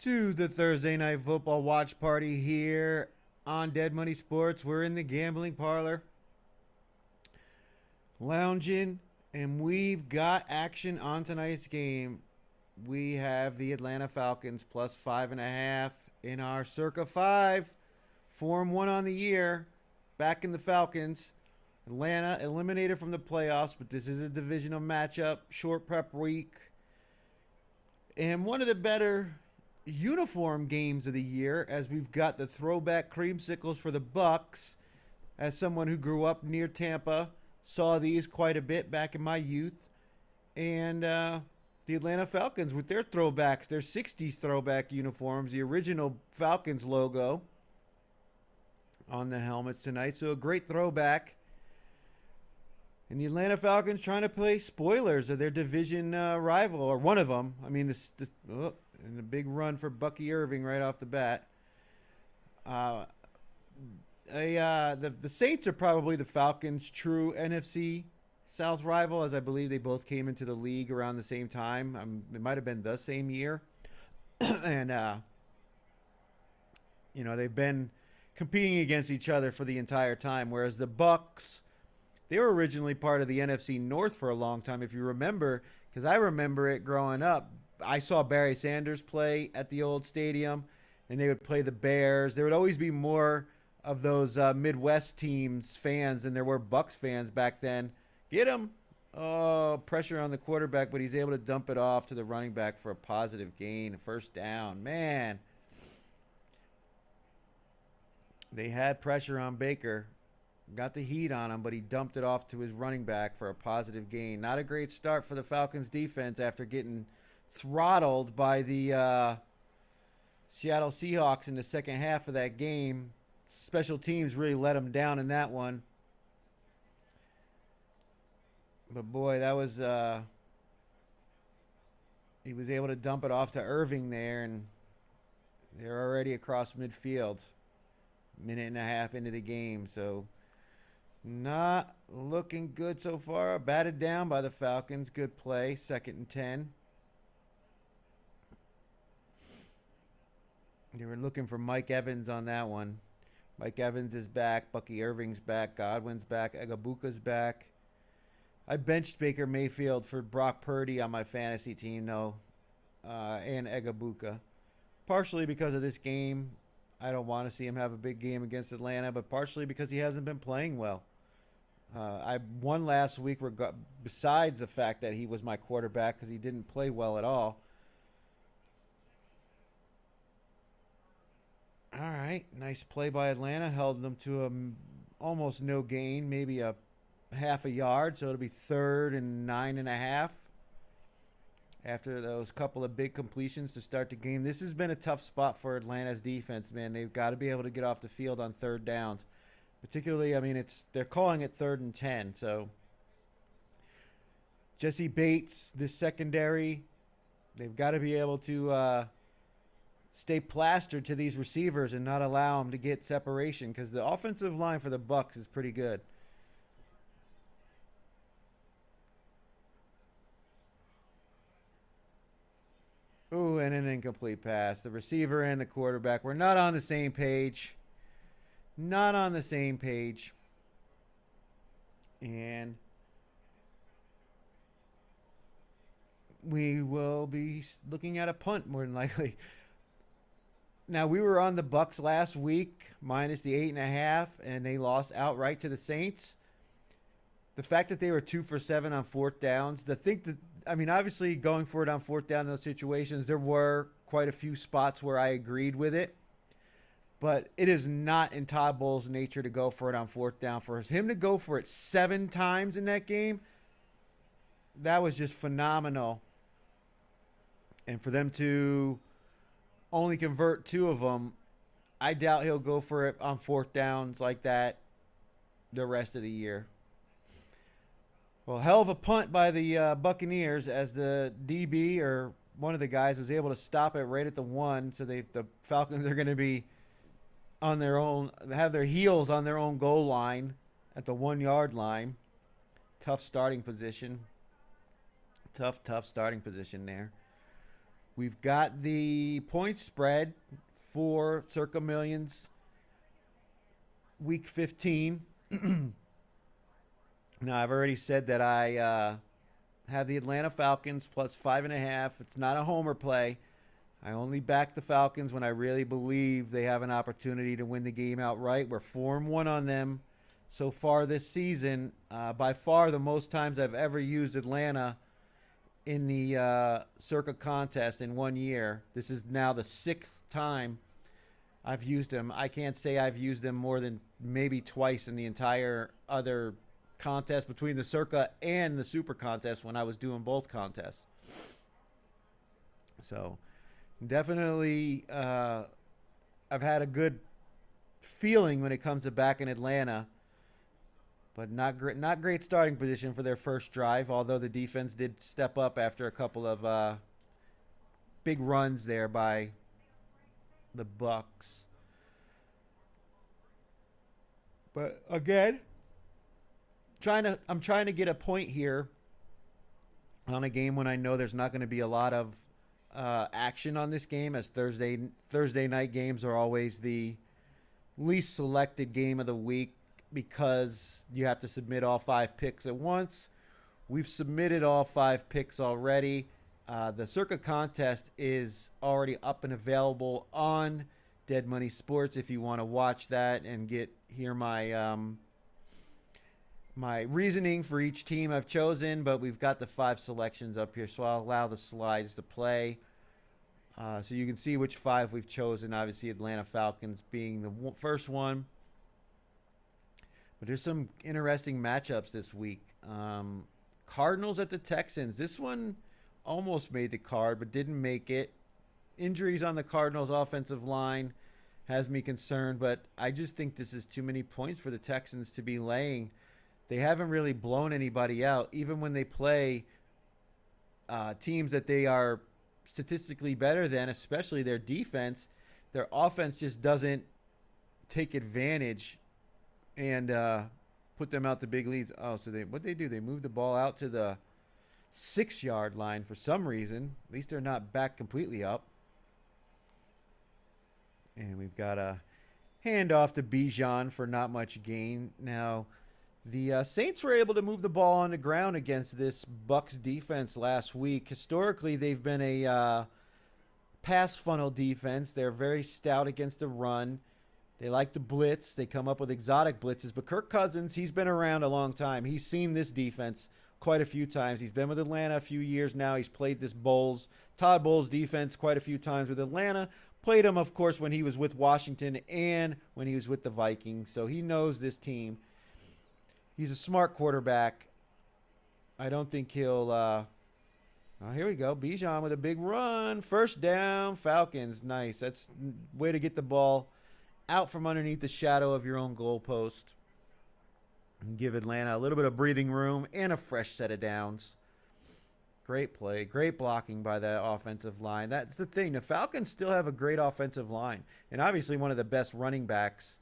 to the Thursday Night Football watch party here on Dead Money Sports. We're in the gambling parlor, lounging, and we've got action on tonight's game. We have the Atlanta Falcons plus 5.5 in our Circa 5. 4-1 on the year. Back in the Falcons. Atlanta eliminated from the playoffs, but this is a divisional matchup. Short prep week. And one of the better uniform games of the year, as we've got the throwback creamsicles for the Bucks. As someone who grew up near Tampa, saw these quite a bit back in my youth. And the Atlanta Falcons with their throwbacks, their 60s throwback uniforms, the original Falcons logo on the helmets tonight. So a great throwback. And the Atlanta Falcons trying to play spoilers of their division rival, or one of them. I mean, and a big run for Bucky Irving right off the bat. The Saints are probably the Falcons' true NFC South rival, as I believe they both came into the league around the same time. It might have been the same year. And, they've been competing against each other for the entire time, whereas the Bucks, they were originally part of the NFC North for a long time, if you remember, because I remember it growing up. I saw Barry Sanders play at the old stadium, and they would play the Bears. There would always be more of those Midwest teams fans than there were Bucks fans back then. Get him. Oh, pressure on the quarterback, but he's able to dump it off to the running back for a positive gain, a first down. Man, they had pressure on Baker. Got the heat on him, but he dumped it off to his running back for a positive gain. Not a great start for the Falcons defense after getting throttled by the Seattle Seahawks in the second half of that game. Special teams really let them down in that one. But boy, that was he was able to dump it off to Irving there, and they're already across midfield. Minute and a half into the game, so not looking good so far. Batted down by the Falcons. Good play. 2nd and 10. They were looking for Mike Evans on that one. Mike Evans is back. Bucky Irving's back. Godwin's back. Egabuka's back. I benched Baker Mayfield for Brock Purdy on my fantasy team, though, and Egabuka. Partially because of this game. I don't want to see him have a big game against Atlanta, but partially because he hasn't been playing well. I won last week besides the fact that he was my quarterback because he didn't play well at all. All right, nice play by Atlanta. Held them to almost no gain, maybe a half a yard, so it'll be 3rd and 9.5. After those couple of big completions to start the game. This has been a tough spot for Atlanta's defense, man. They've got to be able to get off the field on 3rd downs. Particularly, I mean, they're calling it 3rd and 10. So Jesse Bates, this secondary, they've got to be able to stay plastered to these receivers and not allow them to get separation, because the offensive line for the Bucks is pretty good. Ooh, and an incomplete pass. The receiver and the quarterback were not on the same page. Not on the same page. And we will be looking at a punt more than likely. Now, we were on the Bucks last week, minus the 8.5, and they lost outright to the Saints. The fact that they were 2 for 7 on 4th downs, obviously going for it on 4th down in those situations, there were quite a few spots where I agreed with it. But it is not in Todd Bowles' nature to go for it on 4th down. For him to go for it 7 times in that game, that was just phenomenal. And for them to only convert 2 of them, I doubt he'll go for it on 4th downs like that the rest of the year. Well, hell of a punt by the Buccaneers, as the DB or one of the guys was able to stop it right at the 1. So the Falcons are going to be on their own, have their heels on their own goal line at the 1-yard line. Tough starting position. Tough starting position there. We've got the point spread for Circa Millions Week 15. Now, I've already said that I have the Atlanta Falcons plus 5.5. It's not a homer play. I only back the Falcons when I really believe they have an opportunity to win the game outright. We're 4-1 on them so far this season. By far the most times I've ever used Atlanta in the Circa contest in 1 year. This is now the 6th time I've used them. I can't say I've used them more than maybe twice in the entire other contest between the Circa and the Super contest when I was doing both contests. So definitely I've had a good feeling when it comes to back in Atlanta, but not great starting position for their first drive, although the defense did step up after a couple of big runs there by the Bucks. But again, I'm trying to get a point here on a game when I know there's not going to be a lot of action on this game, as Thursday night games are always the least selected game of the week because you have to submit all 5 picks at once. We've submitted all 5 picks already. The Circa contest is already up and available on Dead Money Sports if you want to watch that and hear my my reasoning for each team I've chosen. But we've got the 5 selections up here, so I'll allow the slides to play so you can see which 5 we've chosen. Obviously, Atlanta Falcons being the first one. But there's some interesting matchups this week. Cardinals at the Texans. This one almost made the card, but didn't make it. Injuries on the Cardinals' offensive line has me concerned, but I just think this is too many points for the Texans to be laying. They haven't really blown anybody out, even when they play teams that they are statistically better than, especially their defense. Their offense just doesn't take advantage and put them out to big leads. Oh, so what they do? They move the ball out to the 6-yard line for some reason. At least they're not back completely up. And we've got a handoff to Bijan for not much gain. Now, the Saints were able to move the ball on the ground against this Bucs defense last week. Historically, they've been a pass funnel defense. They're very stout against the run. They like to blitz. They come up with exotic blitzes. But Kirk Cousins, he's been around a long time. He's seen this defense quite a few times. He's been with Atlanta a few years now. He's played this Todd Bowles defense quite a few times with Atlanta. Played him, of course, when he was with Washington and when he was with the Vikings. So he knows this team. He's a smart quarterback. I don't think he'll oh, here we go. Bijan with a big run. First down, Falcons. Nice. That's a way to get the ball out from underneath the shadow of your own goalpost. And give Atlanta a little bit of breathing room and a fresh set of downs. Great play. Great blocking by that offensive line. That's the thing. The Falcons still have a great offensive line. And obviously one of the best running backs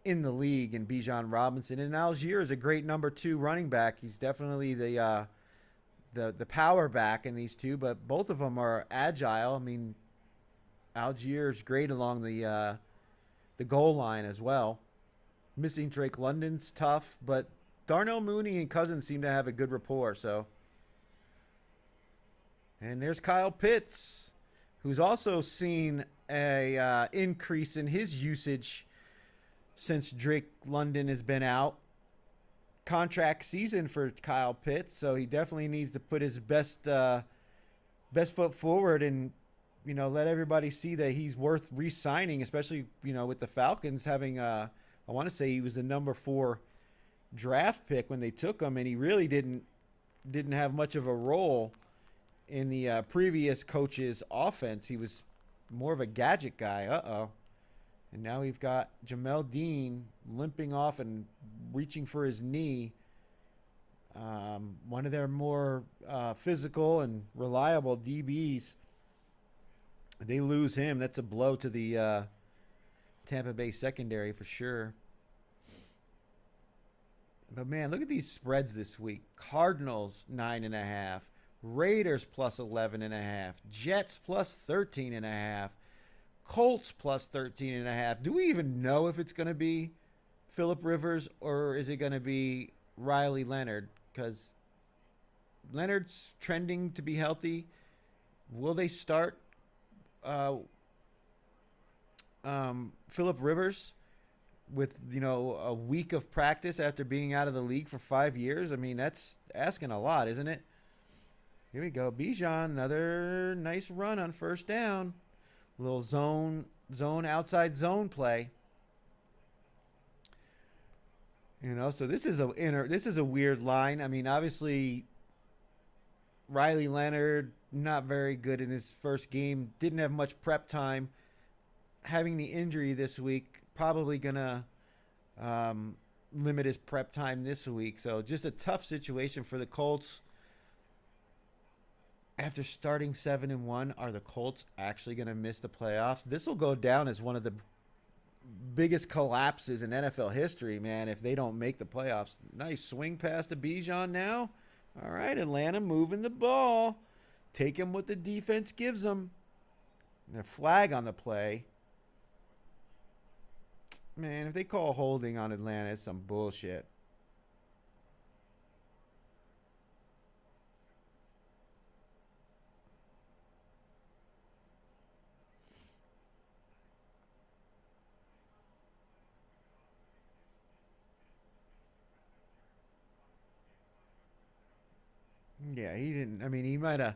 in the league in Bijan Robinson. And Algier is a great number 2 running back. He's definitely the power back in these two, but both of them are agile. I mean, Algier's great along the goal line as well. Missing Drake London's tough, but Darnell Mooney and Cousins seem to have a good rapport. So, and there's Kyle Pitts, who's also seen a increase in his usage since Drake London has been out. Contract season for Kyle Pitts, so he definitely needs to put his best foot forward and, you know, let everybody see that he's worth re-signing, especially, you know, with the Falcons having I want to say he was the number 4 draft pick when they took him, and he really didn't have much of a role in the previous coach's offense. He was more of a gadget guy. And now we've got Jamel Dean limping off and reaching for his knee. One of their more physical and reliable DBs. They lose him. That's a blow to the Tampa Bay secondary for sure. But man, look at these spreads this week. Cardinals 9.5, Raiders plus 11.5. Jets plus 13.5. Colts plus 13.5. Do we even know if it's going to be Phillip Rivers or is it going to be Riley Leonard? Because Leonard's trending to be healthy. Will they start uh, Phillip Rivers with a week of practice after being out of the league for 5 years? I mean, that's asking a lot, isn't it? Here we go. Bijan, another nice run on first down. Little zone outside zone play. So this is a weird line. I mean, obviously Riley Leonard not very good in his first game. Didn't have much prep time. Having the injury this week probably gonna limit his prep time this week. So just a tough situation for the Colts. After starting 7-1, are the Colts actually going to miss the playoffs? This will go down as one of the biggest collapses in NFL history, man, if they don't make the playoffs. Nice swing pass to Bijan now. All right, Atlanta moving the ball. Taking what the defense gives them. And a flag on the play. Man, if they call holding on Atlanta, it's some bullshit. Yeah, he didn't. I mean, he might have.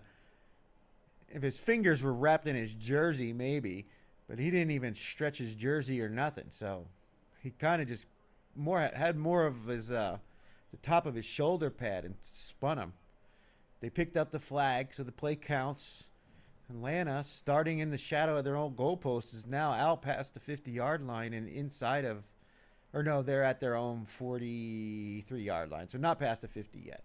If his fingers were wrapped in his jersey, maybe, but he didn't even stretch his jersey or nothing. So he kind of just had more of his the top of his shoulder pad and spun him. They picked up the flag, so the play counts. Atlanta, starting in the shadow of their own goalpost, is now out past the 50-yard line and inside of, or no, they're at their own 43-yard line, so not past the 50 yet.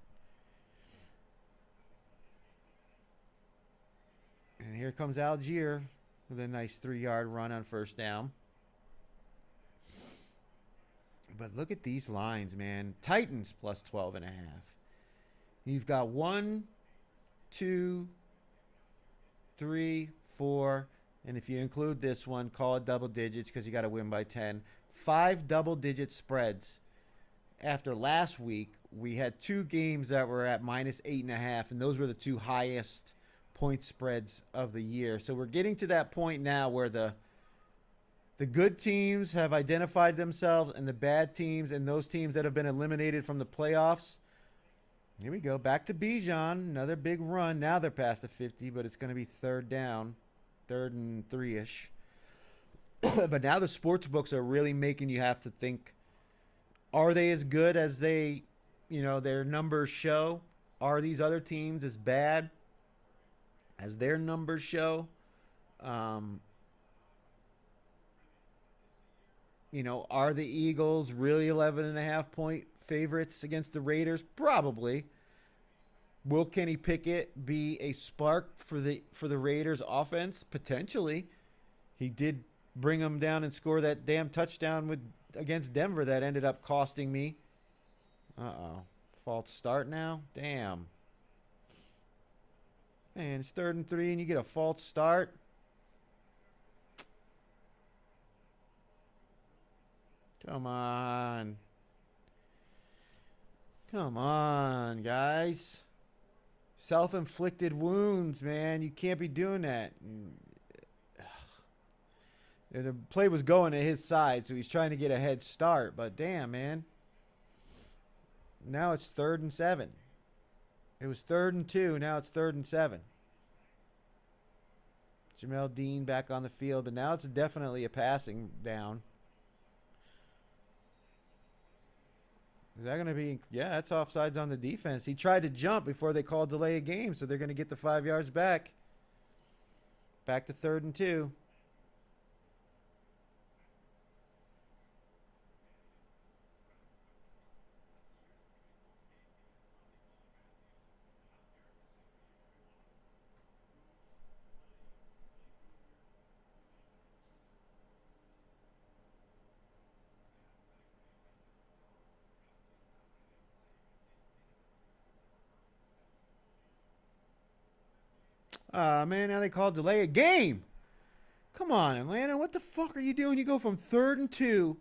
And here comes Algier with a nice 3-yard run on first down. But look at these lines, man. Titans plus 12.5. You've got 1, 2, 3, 4, and if you include this one, call it double digits because you got to win by 10. 5 double-digit spreads. After last week, we had 2 games that were at minus 8.5, and those were the 2 highest point spreads of the year. So we're getting to that point now where the good teams have identified themselves and the bad teams and those teams that have been eliminated from the playoffs. Here we go. Back to Bijan. Another big run. Now they're past the 50, but it's going to be third down. 3rd and 3-ish. But now the sports books are really making you have to think, are they as good as their numbers show? Are these other teams as bad as their numbers show? Are the Eagles really 11.5 point favorites against the Raiders? Probably. Will Kenny Pickett be a spark for the Raiders offense? Potentially. He did bring them down and score that damn touchdown against Denver that ended up costing me. Uh-oh. False start now? Damn. Man, it's 3rd and 3 and you get a false start. Come on. Come on, guys. Self-inflicted wounds, man. You can't be doing that. The play was going to his side, so he's trying to get a head start. But damn, man. Now it's 3rd and 7. It was 3rd and 2. Now it's 3rd and 7. Jamel Dean back on the field, but now it's definitely a passing down. Is that going to be... Yeah, that's offsides on the defense. He tried to jump before they called delay a game, so they're going to get the 5 yards back. Back to 3rd and 2. Man, now they call delay a game. Come on, Atlanta. What the fuck are you doing? You go from 3rd and 2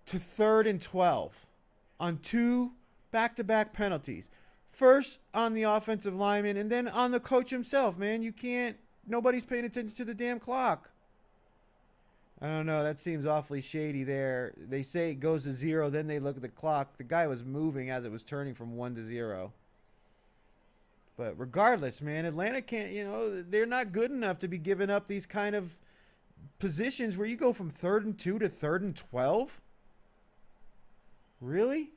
to 3rd and 12 on 2 back-to-back penalties. First on the offensive lineman and then on the coach himself, man. You can't. Nobody's paying attention to the damn clock. I don't know. That seems awfully shady there. They say it goes to 0, then they look at the clock. The guy was moving as it was turning from 1 to 0. But regardless, man, Atlanta can't, they're not good enough to be giving up these kind of positions where you go from 3rd and 2 to 3rd and 12. Really?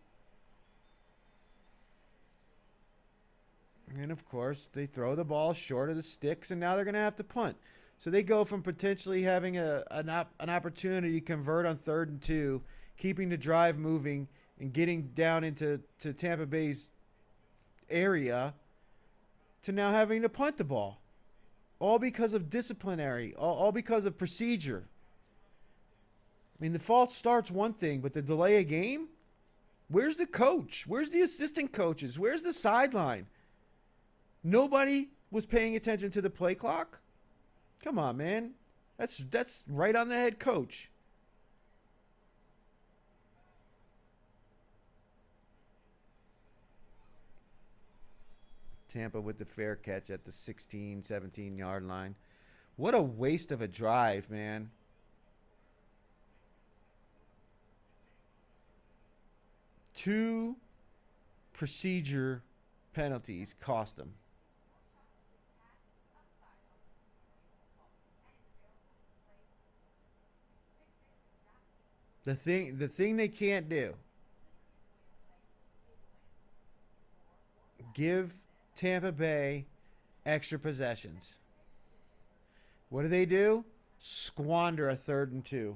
And of course, they throw the ball short of the sticks, and now they're going to have to punt. So they go from potentially having an opportunity to convert on 3rd and 2, keeping the drive moving, and getting down into Tampa Bay's area, to now having to punt the ball. All because of disciplinary, all because of procedure. I mean, the false start's one thing, but the delay a game? Where's the coach? Where's the assistant coaches? Where's the sideline? Nobody was paying attention to the play clock? Come on, man. That's right on the head coach. Tampa with the fair catch at the 16, 17-yard line. What a waste of a drive, man. Two procedure penalties cost them. The thing they can't do, give Tampa Bay extra possessions. What do? Squander a 3rd and 2.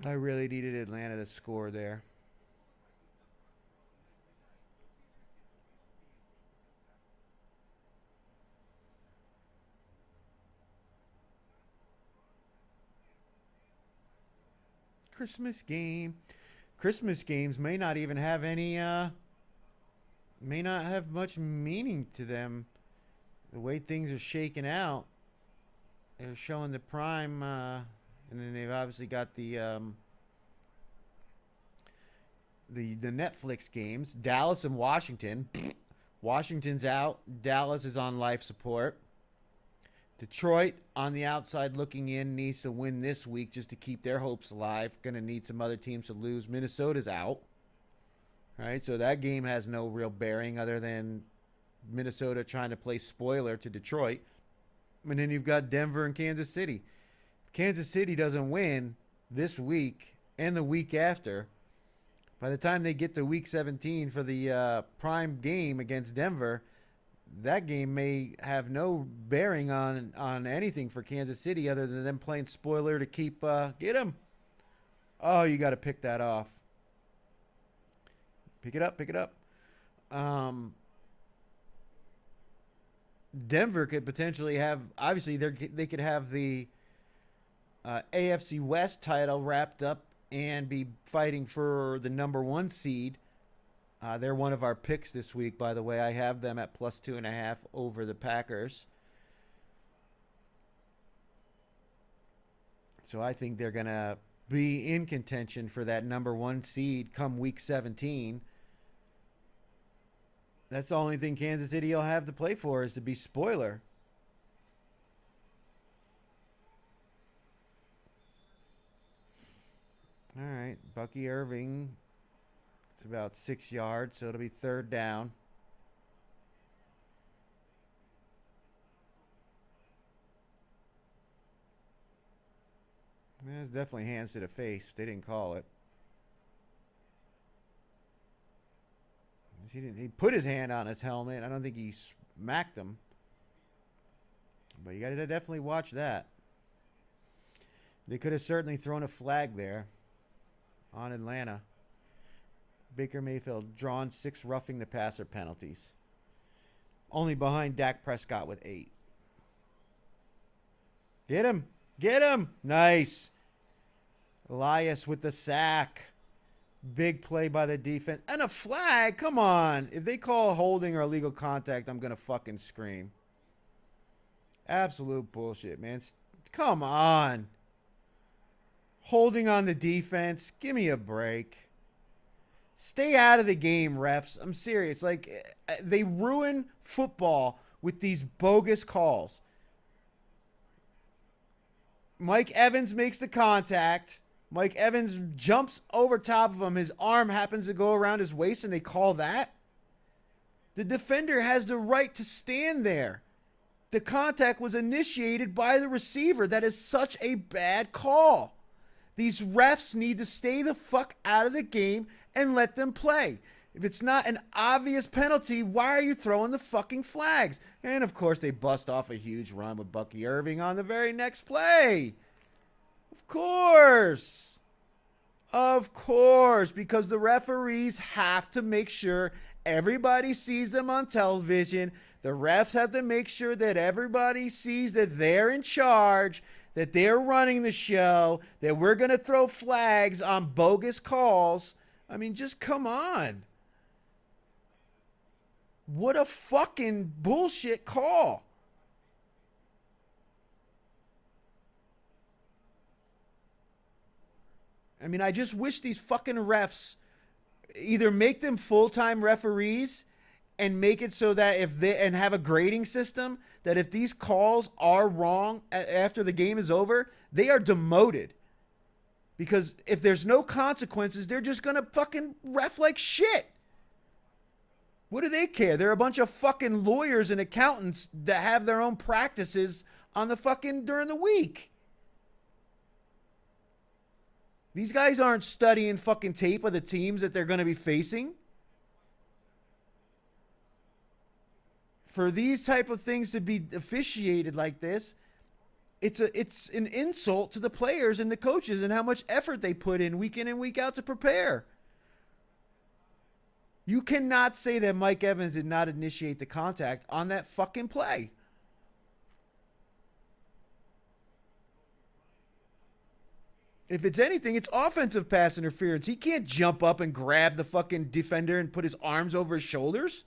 I really needed Atlanta to score there. Christmas game. Christmas games may not even have any may not have much meaning to them. The way things are shaking out. They're showing the prime and then they've obviously got the Netflix games, Dallas and Washington. Washington's out. Dallas is on life support. Detroit on the outside looking in needs to win this week just to keep their hopes alive. Going to need some other teams to lose. Minnesota's out. All right, so that game has no real bearing other than Minnesota trying to play spoiler to Detroit. And then you've got Denver and Kansas City. If Kansas City doesn't win this week and the week after, by the time they get to week 17 for the prime game against Denver, that game may have no bearing on anything for Kansas City other than them playing spoiler to keep get them. Oh, you got to pick that off. Pick it up. Denver could potentially have, obviously they could have the AFC West title wrapped up and be fighting for the number 1 seed. They're one of our picks this week, by the way. I have them at +2.5 over the Packers. So I think they're going to be in contention for that number 1 seed come week 17. That's the only thing Kansas City will have to play for is to be spoiler. right. Bucky Irving. It's about 6 yards, so it'll be third down. There's definitely hands to the face. They didn't call it. He didn't. He put his hand on his helmet. I don't think he smacked him. But you got to definitely watch that. They could have certainly thrown a flag there on Atlanta. Baker Mayfield drawn 6 roughing the passer penalties. Only behind Dak Prescott with 8. Get him. Get him. Nice. Elias with the sack. Big play by the defense. And a flag. Come on. If they call holding or illegal contact, I'm going to fucking scream. Absolute bullshit, man. Come on. Holding on the defense. Give me a break. Stay out of the game, refs. I'm serious. Like, they ruin football with these bogus calls. Mike Evans makes the contact. Mike Evans jumps over top of him. His arm happens to go around his waist, and they call that? The defender has the right to stand there. The contact was initiated by the receiver. That is such a bad call. These refs need to stay the fuck out of the game and let them play. If it's not an obvious penalty, why are you throwing the fucking flags? And, of course, they bust off a huge run with Bucky Irving on the very next play. Of course. Of course, because the referees have to make sure everybody sees them on television. The refs have to make sure that everybody sees that they're in charge, that they're running the show, that we're going to throw flags on bogus calls. I mean, just come on. What a fucking bullshit call. I mean, I just wish these fucking refs either make them full-time referees and make it so that if they and have a grading system that if these calls are wrong after the game is over, they are demoted. Because if there's no consequences, they're just going to fucking ref like shit. What do they care? They're a bunch of fucking lawyers and accountants that have their own practices on the fucking during the week. These guys aren't studying fucking tape of the teams that they're going to be facing. For these type of things to be officiated like this, it's an insult to the players and the coaches and how much effort they put in and week out to prepare. You cannot say that Mike Evans did not initiate the contact on that fucking play. If it's anything, it's offensive pass interference. He can't jump up and grab the fucking defender and put his arms over his shoulders.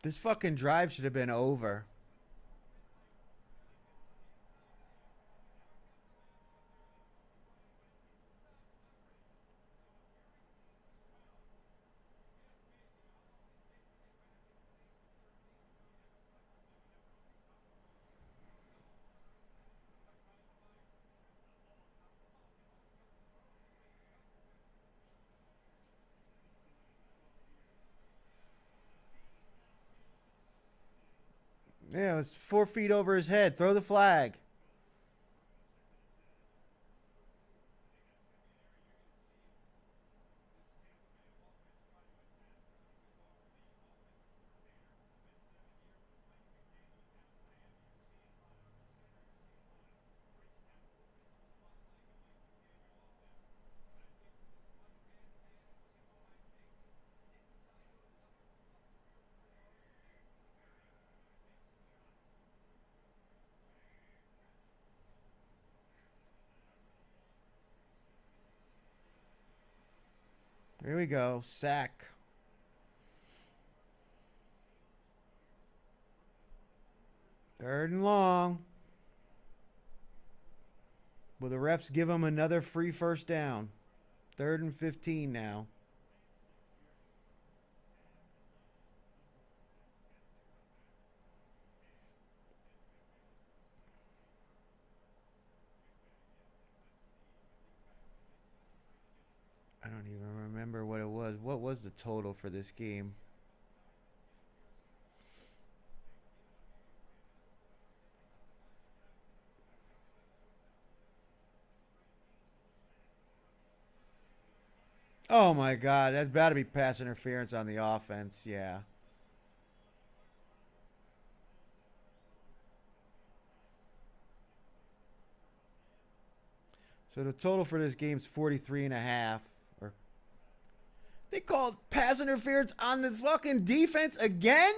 This fucking drive should have been over. Yeah, it's 4 feet over his head. Throw the flag. Here we go. Sack. Third and long. Will the refs give him another free first down? 3rd and 15 now. I don't even remember what it was. What was the total for this game? Oh my God, that's got to be pass interference on the offense. Yeah. So the total for this game is 43.5. Or they called pass interference on the fucking defense again?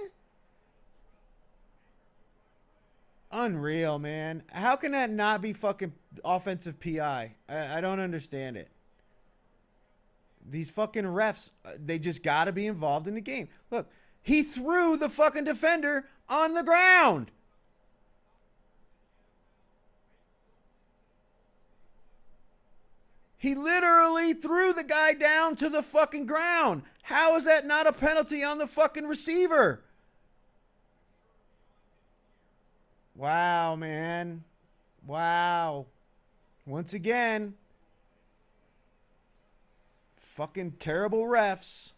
Unreal, man. How can that not be fucking offensive PI? I don't understand it. These fucking refs, they just got to be involved in the game. Look, he threw the fucking defender on the ground. He literally threw the guy down to the fucking ground. How is that not a penalty on the fucking receiver? Wow, man. Wow. Once again, fucking terrible refs.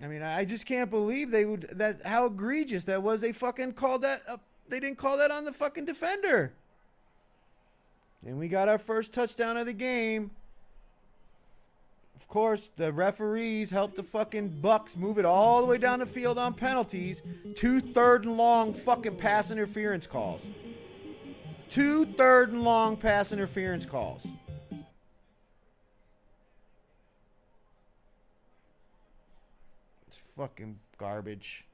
I mean, I just can't believe they would, that how egregious that was. They fucking called that up. They didn't call that on the fucking defender. And we got our first touchdown of the game. Of course, the referees helped the fucking Bucks move it all the way down the field on penalties. 2 3rd and long fucking pass interference calls. 2 3rd and long pass interference calls. It's fucking garbage.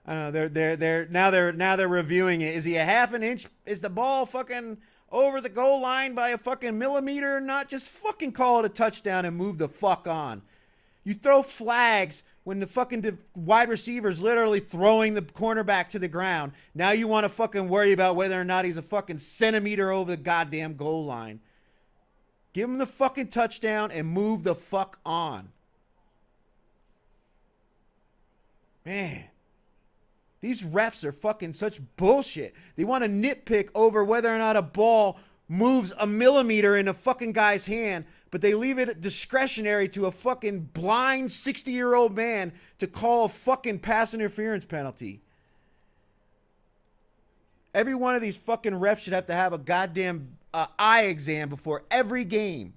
I don't know. They're reviewing it. Is he a half an inch? Is the ball fucking over the goal line by a fucking millimeter or not? Just fucking call it a touchdown and move the fuck on. You throw flags when the fucking wide receiver's literally throwing the cornerback to the ground. Now you want to fucking worry about whether or not he's a fucking centimeter over the goddamn goal line. Give him the fucking touchdown and move the fuck on. Man. These refs are fucking such bullshit. They want to nitpick over whether or not a ball moves a millimeter in a fucking guy's hand, but they leave it discretionary to a fucking blind 60-year-old man to call a fucking pass interference penalty. Every one of these fucking refs should have to have a goddamn eye exam before every game.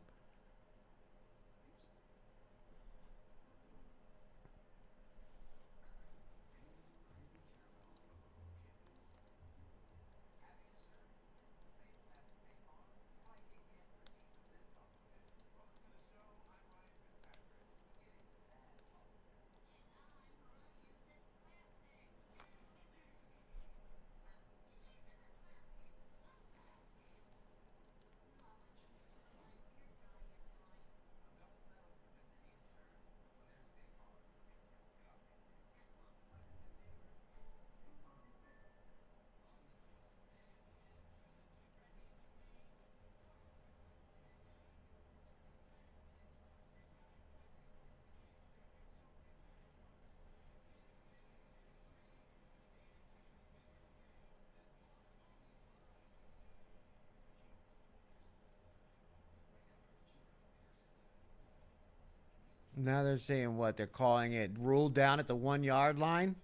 Now they're saying what? They're calling it ruled down at the 1 yard line?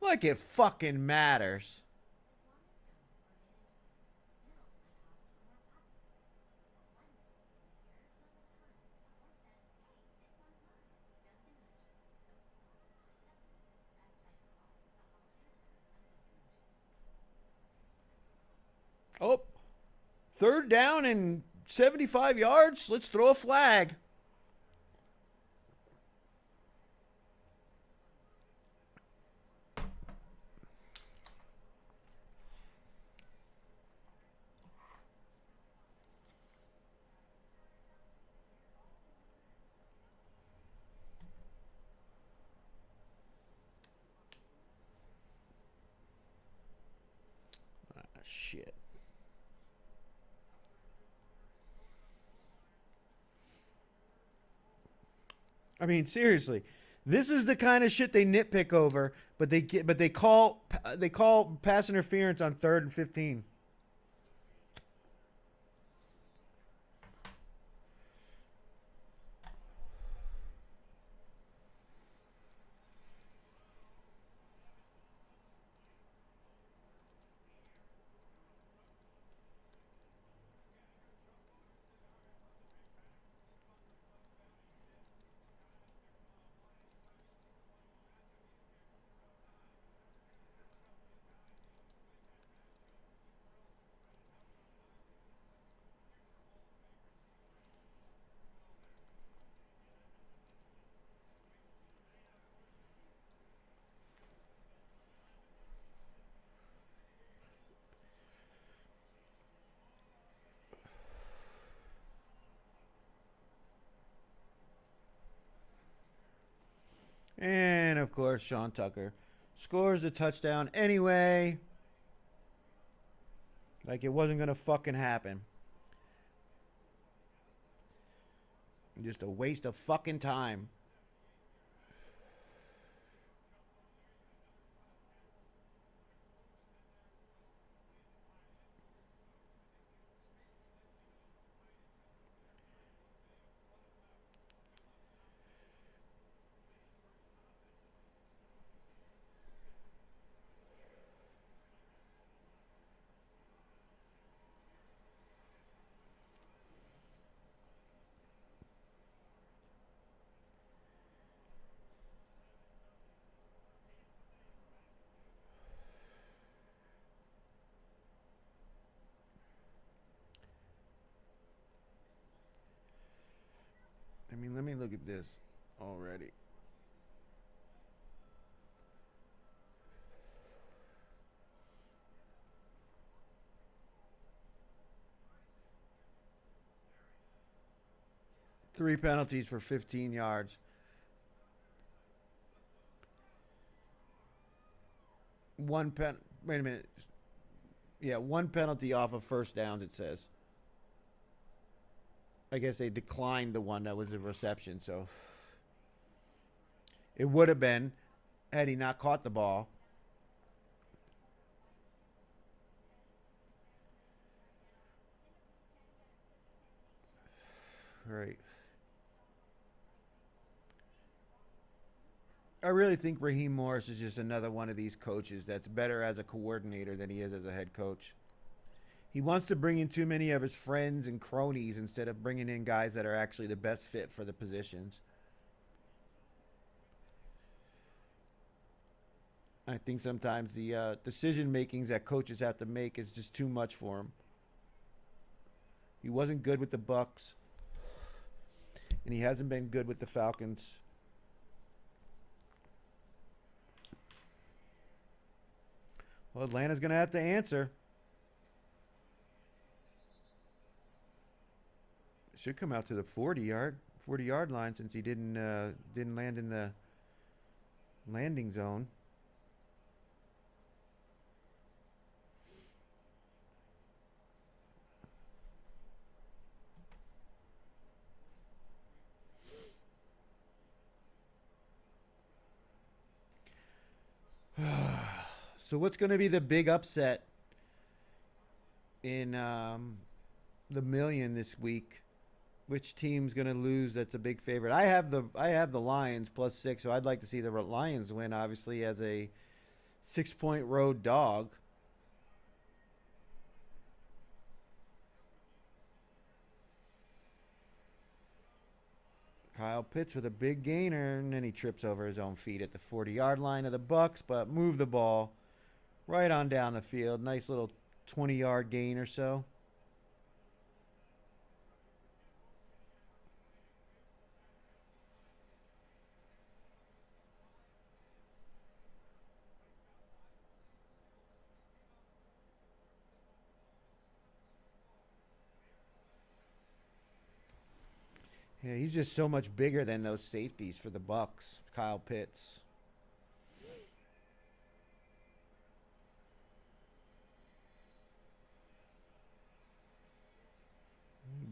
Like it fucking matters. Oh, 3rd down and 75 yards. Let's throw a flag. I mean, seriously, this is the kind of shit they nitpick over, but they call pass interference on 3rd and 15. And of course, Sean Tucker scores the touchdown anyway. Like it wasn't going to fucking happen. Just a waste of fucking time. I mean, let me look at this already. Three penalties for 15 yards. Wait a minute. Yeah, one penalty off of first downs, it says. I guess they declined the one that was a reception, so it would have been had he not caught the ball. Right. I really think Raheem Morris is just another one of these coaches that's better as a coordinator than he is as a head coach. He wants to bring in too many of his friends and cronies instead of bringing in guys that are actually the best fit for the positions. I think sometimes the decision makings that coaches have to make is just too much for him. He wasn't good with the Bucks, and he hasn't been good with the Falcons. Well, Atlanta's going to have to answer. Should come out to the 40-yard line since he didn't land in the landing zone. So what's going to be the big upset in the million this week? Which team's going to lose? That's a big favorite. I have the Lions +6, so I'd like to see the Lions win, obviously, as a 6-point road dog. Kyle Pitts with a big gainer, and then he trips over his own feet at the 40-yard line of the Bucks, but move the ball right on down the field. Nice little 20-yard gain or so. Yeah, he's just so much bigger than those safeties for the Bucks. Kyle Pitts.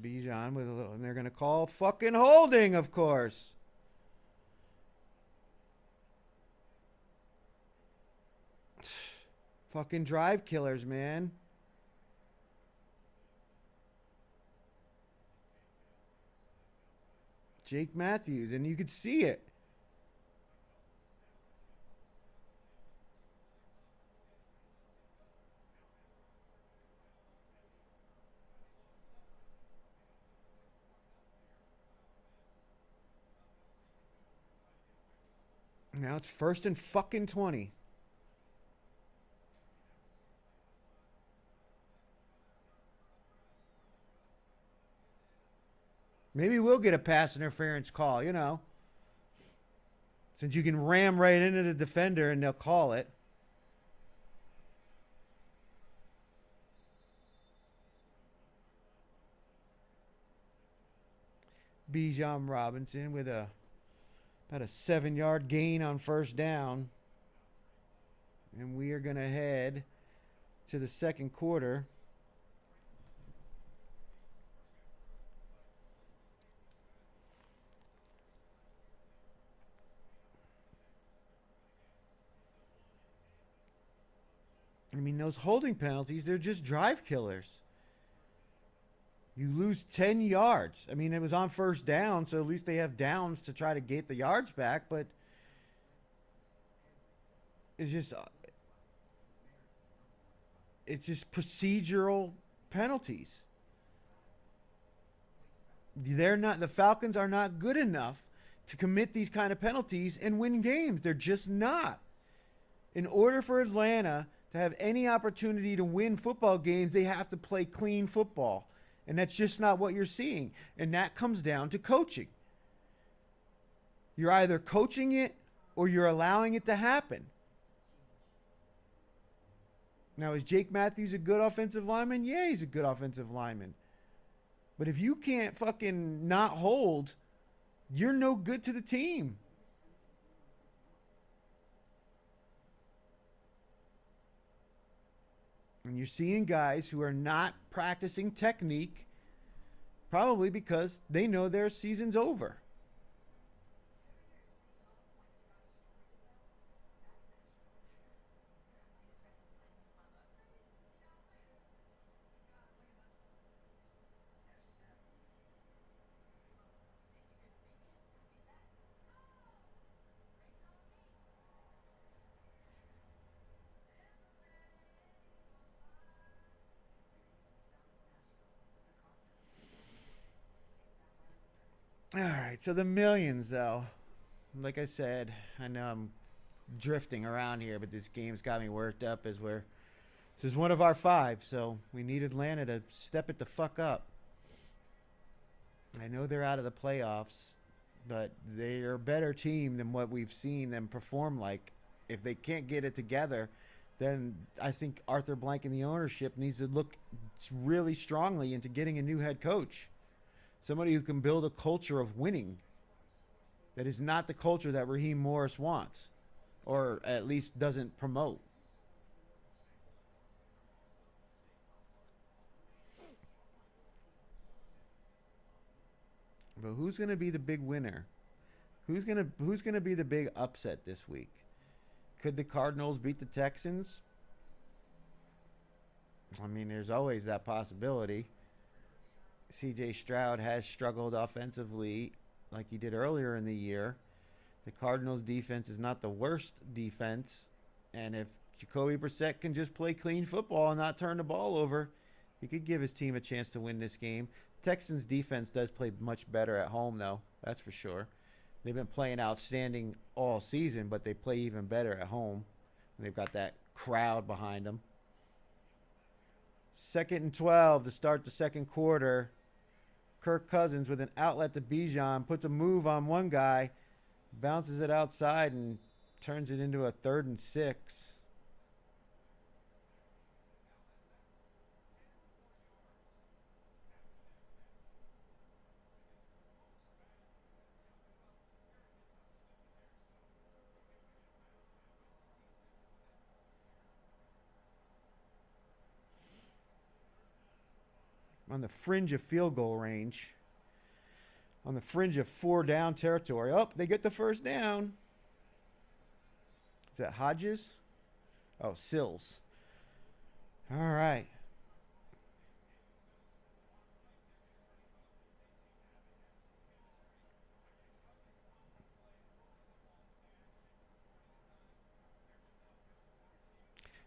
Bijan with a little, and they're going to call fucking holding, of course. Fucking drive killers, man. Jake Matthews, and you could see it. Now it's first and fucking 20. Maybe we'll get a pass interference call, you know. Since you can ram right into the defender and they'll call it. Bijan Robinson with about a 7-yard gain on first down. And we are going to head to the second quarter. I mean, those holding penalties, they're just drive killers. You lose 10 yards. I mean, it was on first down, so at least they have downs to try to get the yards back, but it's just procedural penalties. The Falcons are not good enough to commit these kind of penalties and win games. They're just not. In order for Atlanta to have any opportunity to win football games, they have to play clean football. And that's just not what you're seeing. And that comes down to coaching. You're either coaching it or you're allowing it to happen. Now, is Jake Matthews a good offensive lineman? Yeah, he's a good offensive lineman. But if you can't fucking not hold, you're no good to the team. And you're seeing guys who are not practicing technique, probably because they know their season's over. All right, so the millions, though. Like I said, I know I'm drifting around here, but this game's got me worked up as this is one of our 5, so we need Atlanta to step it the fuck up. I know they're out of the playoffs, but they're a better team than what we've seen them perform like. If they can't get it together, then I think Arthur Blank and the ownership needs to look really strongly into getting a new head coach. Somebody who can build a culture of winning that is not the culture that Raheem Morris wants, or at least doesn't promote. But who's going to be the big winner? Who's going to be the big upset this week? Could the Cardinals beat the Texans? I mean, there's always that possibility. C.J. Stroud has struggled offensively like he did earlier in the year. The Cardinals' defense is not the worst defense. And if Jacoby Brissett can just play clean football and not turn the ball over, he could give his team a chance to win this game. Texans' defense does play much better at home, though. That's for sure. They've been playing outstanding all season, but they play even better at home. And they've got that crowd behind them. 2nd and 12 to start the second quarter. Kirk Cousins with an outlet to Bijan, puts a move on one guy, bounces it outside and turns it into a 3rd and 6. On the fringe of field goal range. On the fringe of 4-down territory. Oh, they get the first down. Is that Hodges? Oh, Sills. All right.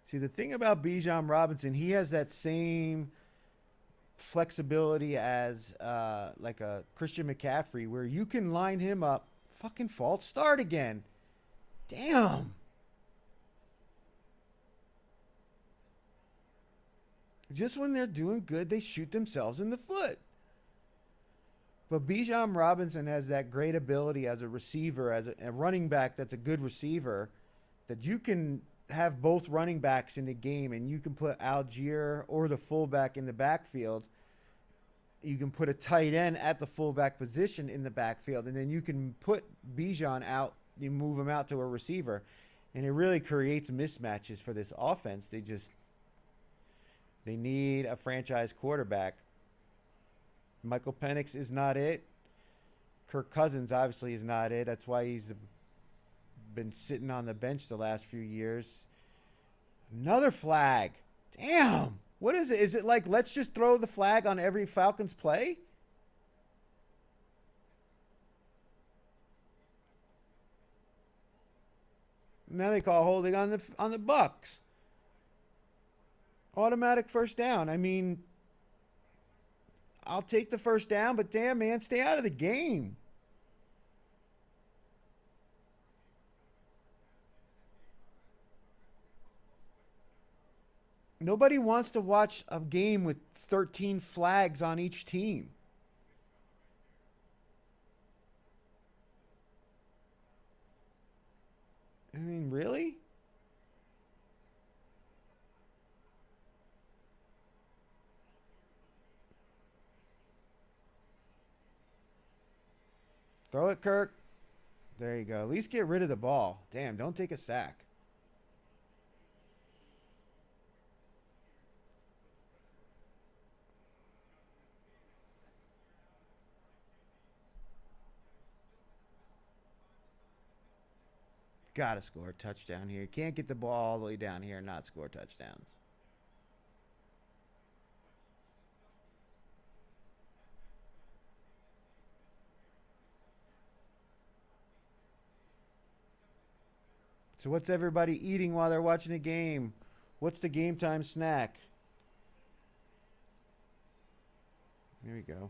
See, the thing about Bijan Robinson, he has that same flexibility as like a Christian McCaffrey, where you can line him up, fucking false start again. Damn. Just when they're doing good, they shoot themselves in the foot. But Bijan Robinson has that great ability as a receiver, as a running back that's a good receiver, that you can have both running backs in the game and you can put Algier or the fullback in the backfield. You can put a tight end at the fullback position in the backfield, and then you can put Bijan out, you move him out to a receiver. And it really creates mismatches for this offense. They need a franchise quarterback. Michael Penix is not it. Kirk Cousins obviously is not it. That's why he's been sitting on the bench the last few years. Another flag. Damn. What is it? Is it like, let's just throw the flag on every Falcons play? Now they call holding on the Bucks. Automatic first down. I mean, I'll take the first down, but damn, man, stay out of the game. Nobody wants to watch a game with 13 flags on each team. I mean, really? Throw it, Kirk. There you go. At least get rid of the ball. Damn, don't take a sack. Gotta score a touchdown here. Can't get the ball all the way down here and not score touchdowns. So what's everybody eating while they're watching a game? What's the game time snack? Here we go.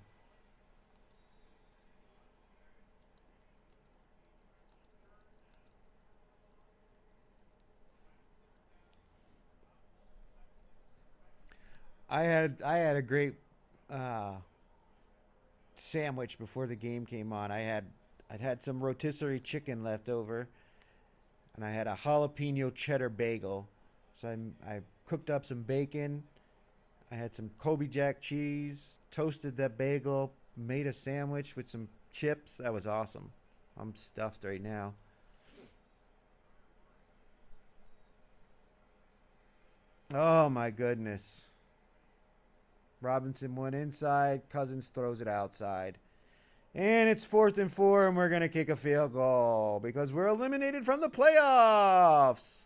I had a great uh, sandwich before the game came on. I'd had some rotisserie chicken left over, and I had a jalapeno cheddar bagel. So I cooked up some bacon. I had some Kobe Jack cheese, toasted that bagel, made a sandwich with some chips. That was awesome. I'm stuffed right now. Oh my goodness. Robinson went inside. Cousins throws it outside. And it's 4th and 4, and we're going to kick a field goal because we're eliminated from the playoffs.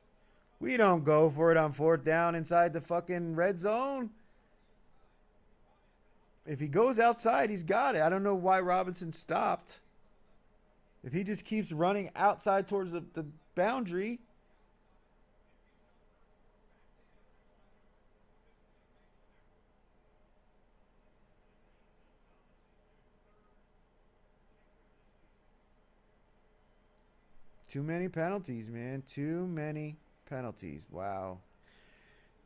We don't go for it on 4th down inside the fucking red zone. If he goes outside, he's got it. I don't know why Robinson stopped. If he just keeps running outside towards the boundary. Too many penalties, man. Too many penalties. Wow.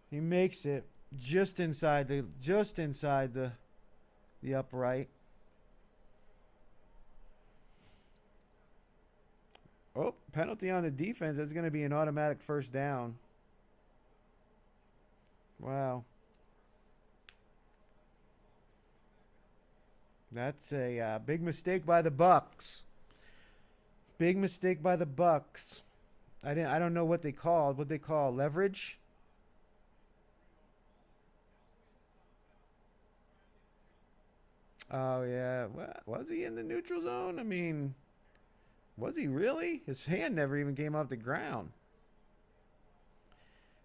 He makes it just inside the upright. Oh, penalty on the defense. That's going to be an automatic first down. Wow. That's a big mistake by the Bucks. Big mistake by the Bucks. I don't know what they called. What they call leverage? Oh yeah. Was he in the neutral zone? I mean, was he really? His hand never even came off the ground.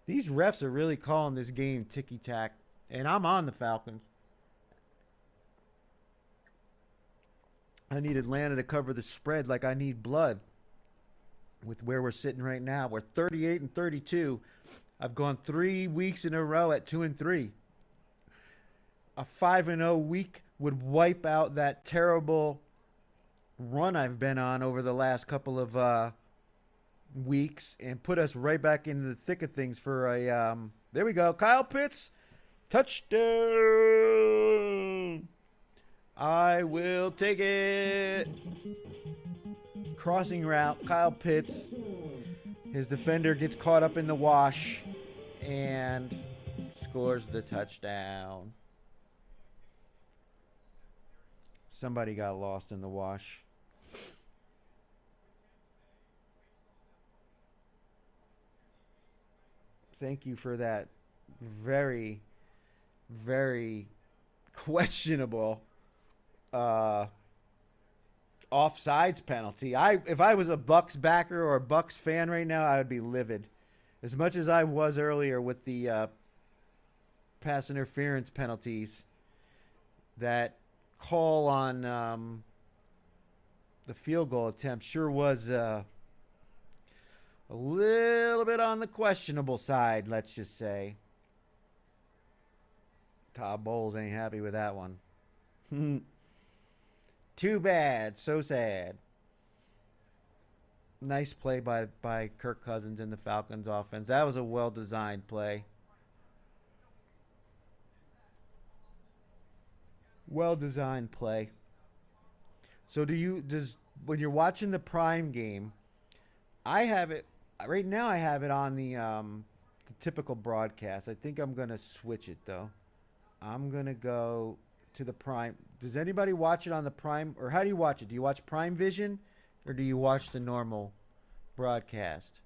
These refs are really calling this game ticky tack, and I'm on the Falcons. I need Atlanta to cover the spread like I need blood. With where we're sitting right now, we're 38 and 32. I've gone 3 weeks in a row at 2-3. A 5-0 week would wipe out that terrible run I've been on over the last couple of weeks and put us right back into the thick of things for a. There we go, Kyle Pitts, touchdown. I will take it. Crossing route, Kyle Pitts. His defender gets caught up in the wash and scores the touchdown. Somebody got lost in the wash. Thank you for that very, very questionable offsides penalty. If I was a Bucks backer or a Bucks fan right now, I would be livid. As much as I was earlier with the pass interference penalties, that call on the field goal attempt sure was a little bit on the questionable side, let's just say. Todd Bowles ain't happy with that one. Too bad. So sad. Nice play by Kirk Cousins in the Falcons offense. That was a well-designed play. Well-designed play. So when you're watching the Prime game, I have it right now. I have it on the typical broadcast. I think I'm gonna switch it though. I'm gonna go to the Prime. Does anybody watch it on the Prime, or how do you watch it? Do you watch Prime Vision, or do you watch the normal broadcast?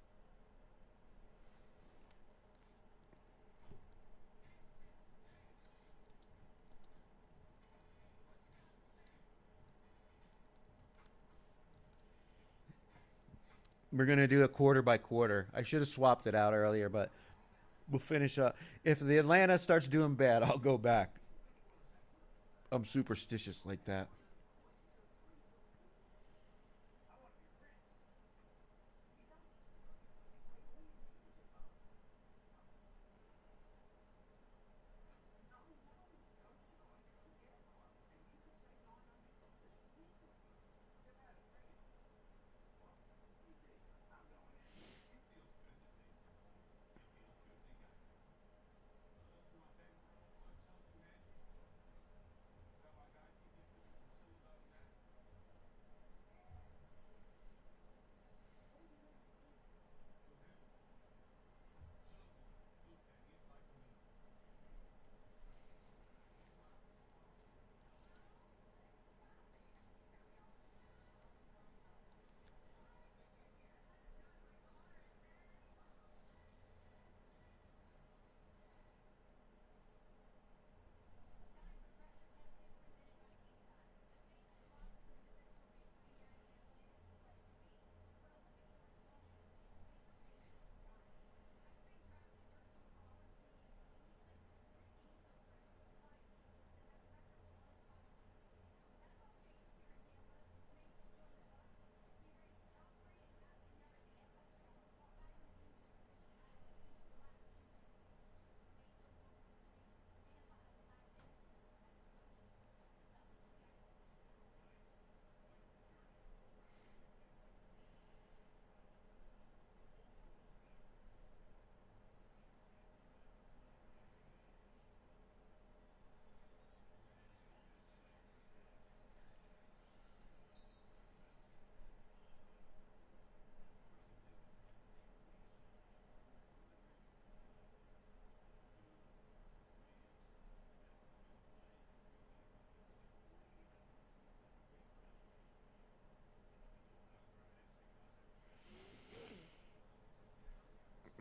We're gonna do it quarter by quarter. I should have swapped it out earlier, but we'll finish up. If the Atlanta starts doing bad, I'll go back. I'm superstitious like that.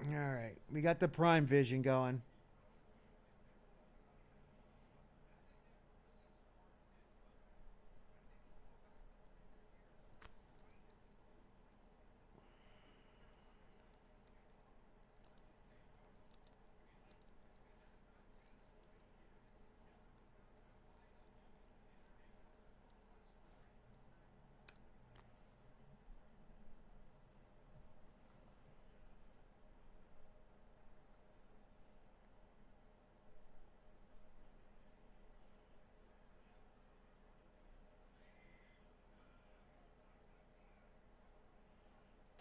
All right, we got the Prime Vision going.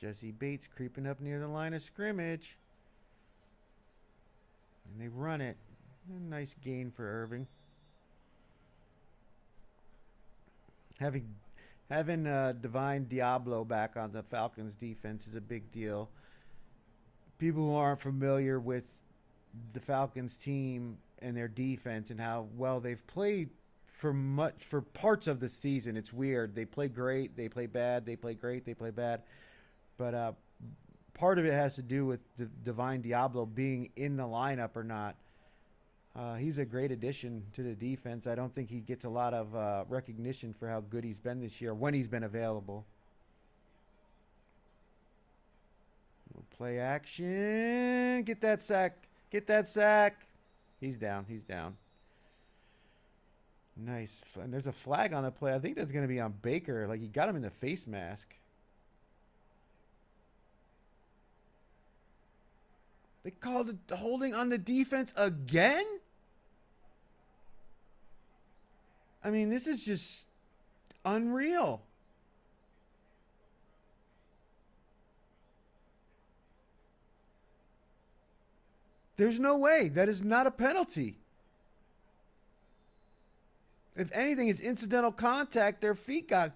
Jesse Bates creeping up near the line of scrimmage. And they run it. A nice gain for Irving. Having Divine Diablo back on the Falcons defense is a big deal. People who aren't familiar with the Falcons team and their defense and how well they've played for parts of the season, it's weird. They play great, they play bad, they play great, they play bad. But part of it has to do with Divine Diablo being in the lineup or not. He's a great addition to the defense. I don't think he gets a lot of recognition for how good he's been this year when he's been available. Play action. Get that sack. Get that sack. He's down. He's down. Nice. And there's a flag on the play. I think that's going to be on Baker. Like, he got him in the face mask. They called it the holding on the defense again? I mean, this is just unreal. There's no way. That is not a penalty. If anything, it's incidental contact. Their feet got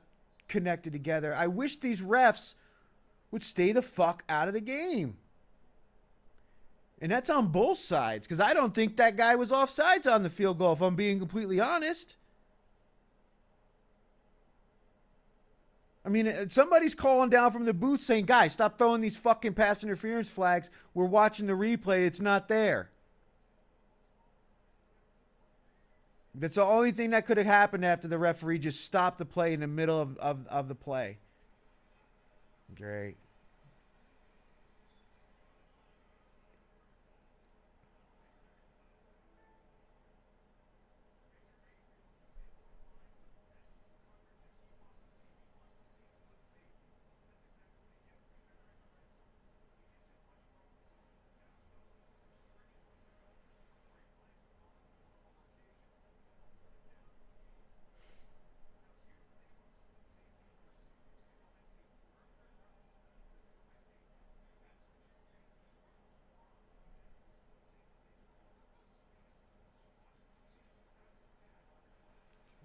connected together. I wish these refs would stay the fuck out of the game. And that's on both sides, because I don't think that guy was offsides on the field goal, if I'm being completely honest. I mean, somebody's calling down from the booth saying, guys, stop throwing these fucking pass interference flags. We're watching the replay. It's not there. That's the only thing that could have happened after the referee just stopped the play in the middle of the play. Great.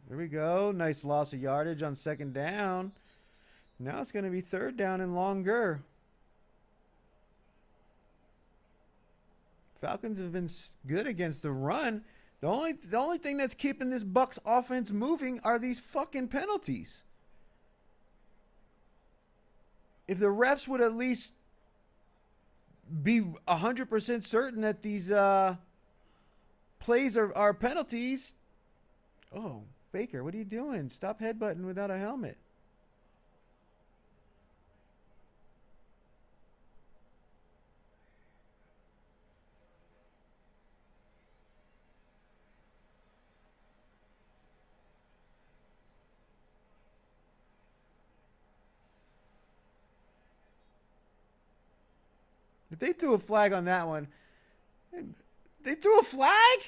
There we go. Nice loss of yardage on second down. Now it's going to be third down and longer. Falcons have been good against the run. The only thing that's keeping this Bucs offense moving are these fucking penalties. If the refs would at least be 100% certain that these plays are penalties. Oh, Baker, what are you doing? Stop headbutting without a helmet. If they threw a flag on that one, they threw a flag?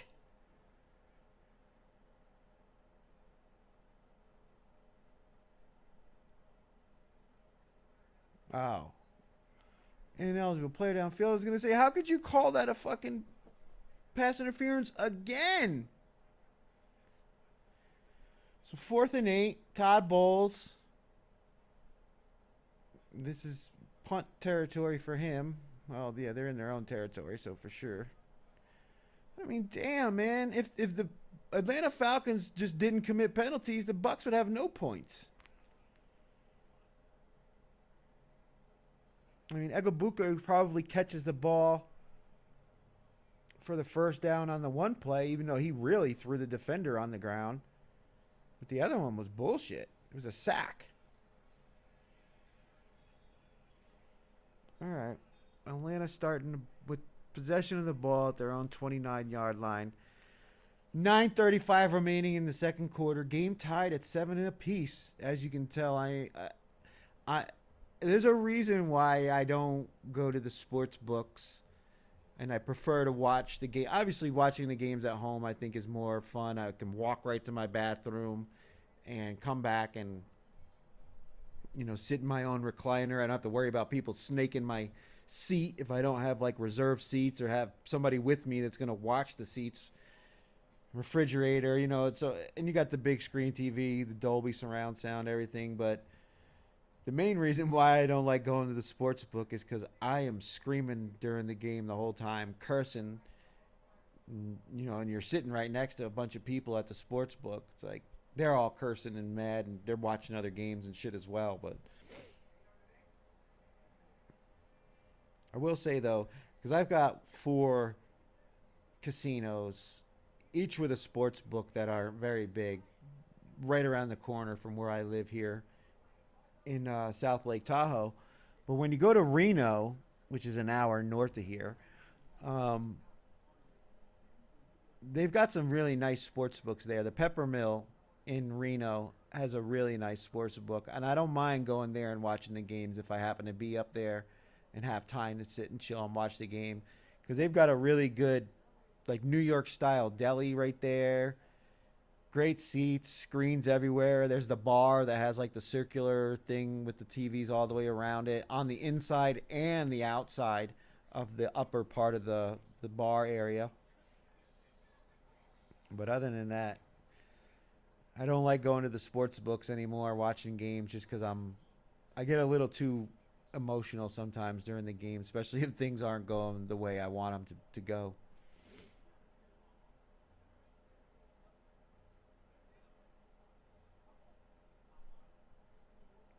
Oh. Ineligible player downfield. I was going to say, how could you call that a fucking pass interference again? So 4th and 8. Todd Bowles. This is punt territory for him. Well, yeah, they're in their own territory, so for sure. I mean, damn, man. If the Atlanta Falcons just didn't commit penalties, the Bucs would have no points. I mean, Egabuka probably catches the ball for the first down on the one play, even though he really threw the defender on the ground. But the other one was bullshit. It was a sack. All right. Atlanta starting with possession of the ball at their own 29-yard line. 9:35 remaining in the second quarter. Game tied at 7 apiece. As you can tell, there's a reason why I don't go to the sports books, and I prefer to watch the game. Obviously, watching the games at home I think is more fun. I can walk right to my bathroom and come back and sit in my own recliner. I don't have to worry about people snaking my seat if I don't have like reserved seats or have somebody with me that's going to watch the seats. Refrigerator, and you got the big screen TV, the Dolby surround sound, everything. But the main reason why I don't like going to the sports book is because I am screaming during the game the whole time, cursing. And you're sitting right next to a bunch of people at the sports book. It's like they're all cursing and mad, and they're watching other games and shit as well. But I will say though, because I've got 4 casinos, each with a sports book that are very big, right around the corner from where I live here in South Lake Tahoe. But when you go to Reno, which is an hour north of here, they've got some really nice sports books there. The Peppermill in Reno has a really nice sports book, and I don't mind going there and watching the games if I happen to be up there and have time to sit and chill and watch the game, because they've got a really good, like, New York style deli right there. Great seats, screens everywhere. There's the bar that has like the circular thing with the TVs all the way around it on the inside and the outside of the upper part of the bar area. But other than that, I don't like going to the sports books anymore, watching games, just because I get a little too emotional sometimes during the game, especially if things aren't going the way I want them to go.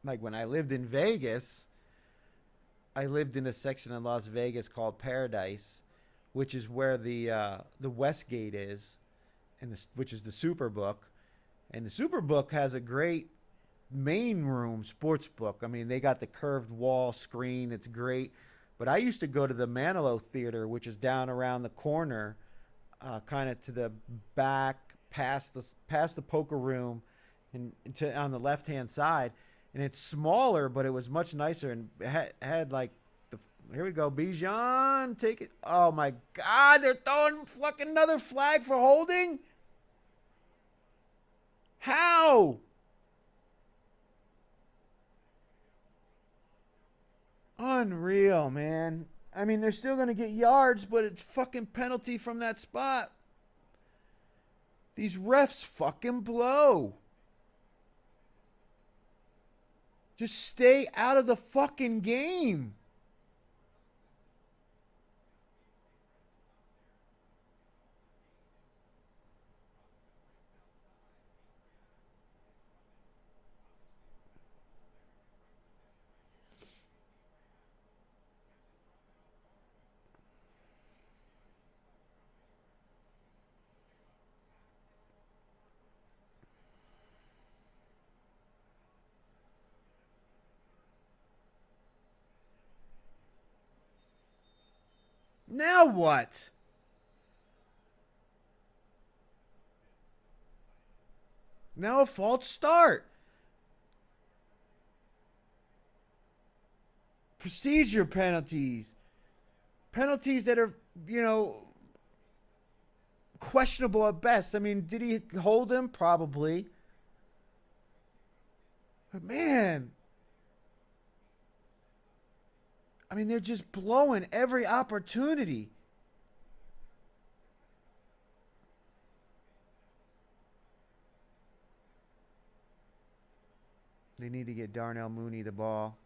Like when I lived in Vegas, I lived in a section in Las Vegas called Paradise, which is where the Westgate is, which is the Superbook, and the Superbook has a great main room sports book. I mean, they got the curved wall screen; it's great. But I used to go to the Manilow Theater, which is down around the corner, kind of to the back, past the poker room, and on the left hand side. And it's smaller, but it was much nicer, and had like here we go, Bijan, take it. Oh my God, they're throwing fucking another flag for holding. How? Unreal, man. I mean, they're still gonna get yards, but it's fucking penalty from that spot. These refs fucking blow. Just stay out of the fucking game. Now what? Now a false start. Procedure penalties. Penalties that are, questionable at best. I mean, did he hold him? Probably. But man, I mean, they're just blowing every opportunity. They need to get Darnell Mooney the ball.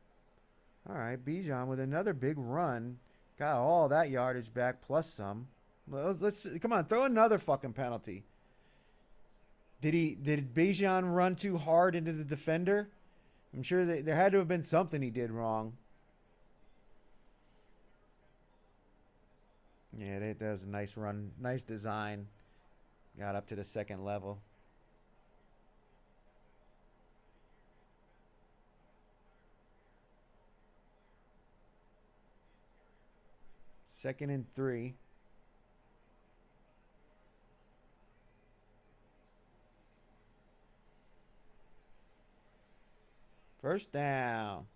All right, Bijan with another big run. Got all that yardage back plus some. Let's come on, throw another fucking penalty. Did Bijan run too hard into the defender? I'm sure there had to have been something he did wrong. Yeah, that was a nice run, nice design. Got up to the second level. Second and 3. First down.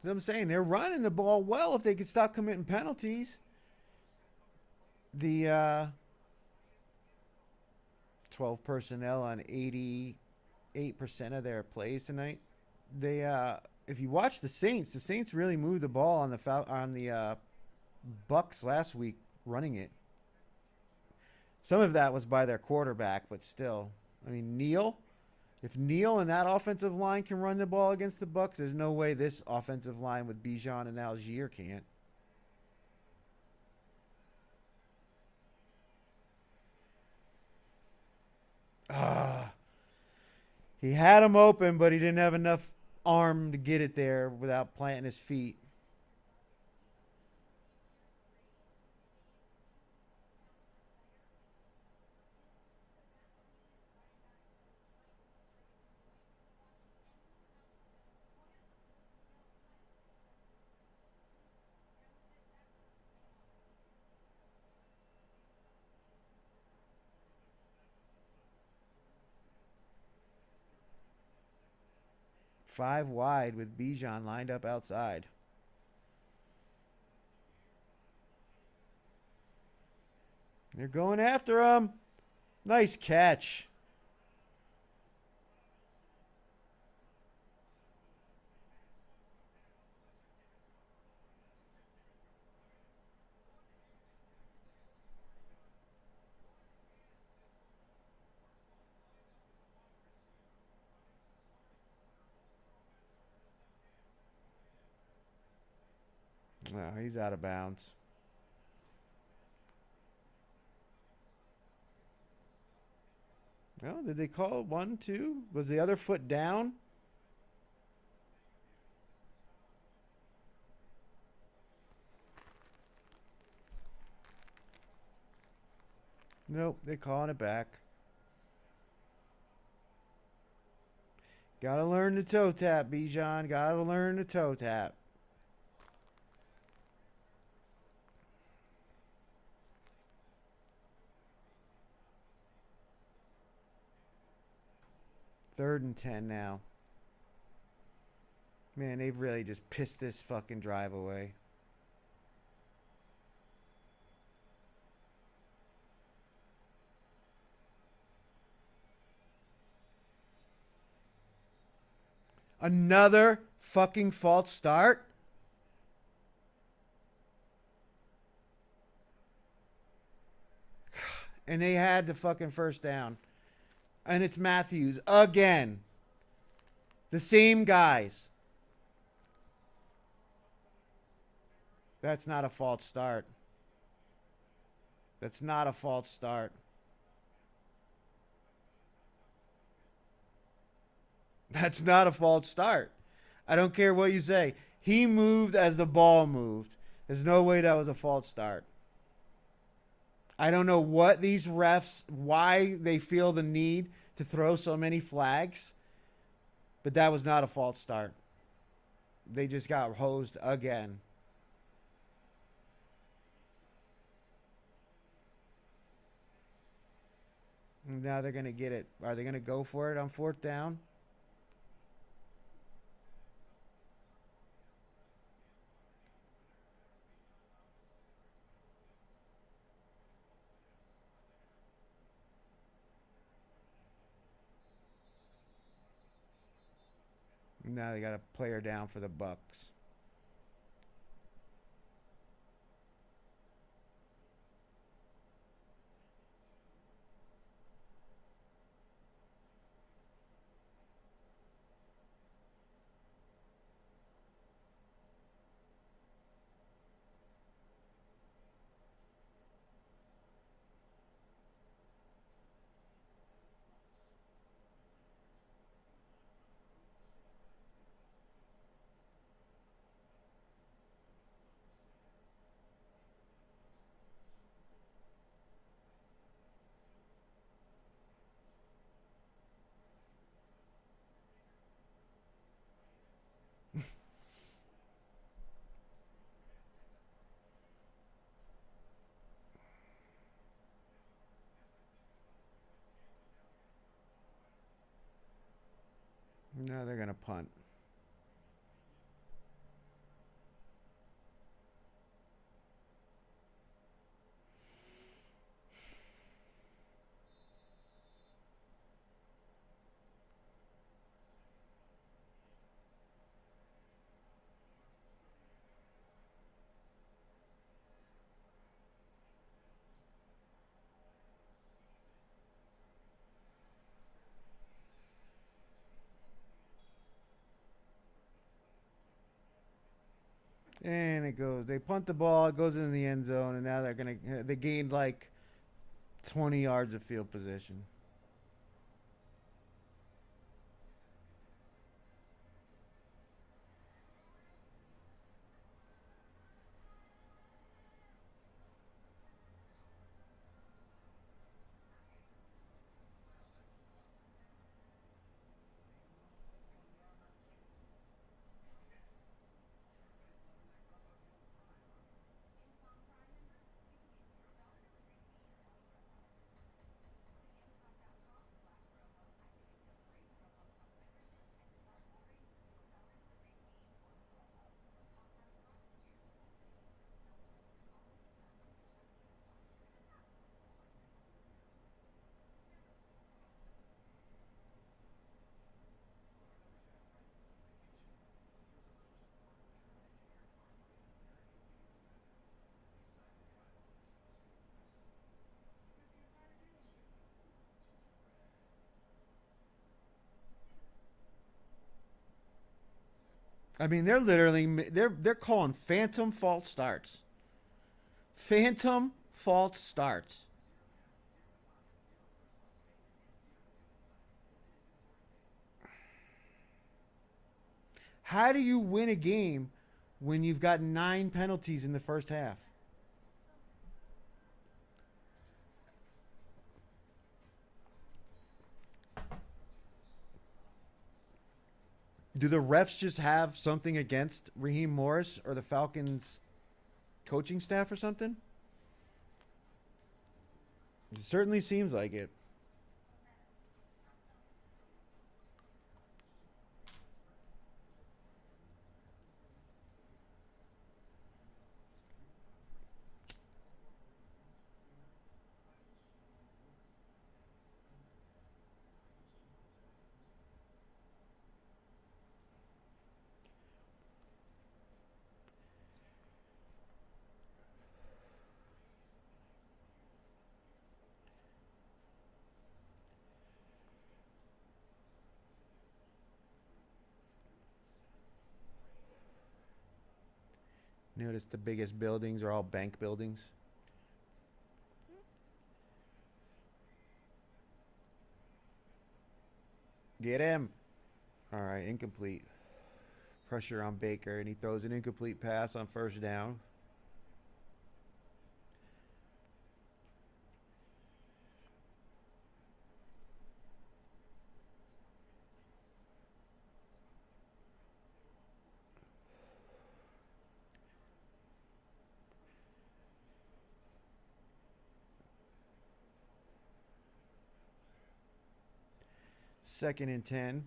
That's what I'm saying. They're running the ball well if they could stop committing penalties. The 12 personnel on 80 8% of their plays tonight. They if you watch the Saints really moved the ball on the Bucks last week running it. Some of that was by their quarterback, but still. I mean, if Neal and that offensive line can run the ball against the Bucks, there's no way this offensive line with Bijan and Algier can't. Ah, he had him open, but he didn't have enough arm to get it there without planting his feet. Five wide with Bijan lined up outside. They're going after him. Nice catch. No, he's out of bounds. Well, did they call 1-2? Was the other foot down? Nope, they're calling it back. Gotta learn the toe tap, Bijan. Gotta learn the toe tap. Third and 10 now. Man, they've really just pissed this fucking drive away. Another fucking false start? And they had the fucking first down. And it's Matthews again. The same guys. That's not a false start. That's not a false start. That's not a false start. I don't care what you say. He moved as the ball moved. There's no way that was a false start. I don't know what these refs, why they feel the need to throw so many flags, but that was not a false start. They just got hosed again. Now they're going to get it. Are they going to go for it on fourth down? Now they got a player down for the Bucks. Now they're going to punt. And it goes. They punt the ball. It goes into the end zone, and now they gained like 20 yards of field position. I mean, they're calling phantom false starts. Phantom false starts. How do you win a game when you've got 9 penalties in the first half? Do the refs just have something against Raheem Morris or the Falcons coaching staff or something? It certainly seems like it. Notice the biggest buildings are all bank buildings. Get him. All right, incomplete. Pressure on Baker, and he throws an incomplete pass on first down. Second and 10.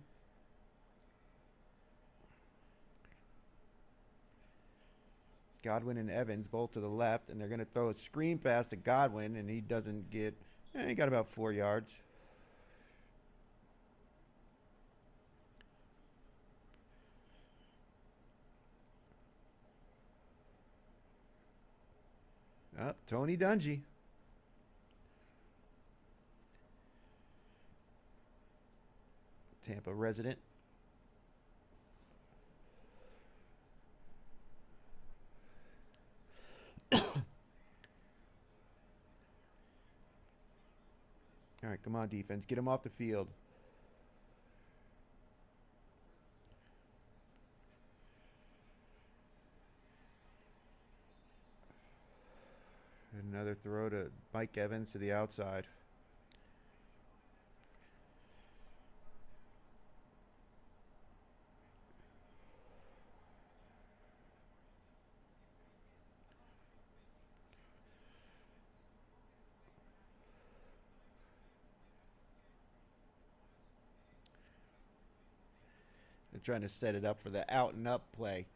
Godwin and Evans both to the left, and they're going to throw a screen pass to Godwin, and he doesn't get. He got about 4 yards. Up, Tony Dungy. Tampa resident. All right, come on, defense. Get him off the field. Another throw to Mike Evans to the outside. They're trying to set it up for the out and up play.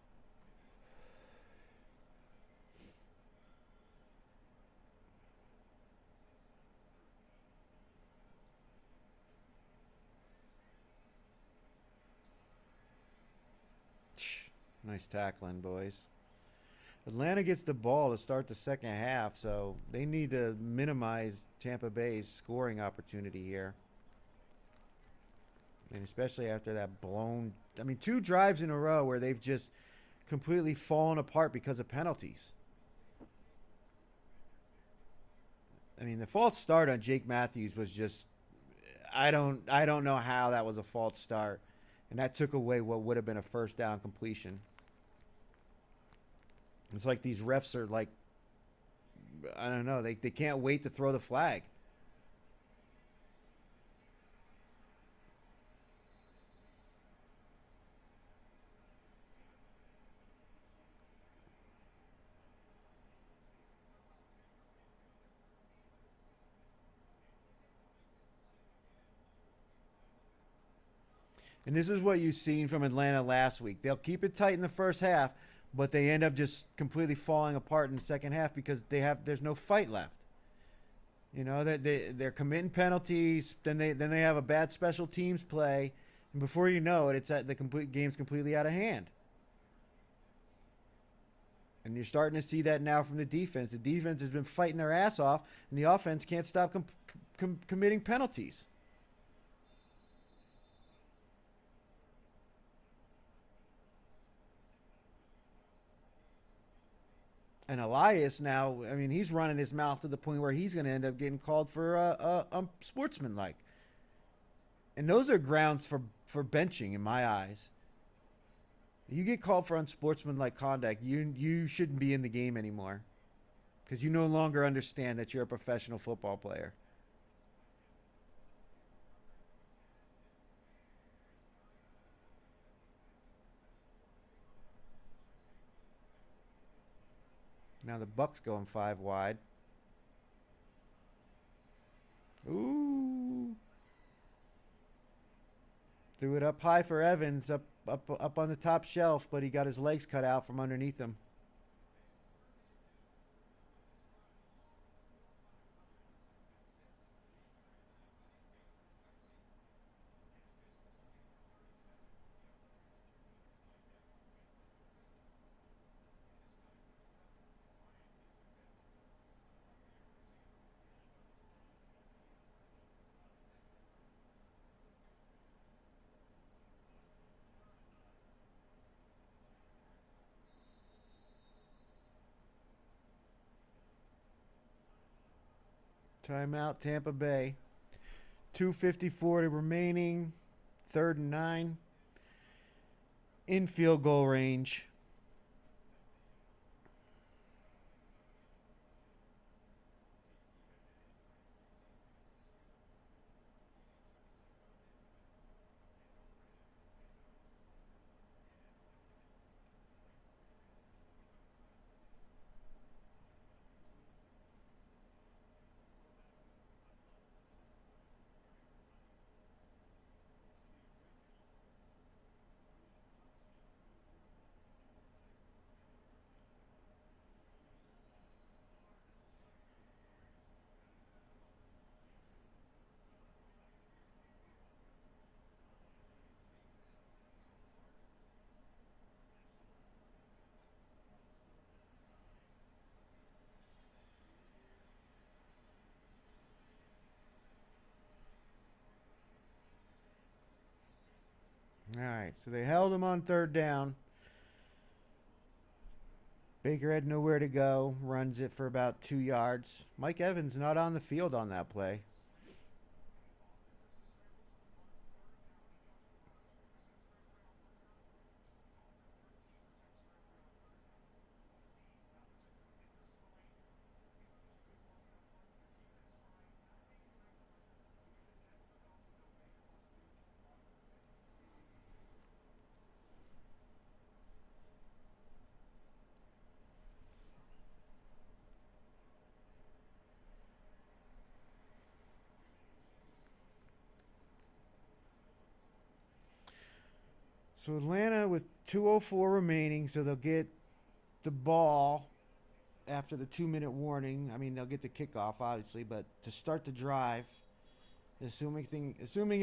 Nice tackling, boys. Atlanta gets the ball to start the second half, so they need to minimize Tampa Bay's scoring opportunity here. And especially after that blown, I mean, 2 drives in a row where they've just completely fallen apart because of penalties. I mean, the false start on Jake Matthews was just I don't know how that was a false start, and that took away what would have been a first down completion. It's like these refs are like, I don't know, they can't wait to throw the flag. And this is what you've seen from Atlanta last week. They'll keep it tight in the first half, but they end up just completely falling apart in the second half because there's no fight left. You know, they're committing penalties. Then they have a bad special teams play, and before you know it, the complete game's completely out of hand. And you're starting to see that now from the defense. The defense has been fighting their ass off, and the offense can't stop committing penalties. And Elias now, I mean, he's running his mouth to the point where he's going to end up getting called for unsportsmanlike. And those are grounds for benching in my eyes. You get called for unsportsmanlike conduct, you shouldn't be in the game anymore because you no longer understand that you're a professional football player. Now the Bucks going 5 wide. Ooh. Threw it up high for Evans, up on the top shelf, but he got his legs cut out from underneath him. Timeout, Tampa Bay. 2:54 remaining. 3rd and 9. In field goal range. All right, so they held him on 3rd down. Baker had nowhere to go, runs it for about 2 yards. Mike Evans not on the field on that play. So Atlanta with 2:04 remaining, so they'll get the ball after the 2-minute warning. I mean, they'll get the kickoff, obviously, but to start the drive, assuming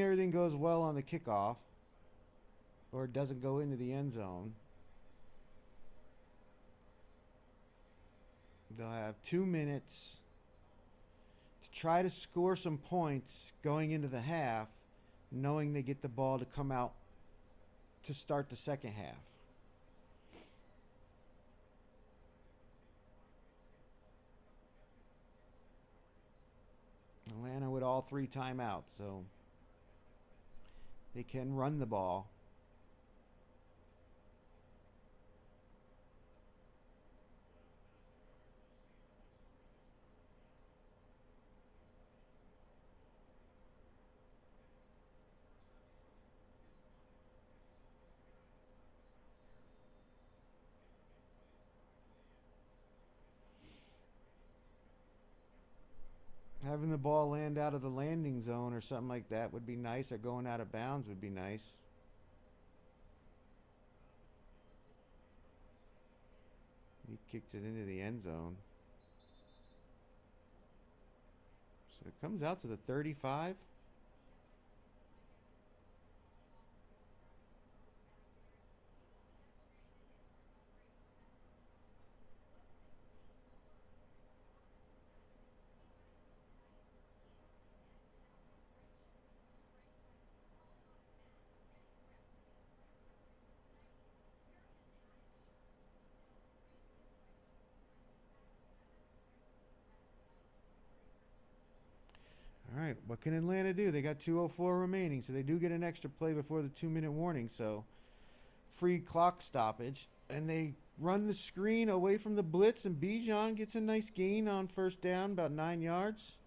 everything goes well on the kickoff, or it doesn't go into the end zone, they'll have 2 minutes to try to score some points going into the half, knowing they get the ball to come out to start the second half. Atlanta with all 3 timeouts, so they can run the ball. Having the ball land out of the landing zone or something like that would be nice, or going out of bounds would be nice. He kicks it into the end zone. So it comes out to the 35. All right, what can Atlanta do? They got 2:04 remaining, so they do get an extra play before the 2-minute warning. So free clock stoppage, and they run the screen away from the blitz, and Bijan gets a nice gain on first down, about 9 yards.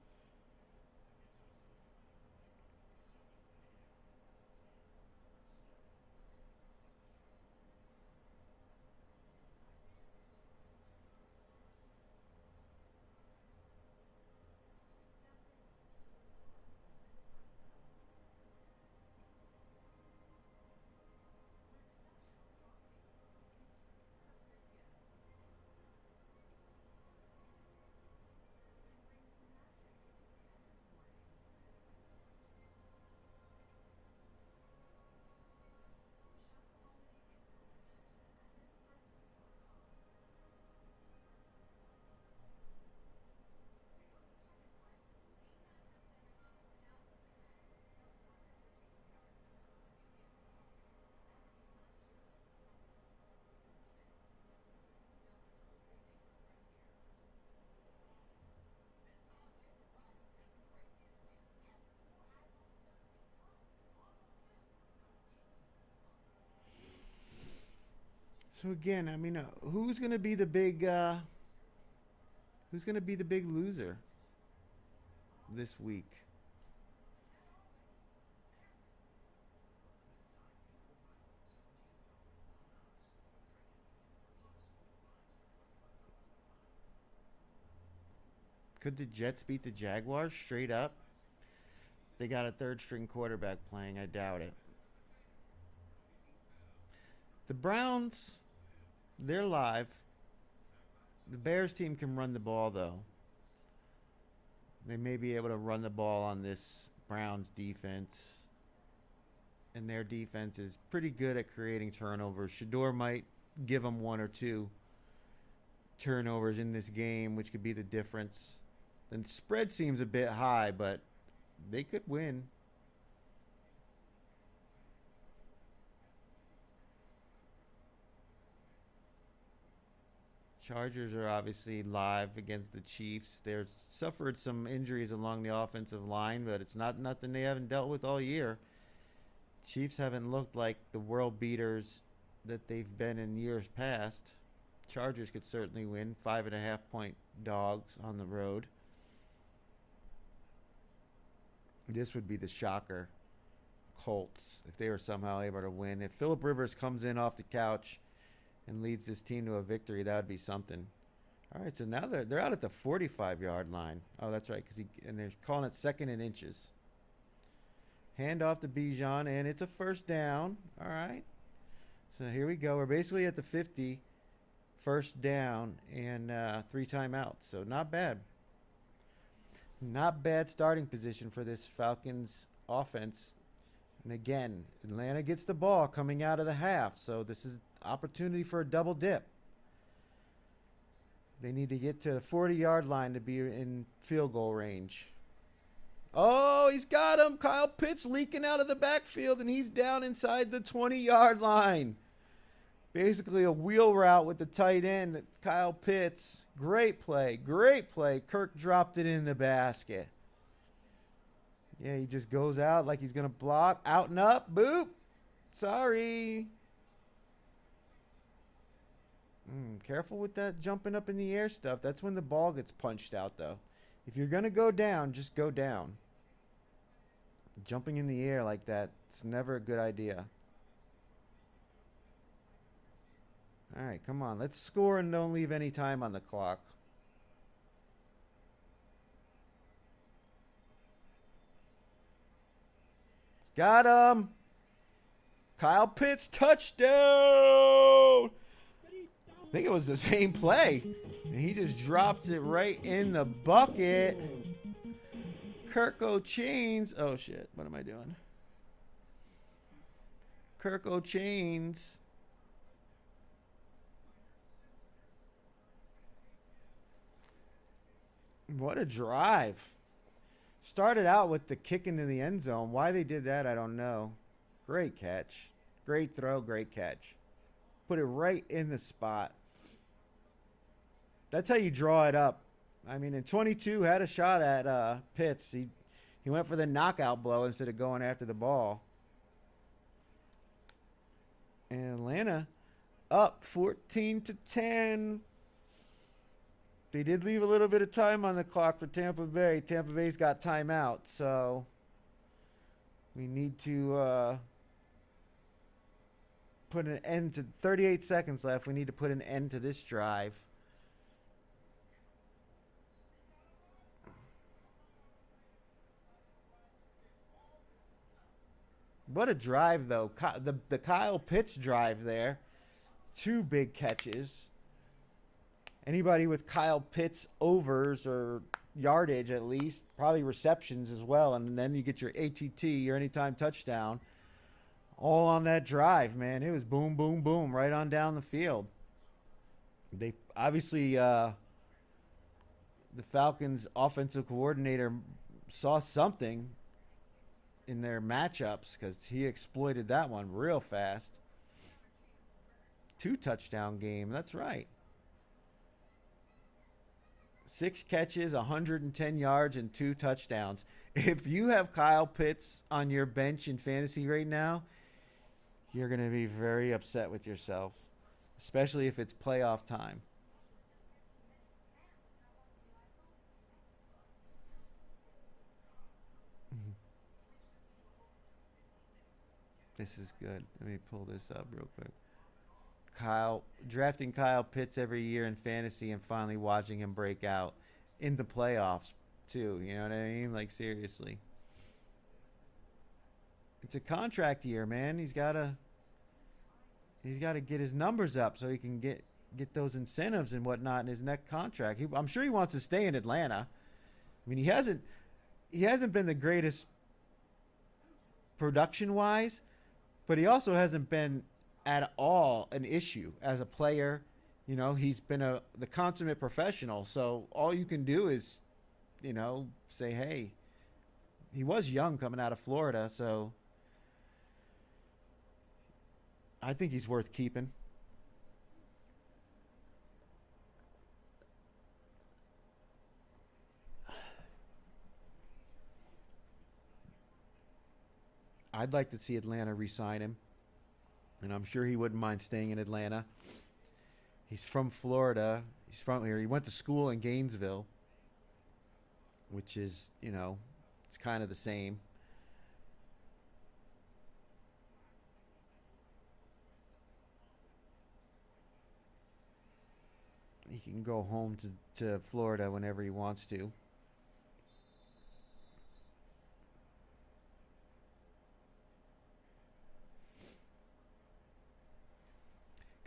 So again, I mean, who's going to be the big loser this week? Could the Jets beat the Jaguars straight up? They got a third string quarterback playing. I doubt it. The Browns, they're live. The Bears team can run the ball, though. They may be able to run the ball on this Browns defense. And their defense is pretty good at creating turnovers. Shador might give them 1 or 2 turnovers in this game, which could be the difference. The spread seems a bit high, but they could win. Chargers are obviously live against the Chiefs. They've suffered some injuries along the offensive line, but it's not nothing they haven't dealt with all year. Chiefs haven't looked like the world beaters that they've been in years past. Chargers could certainly win. 5.5-point dogs on the road. This would be the shocker. Colts, if they were somehow able to win. If Phillip Rivers comes in off the couch and leads this team to a victory, that would be something. All right, so now they're out at the 45-yard line. Oh, that's right, and they're calling it 2nd and inches. Hand off to Bijan, and it's a first down. All right. So here we go. We're basically at the 50, first down, and 3 timeouts. So not bad. Not bad starting position for this Falcons offense. And again, Atlanta gets the ball coming out of the half. So this is opportunity for a double dip. They need to get to the 40-yard line to be in field goal range. Oh, he's got him. Kyle Pitts leaking out of the backfield, and he's down inside the 20-yard line. Basically a wheel route with the tight end, Kyle Pitts. Great play, great play. Kirk dropped it in the basket. Yeah, he just goes out like he's going to block. Out and up. Boop. Sorry. Careful with that jumping up in the air stuff. That's when the ball gets punched out, though. If you're going to go down, just go down. Jumping in the air like that, it's never a good idea. All right, come on. Let's score and don't leave any time on the clock. Got him. Kyle Pitts, touchdown. I think it was the same play. And he just dropped it right in the bucket. Kirk O'Chains. Oh, shit. What am I doing? Kirk O'Chains. What a drive. Started out with the kick into the end zone. Why they did that, I don't know. Great catch. Great throw, great catch. Put it right in the spot. That's how you draw it up. I mean, in 22, had a shot at Pitts. He went for the knockout blow instead of going after the ball. And Atlanta up 14-10. They did leave a little bit of time on the clock for Tampa Bay. Tampa Bay's got timeout, so we need to put an end to 38 seconds left. We need to put an end to this drive. What a drive, though. The Kyle Pitts drive there. 2 big catches. Anybody with Kyle Pitts overs or yardage at least, probably receptions as well, and then you get your ATT, your anytime touchdown, all on that drive, man. It was boom, boom, boom, right on down the field. They obviously, the Falcons' offensive coordinator saw something in their matchups because he exploited that one real fast. 2 touchdown game, that's right. 6 catches, 110 yards, and 2 touchdowns. If you have Kyle Pitts on your bench in fantasy right now, you're going to be very upset with yourself, especially if it's playoff time. This is good. Let me pull this up real quick. Drafting Kyle Pitts every year in fantasy and finally watching him break out in the playoffs too. You know what I mean? Like, seriously. It's a contract year, man. He's gotta get his numbers up so he can get those incentives and whatnot in his next contract. I'm sure he wants to stay in Atlanta. I mean, he hasn't been the greatest production wise, but he also hasn't been at all an issue as a player. You know, he's been the consummate professional. So all you can do is, you know, say, hey, he was young coming out of Florida. So I think he's worth keeping. I'd like to see Atlanta re-sign him. And I'm sure he wouldn't mind staying in Atlanta. He's from Florida. He's from here. He went to school in Gainesville, which is, you know, it's kind of the same. He can go home to Florida whenever he wants to.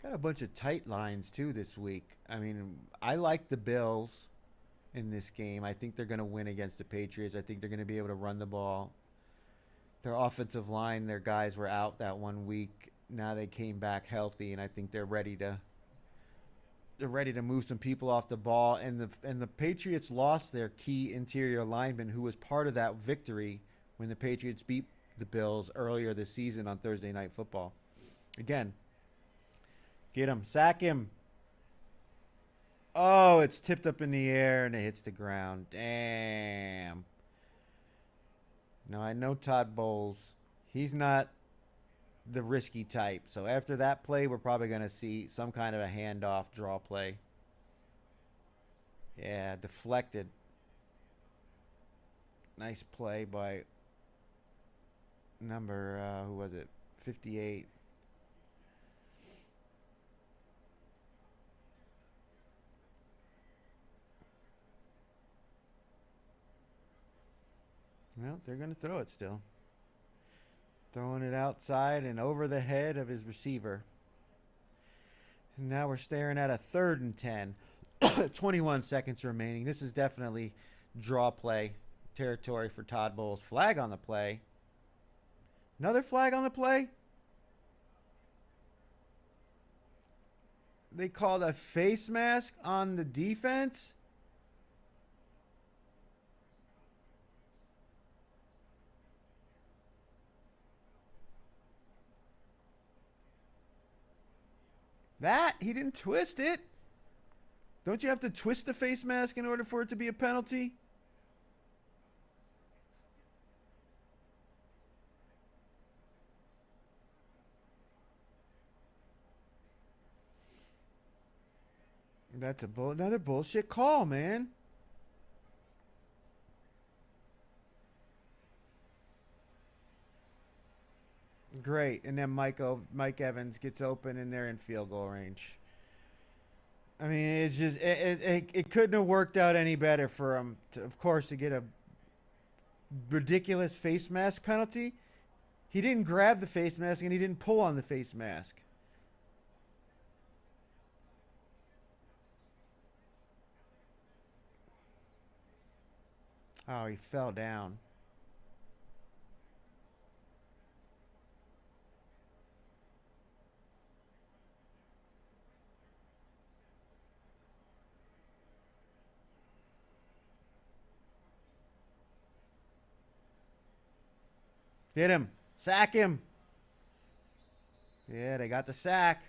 Got a bunch of tight lines, too, this week. I mean, I like the Bills in this game. I think they're going to win against the Patriots. I think they're going to be able to run the ball. Their offensive line, their guys were out that one week. Now they came back healthy, and I think they're ready to move some people off the ball. And the Patriots lost their key interior lineman who was part of that victory when the Patriots beat the Bills earlier this season on Thursday Night Football. Again, get him. Sack him. Oh, it's tipped up in the air and it hits the ground. Damn. Now, I know Todd Bowles. He's not the risky type. So after that play, we're probably going to see some kind of a handoff draw play. Yeah, deflected. Nice play by number, who was it? 58. Well, they're going to throw it still. Throwing it outside and over the head of his receiver. And now we're staring at a 3rd and 10. 21 seconds remaining. This is definitely draw play territory for Todd Bowles. Flag on the play. Another flag on the play. They called a face mask on the defense. That, he didn't twist it. Don't you have to twist the face mask in order for it to be a penalty? That's another bullshit call, man. Great. And then Mike Evans gets open and they're in field goal range. I mean, it's just it couldn't have worked out any better for him, of course, to get a ridiculous face mask penalty. He didn't grab the face mask and he didn't pull on the face mask. Oh, he fell down. Hit him. Sack him. Yeah, they got the sack.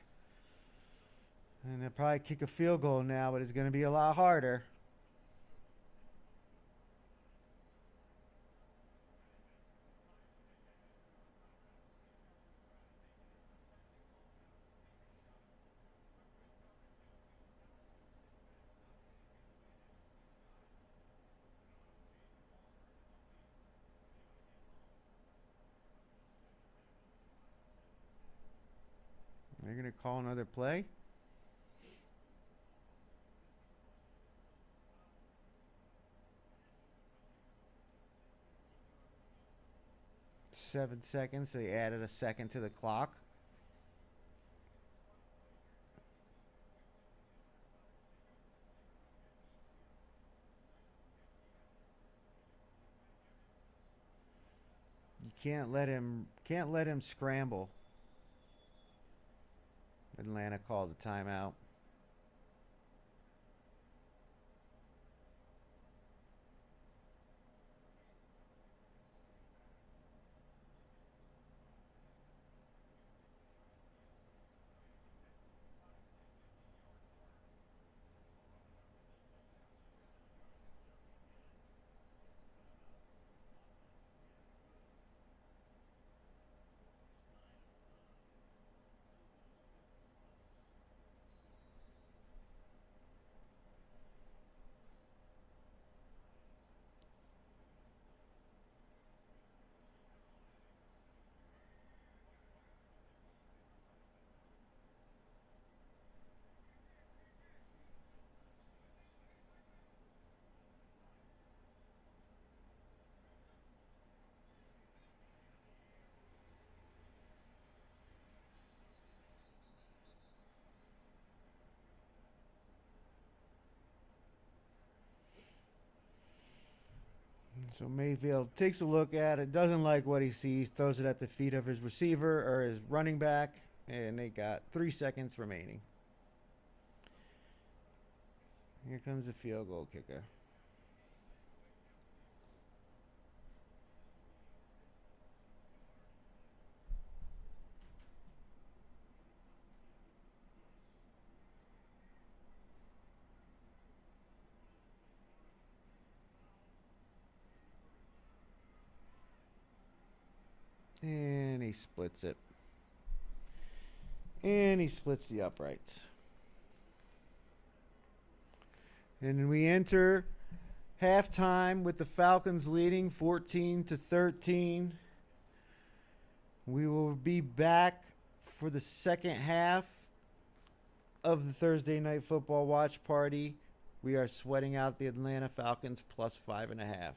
And they'll probably kick a field goal now, but it's going to be a lot harder. They're going to call another play. Seven seconds. They added a second to the clock. You can't let him scramble. Atlanta calls a timeout. So Mayfield takes a look at it, doesn't like what he sees, throws it at the feet of his receiver or his running back, and they got 3 seconds remaining. Here comes the field goal kicker. And he splits it. And he splits the uprights. And we enter halftime with the Falcons leading 14-13. We will be back for the second half of the Thursday Night Football watch party. We are sweating out the Atlanta Falcons plus 5.5.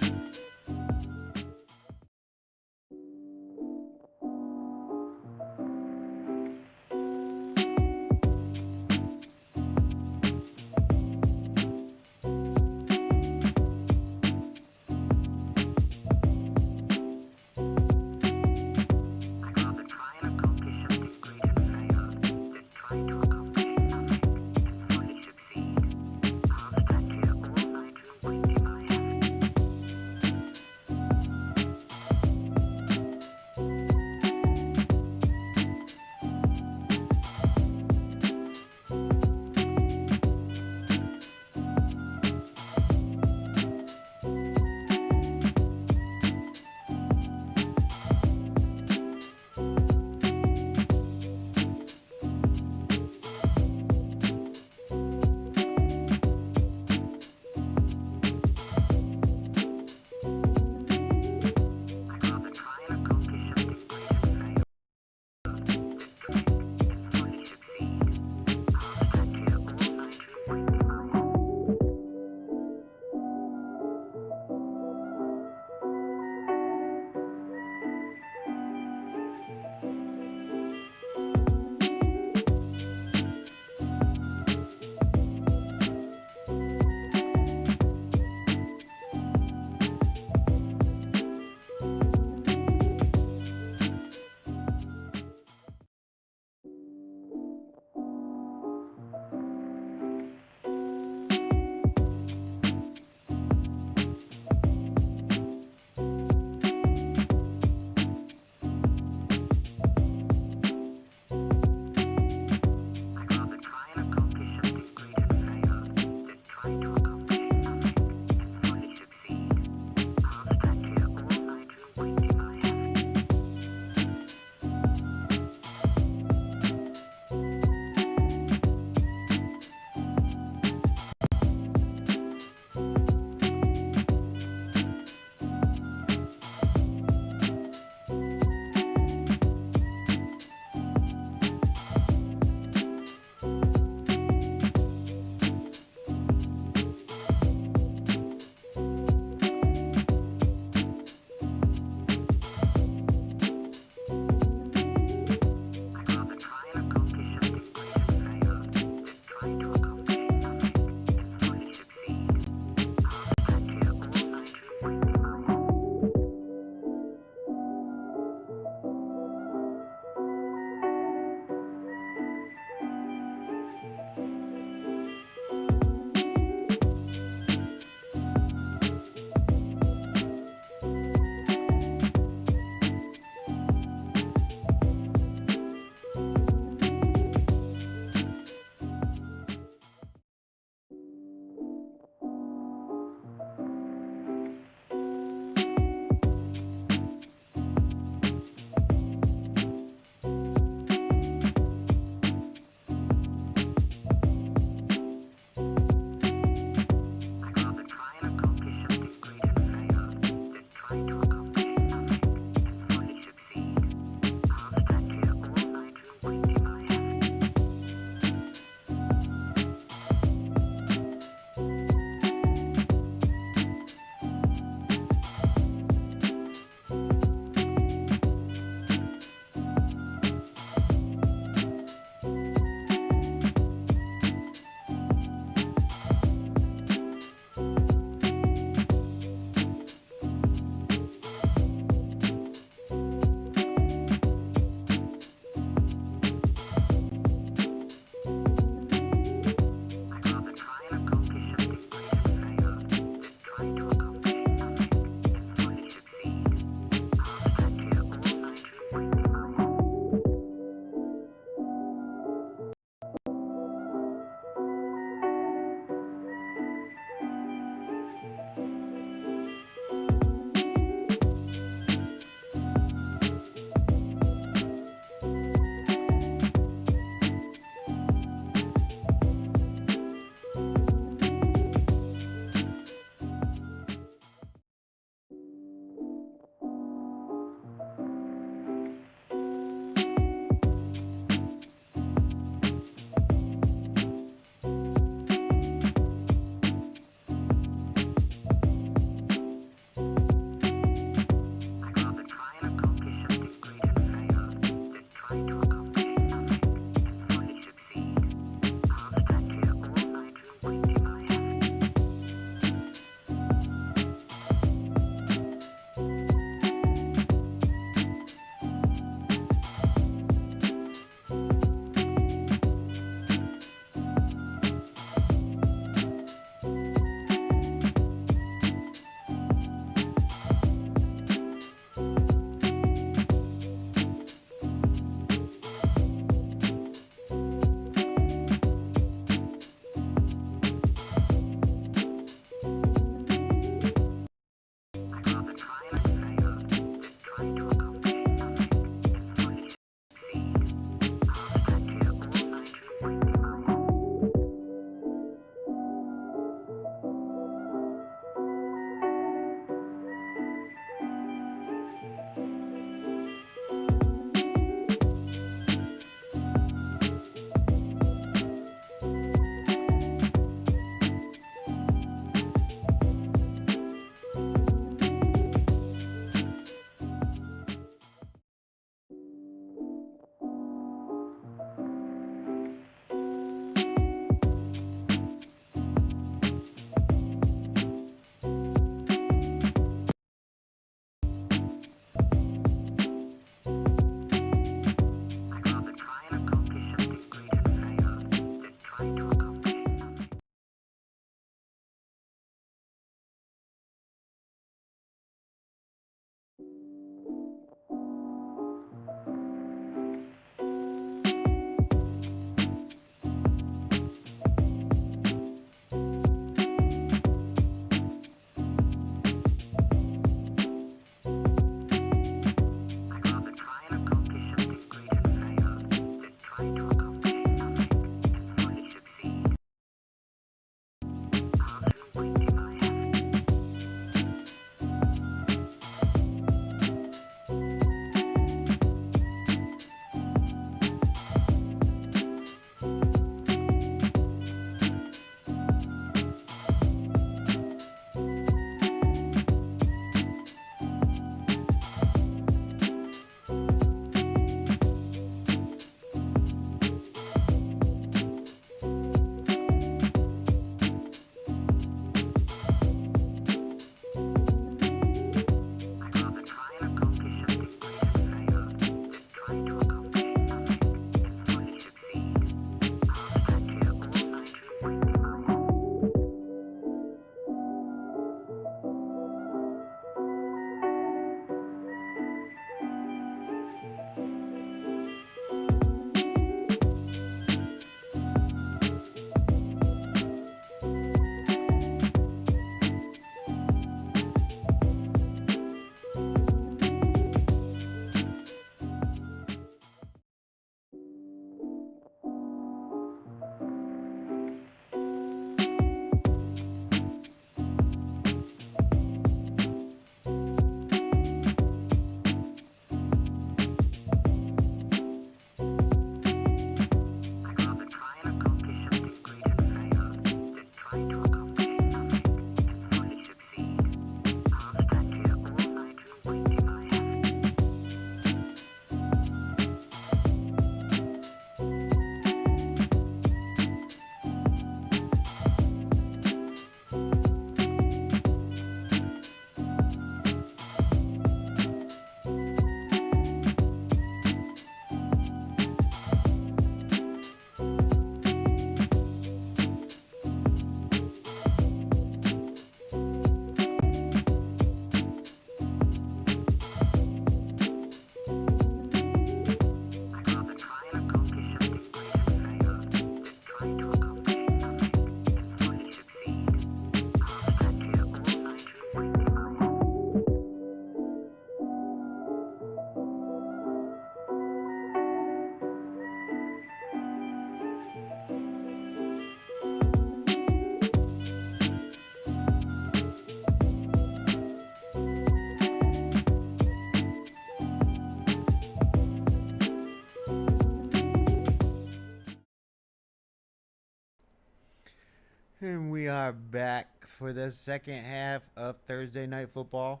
And we are back for the second half of Thursday Night Football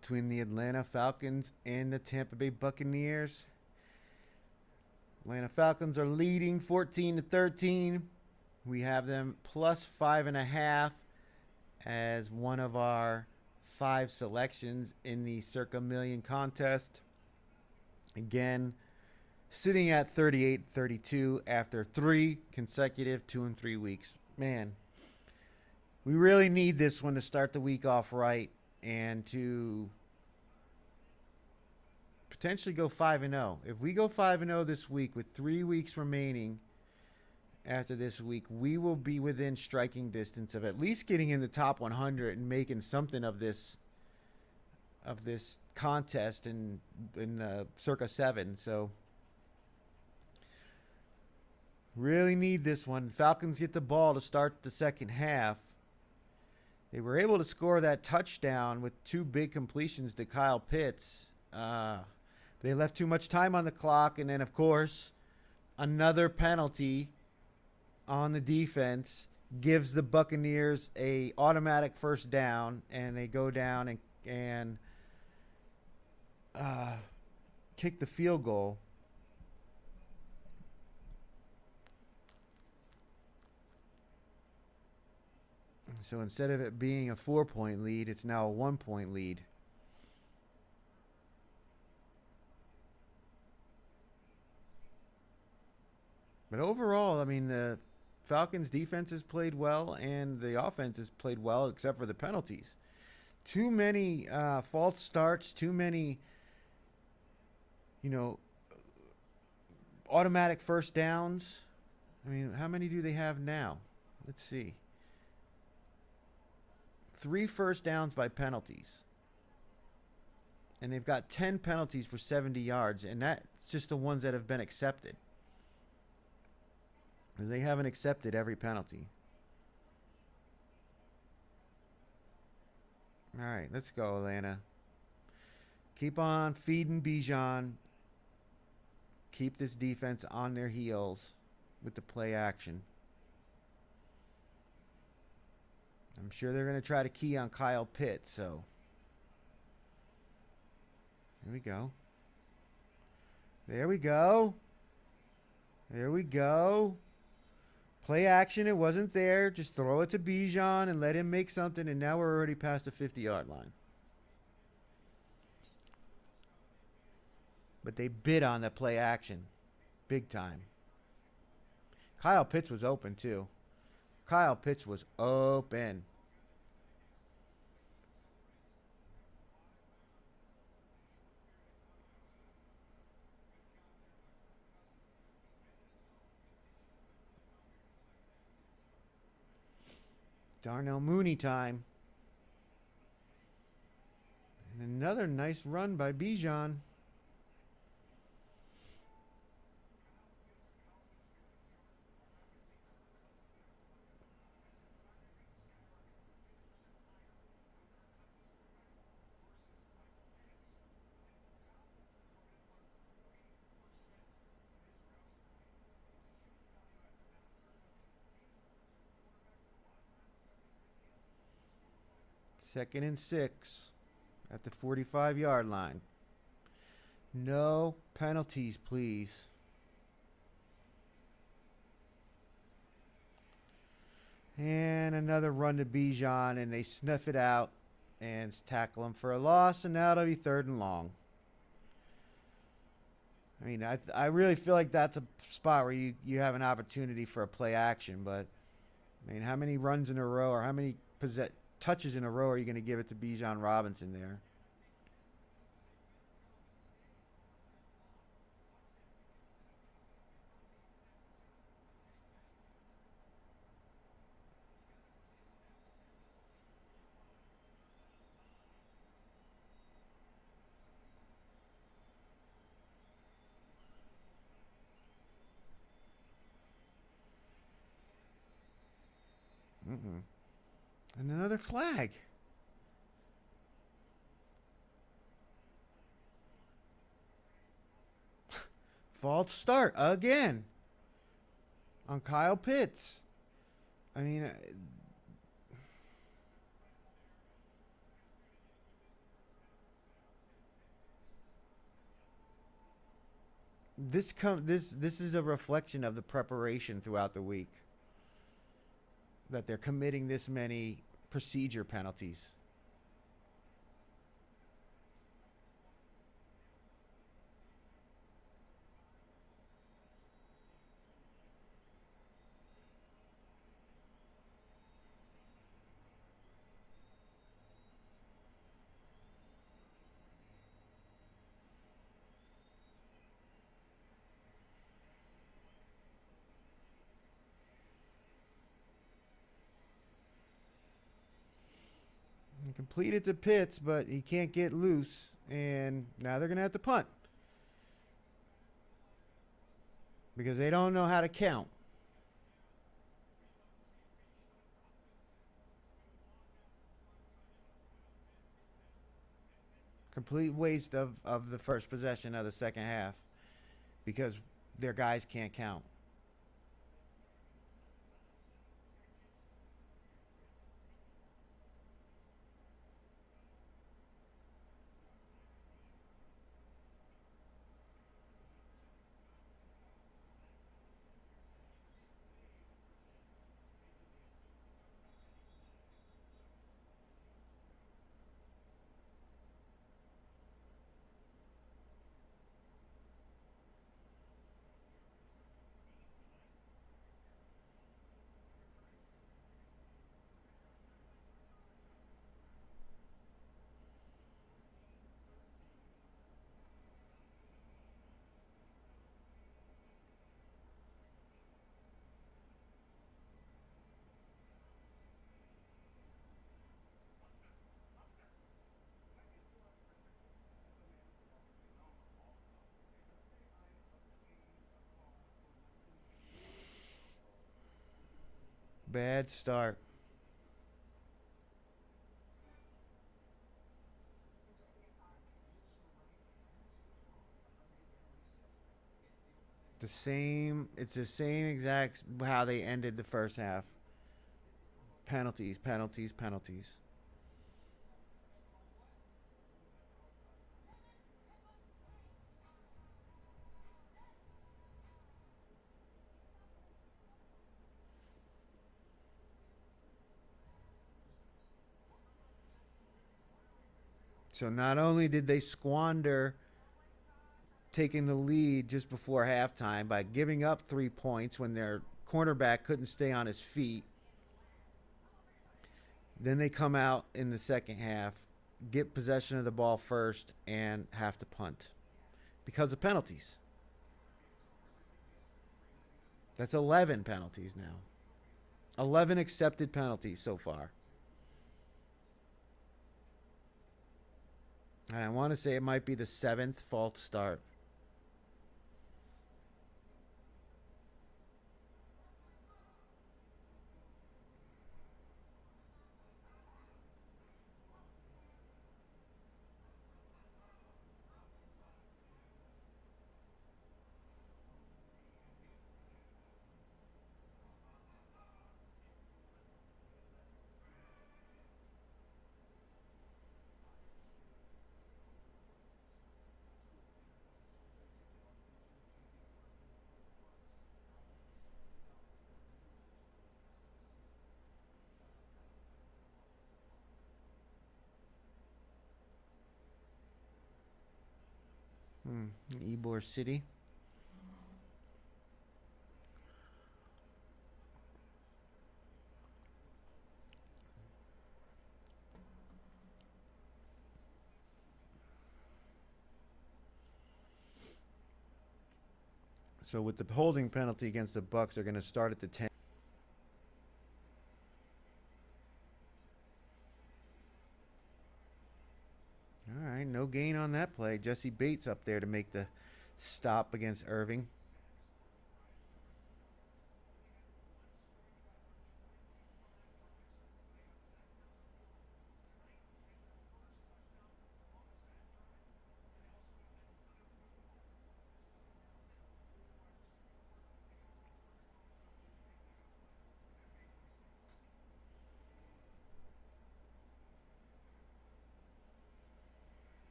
between the Atlanta Falcons and the Tampa Bay Buccaneers. Atlanta Falcons are leading 14-13. We have them plus 5.5 as one of our 5 selections in the Circa Million contest. Again, sitting at 38-32 after 3 consecutive 2-3 weeks. Man, we really need this one to start the week off right and to potentially go 5-0. If we go 5-0 this week with 3 weeks remaining after this week, we will be within striking distance of at least getting in the top 100 and making something of this contest in Circa 7. So really need this one. Falcons get the ball to start the second half. They were able to score that touchdown with 2 big completions to Kyle Pitts. They left too much time on the clock, and then, of course, another penalty on the defense gives the Buccaneers a automatic first down, and they go down and kick the field goal. So instead of it being a 4-point lead, it's now a 1-point lead. But overall, I mean, the Falcons' defense has played well, and the offense has played well, except for the penalties. Too many false starts, too many, automatic first downs. I mean, how many do they have now? Let's see. 3 first downs by penalties. And they've got 10 penalties for 70 yards, and that's just the ones that have been accepted. They haven't accepted every penalty. All right, let's go, Atlanta. Keep on feeding Bijan. Keep this defense on their heels with the play action. I'm sure they're going to try to key on Kyle Pitts, so here we go. There we go. There we go. Play action, it wasn't there. Just throw it to Bijan and let him make something, and now we're already past the 50-yard line. But they bid on the play action big time. Kyle Pitts was open, too. Kyle Pitts was open. Darnell Mooney time. And another nice run by Bijan. Second and 6 at the 45-yard line. No penalties, please. And another run to Bijan, and they sniff it out and tackle him for a loss, and now it'll be 3rd and long. I mean, I really feel like that's a spot where you have an opportunity for a play action, but I mean, how many runs in a row or how many touches in a row are you going to give it to Bijan Robinson there? And another flag. False start again on Kyle Pitts. I mean, this is a reflection of the preparation throughout the week that they're committing this many procedure penalties. He completed to Pitts, but he can't get loose, and now they're going to have to punt because they don't know how to count. Complete waste of the first possession of the second half because their guys can't count. Bad start. It's the same exact how they ended the first half. Penalties, penalties, penalties. So not only did they squander taking the lead just before halftime by giving up 3 points when their cornerback couldn't stay on his feet, then they come out in the second half, get possession of the ball first, and have to punt because of penalties. That's 11 penalties now. 11 accepted penalties so far. And I want to say it might be the seventh false start. Ybor City. So with the holding penalty against the Bucks, they're going to start at the 10. All right, no gain on that play. Jesse Bates up there to make the stop against Irving.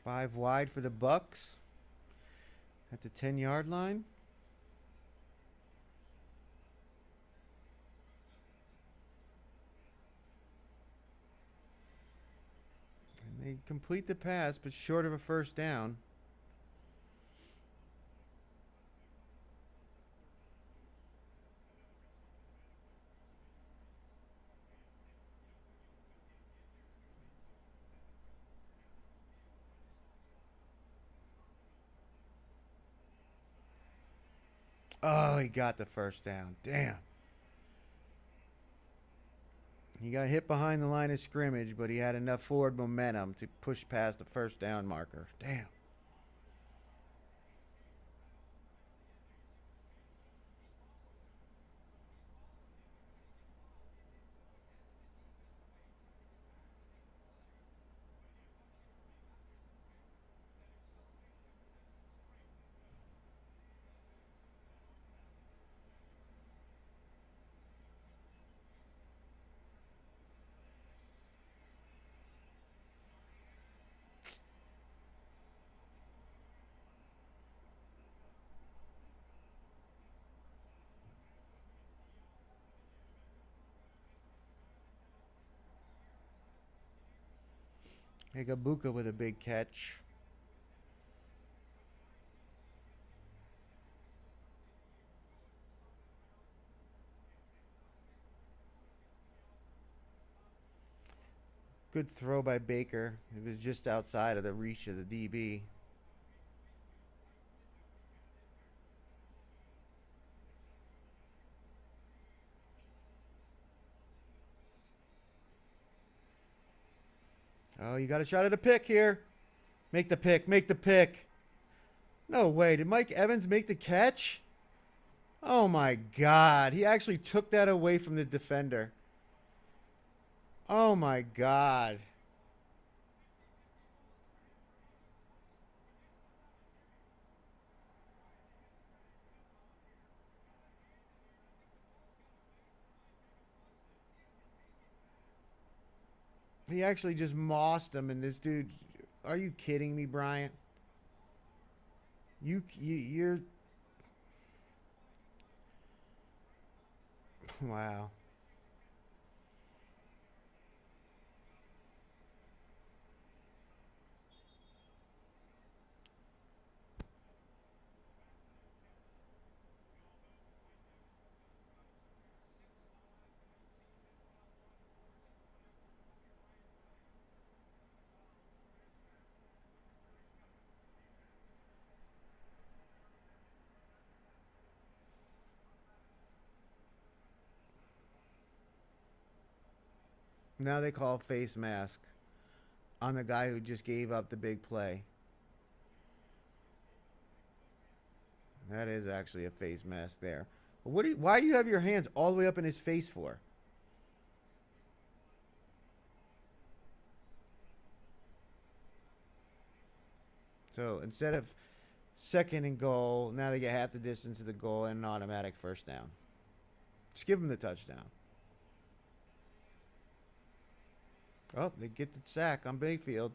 5 wide for the Bucks at the 10-yard line. And they complete the pass, but short of a first down. Oh, he got the first down. Damn. He got hit behind the line of scrimmage, but he had enough forward momentum to push past the first down marker. Damn. Higabuka with a big catch. Good throw by Baker. It was just outside of the reach of the DB. Oh, you got a shot at a pick here. Make the pick. Make the pick. No way. Did Mike Evans make the catch? Oh, my God. He actually took that away from the defender. Oh, my God. He actually just mossed him, and this dude... Are you kidding me, Bryant? You're... Wow. Now they call face mask on the guy who just gave up the big play. That is actually a face mask there. Why do you have your hands all the way up in his face for? So instead of second and goal, now they get half the distance to the goal and an automatic first down. Just give them the touchdown. Oh, they get the sack on Bayfield.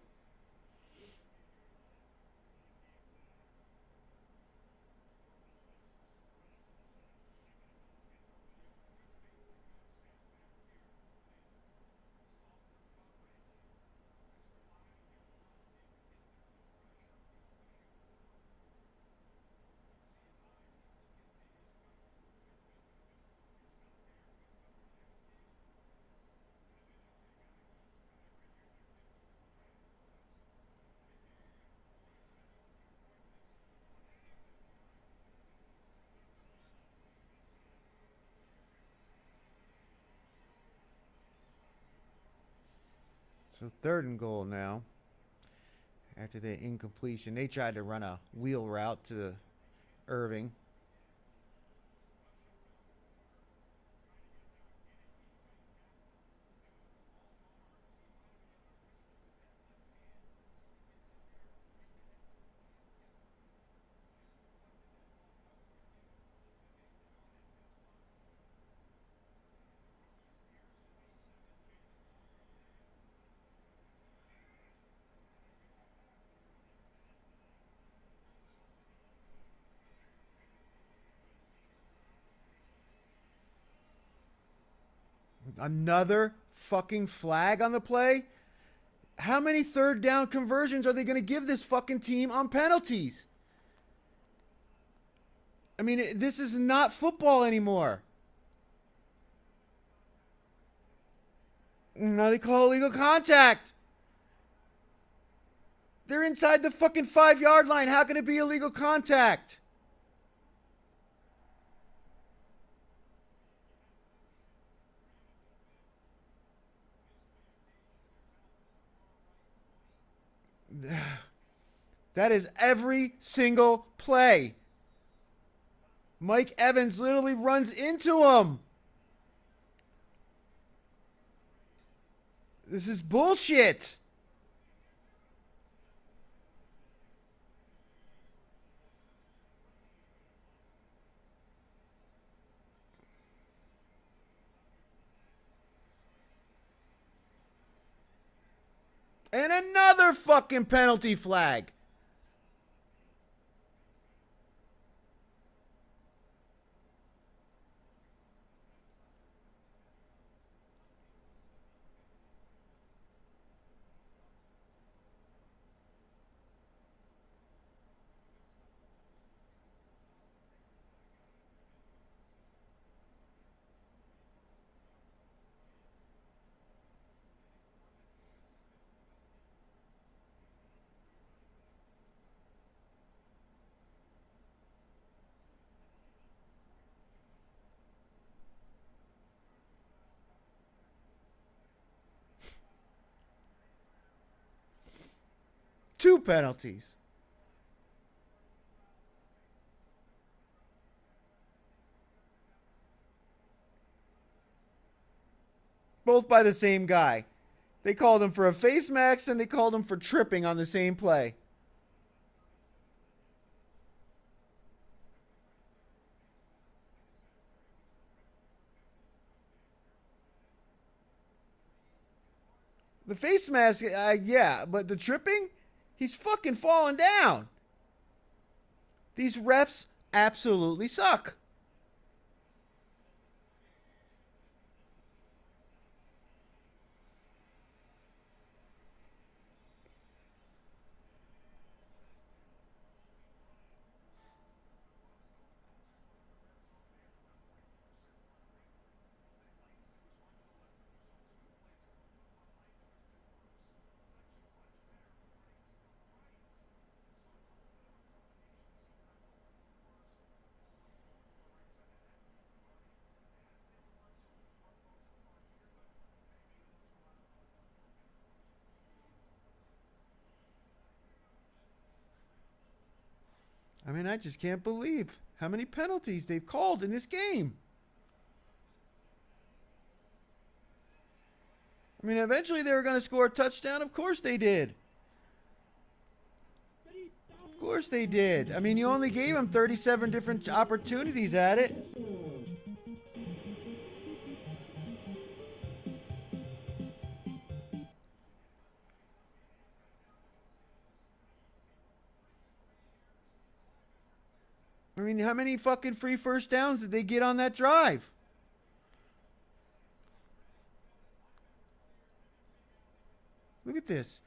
So third and goal now. After the incompletion, they tried to run a wheel route to Irving. Another fucking flag on the play? How many third down conversions are they going to give this fucking team on penalties? I mean, this is not football anymore. Now they call illegal contact. They're inside the fucking 5-yard line. How can it be illegal contact? That is every single play. Mike Evans literally runs into him. This is bullshit. And another fucking penalty flag. Two penalties. Both by the same guy. They called him for a face mask and they called him for tripping on the same play. The face mask, yeah, but the tripping? He's fucking falling down. These refs absolutely suck. I mean, I just can't believe how many penalties they've called in this game. I mean, eventually they were going to score a touchdown. Of course they did. Of course they did. I mean, you only gave them 37 different opportunities at it. I mean, how many fucking free first downs did they get on that drive? Look at this.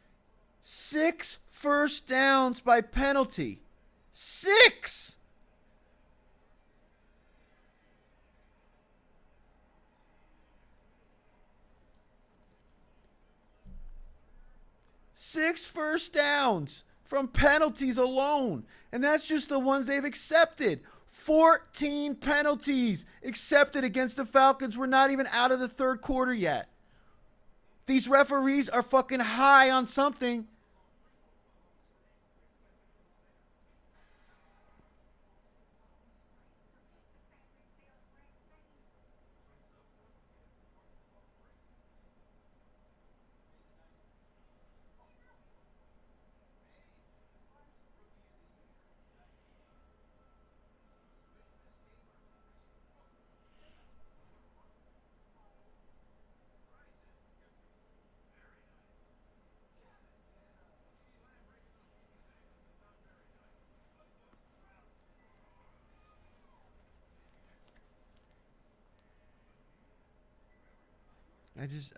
6 first downs by penalty. 6! Six first downs from penalties alone. And that's just the ones they've accepted. 14 penalties accepted against the Falcons. We're not even out of the third quarter yet. These referees are fucking high on something.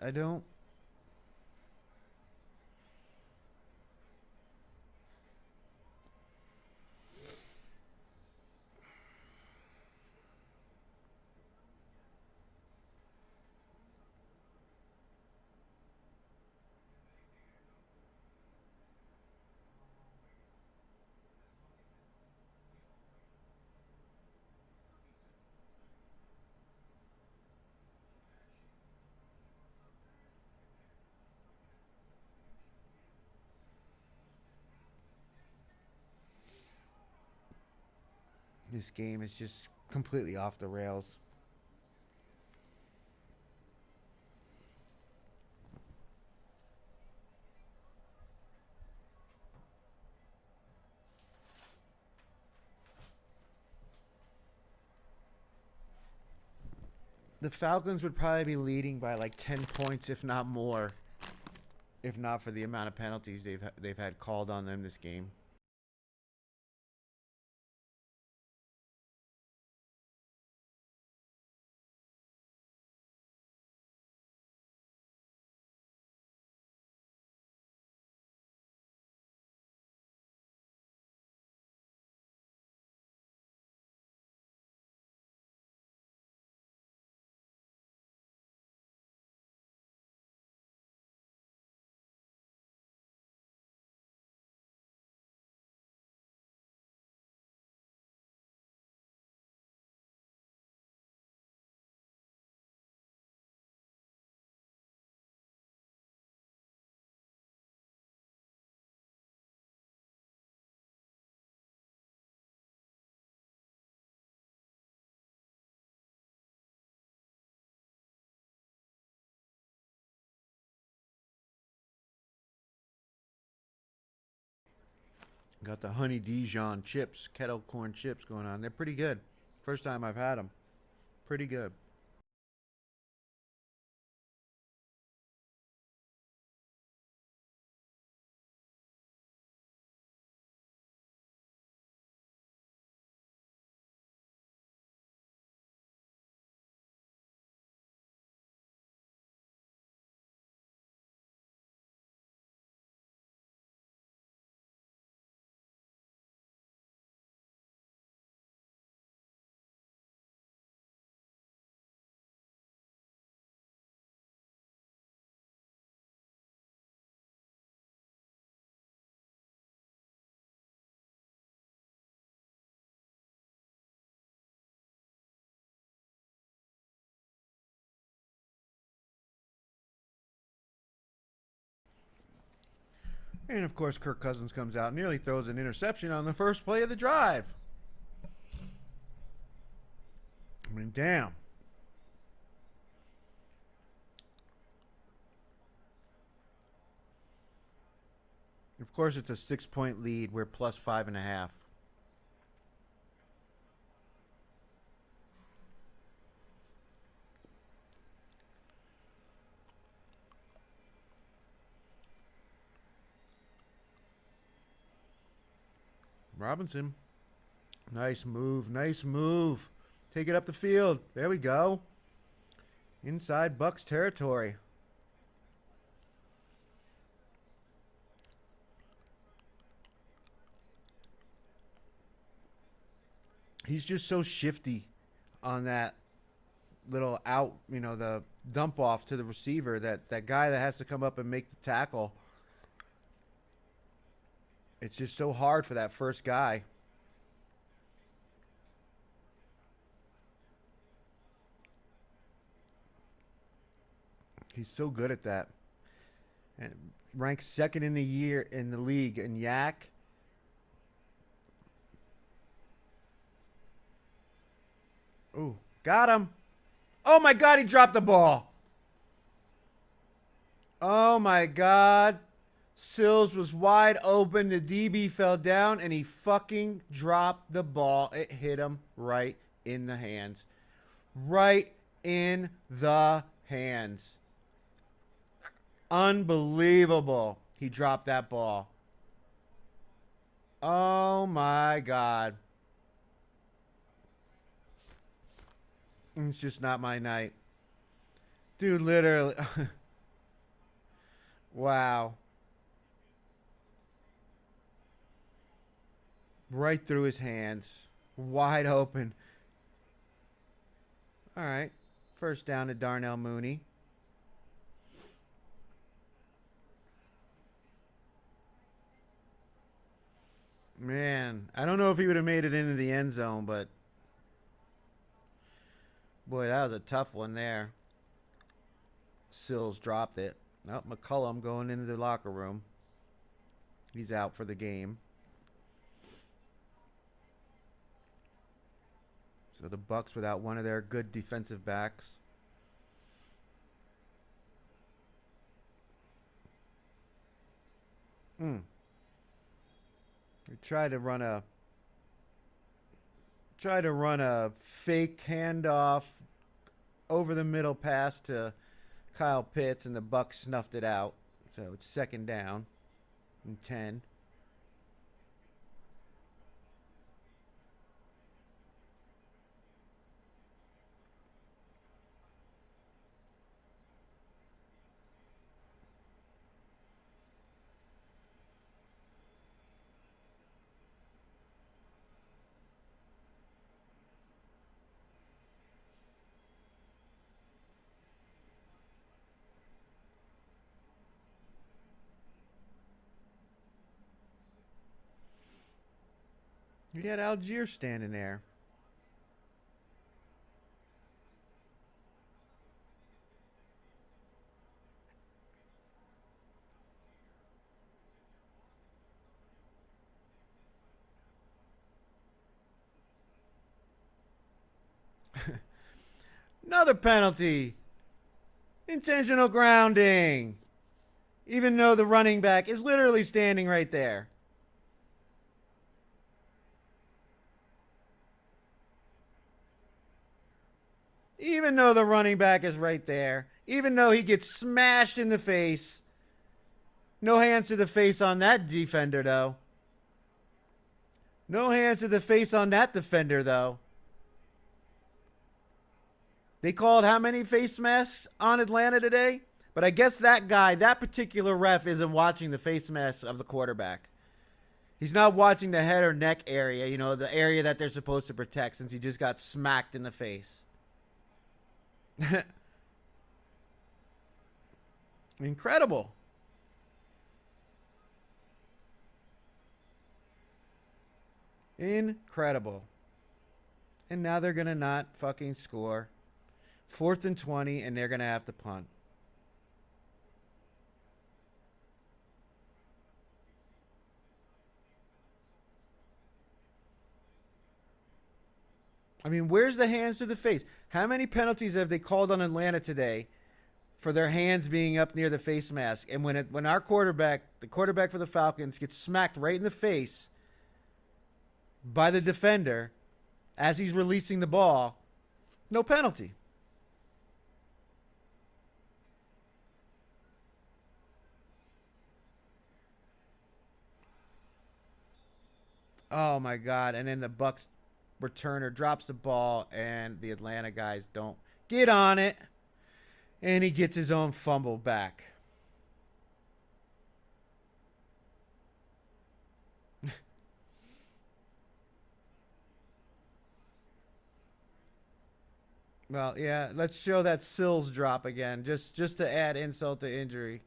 I don't. This game is just completely off the rails. The Falcons would probably be leading by like 10 points, if not more, if not for the amount of penalties they've had called on them this game. Got the honey Dijon chips, kettle corn chips going on. They're pretty good. First time I've had them. Pretty good. And of course, Kirk Cousins comes out, nearly throws an interception on the first play of the drive. I mean, damn. Of course, it's a 6-point lead. We're plus 5.5. Robinson. Nice move. Nice move. Take it up the field. There we go. Inside Bucks territory. He's just so shifty on that little out, the dump off to the receiver, that guy that has to come up and make the tackle. It's just so hard for that first guy. He's so good at that. And ranks second in the league in yak. Ooh, got him. Oh my God, he dropped the ball. Oh my God. Sills was wide open. The DB fell down and he fucking dropped the ball. It hit him right in the hands. Right in the hands. Unbelievable. He dropped that ball. Oh my God. It's just not my night. Dude, literally. Wow. Right through his hands. Wide open. All right. First down to Darnell Mooney. Man, I don't know if he would have made it into the end zone, but boy, that was a tough one there. Sills dropped it. Oh, McCullum going into the locker room. He's out for the game. So the Bucks without one of their good defensive backs. We try to run a fake handoff over the middle pass to Kyle Pitts, and the Bucks snuffed it out. So it's second down and 10. You had Algier standing there. Another penalty. Intentional grounding. Even though the running back is literally standing right there. Even though the running back is right there. Even though he gets smashed in the face. No hands to the face on that defender, though. No hands to the face on that defender, though. They called how many face masks on Atlanta today? But I guess that guy, that particular ref, isn't watching the face mask of the quarterback. He's not watching the head or neck area, you know, the area that they're supposed to protect, since he just got smacked in the face. Incredible. Incredible. And now they're going to not fucking score. 4th and 20, and they're going to have to punt. I mean, where's the hands to the face? How many penalties have they called on Atlanta today for their hands being up near the face mask? And when our quarterback, the quarterback for the Falcons, gets smacked right in the face by the defender as he's releasing the ball, no penalty. Oh my God. And then the Bucks returner drops the ball, and the Atlanta guys don't get on it, and he gets his own fumble back. Well, yeah, let's show that Sills drop again, just to add insult to injury.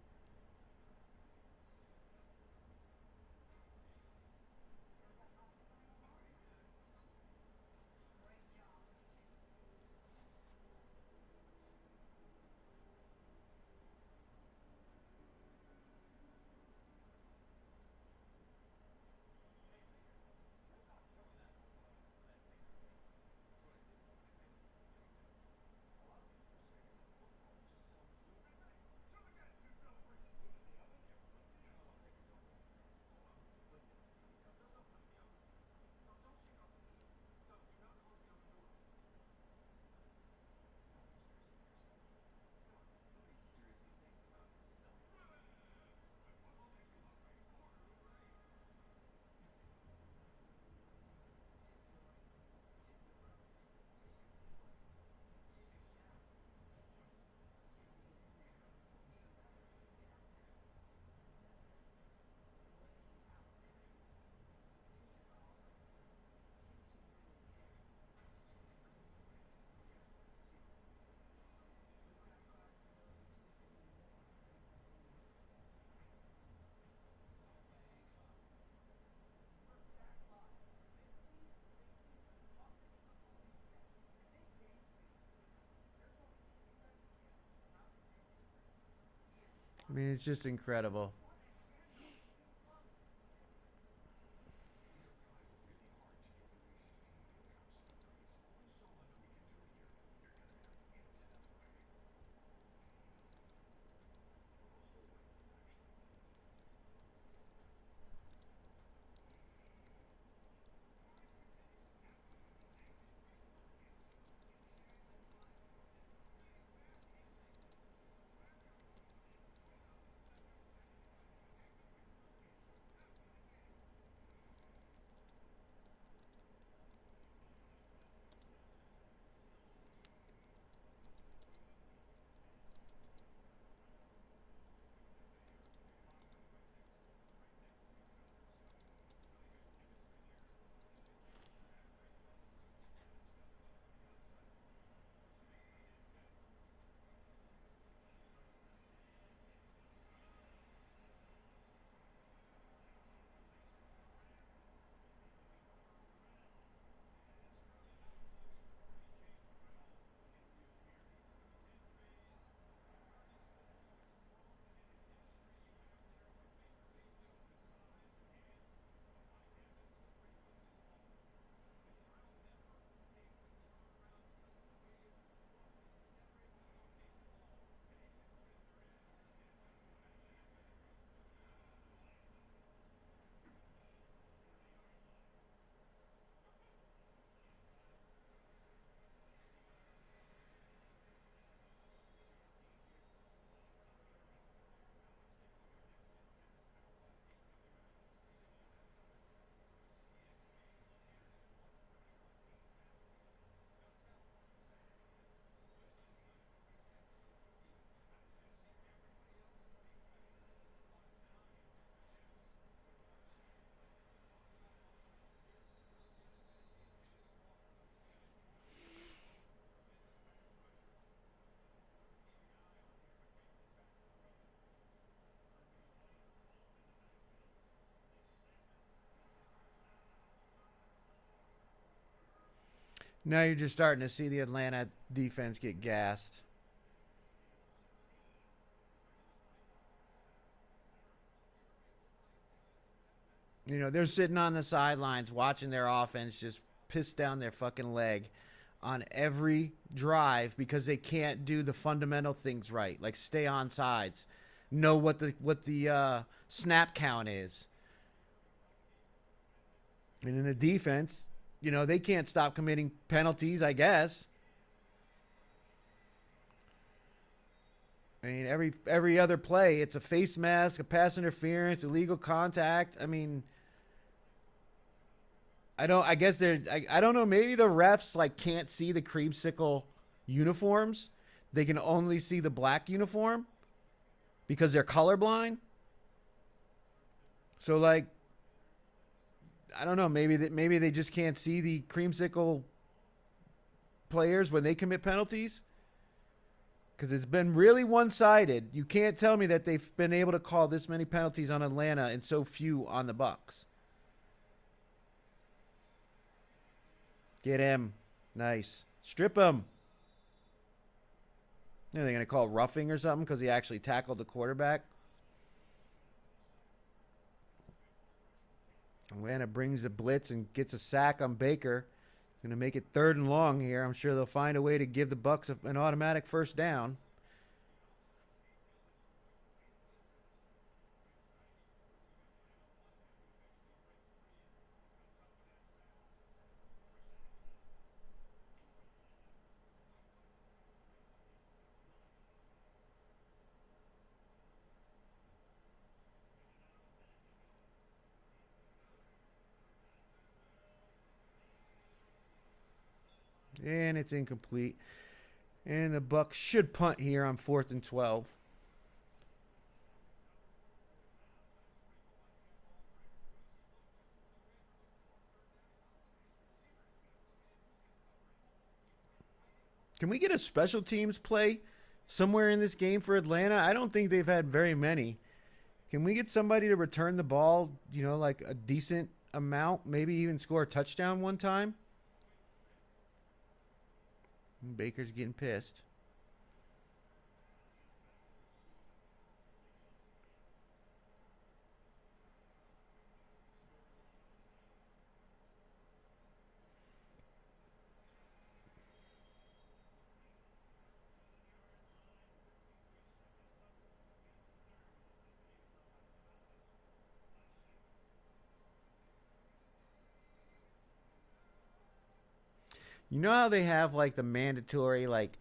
I mean, it's just incredible. Now you're just starting to see the Atlanta defense get gassed. You know, they're sitting on the sidelines watching their offense just piss down their fucking leg on every drive because they can't do the fundamental things right, like stay on sides, know what the snap count is. And in the defense, you know, they can't stop committing penalties, I guess. I mean, every other play, it's a face mask, a pass interference, illegal contact. I mean, I don't. I guess they're. I don't know. Maybe the refs like can't see the creamsicle uniforms. They can only see the black uniform because they're colorblind. So like, I don't know. Maybe they just can't see the creamsicle players when they commit penalties. Because it's been really one-sided. You can't tell me that they've been able to call this many penalties on Atlanta and so few on the Bucks. Get him. Nice. Strip him. Are they going to call roughing or something because he actually tackled the quarterback? Atlanta brings the blitz and gets a sack on Baker. Going to make it 3rd and long here. I'm sure they'll find a way to give the Bucks an automatic first down. And it's incomplete. And the Bucks should punt here on 4th and 12. Can we get a special teams play somewhere in this game for Atlanta? I don't think they've had very many. Can we get somebody to return the ball, you know, like a decent amount, maybe even score a touchdown one time? Baker's getting pissed. You know how they have like the mandatory like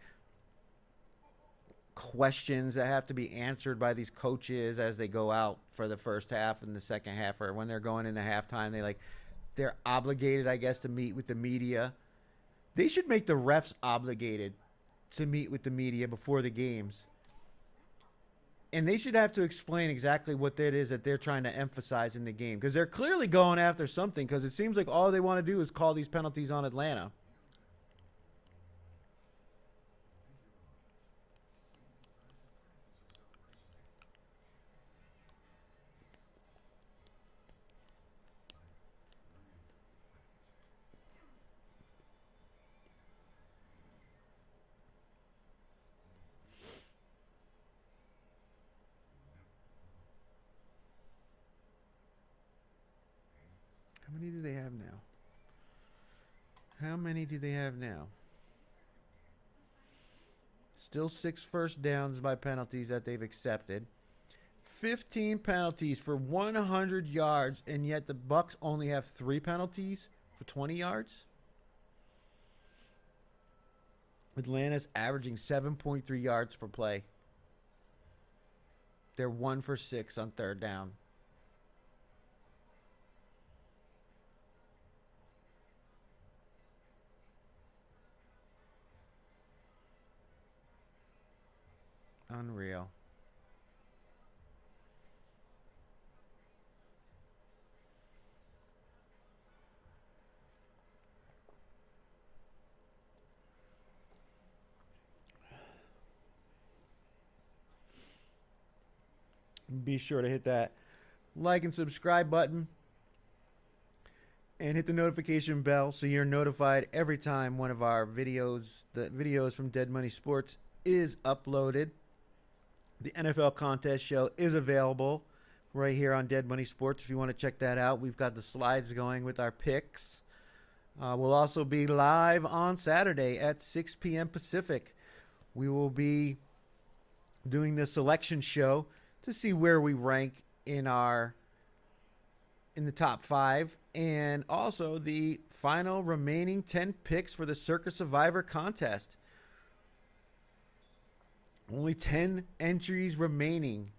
questions that have to be answered by these coaches as they go out for the first half and the second half, or when they're going into halftime, they're obligated, I guess, to meet with the media. They should make the refs obligated to meet with the media before the games. And they should have to explain exactly what that is that they're trying to emphasize in the game, because they're clearly going after something, because it seems like all they want to do is call these penalties on Atlanta. How many do they have now? How many do they have now? Still 6 first downs by penalties that they've accepted. 15 penalties for 100 yards, and yet the Bucks only have 3 penalties for 20 yards. Atlanta's averaging 7.3 yards per play. They're 1 for 6 on third down. Unreal. Be sure to hit that like and subscribe button and hit the notification bell so you're notified every time one of our videos, the videos from Dead Money Sports, is uploaded. The NFL contest show is available right here on Dead Money Sports if you want to check that out. We've got the slides going with our picks. We'll also be live on Saturday at 6 p.m. Pacific. We will be doing the selection show to see where we rank in the top 5, and also the final remaining 10 picks for the Circa Survivor contest. Only 10 entries remaining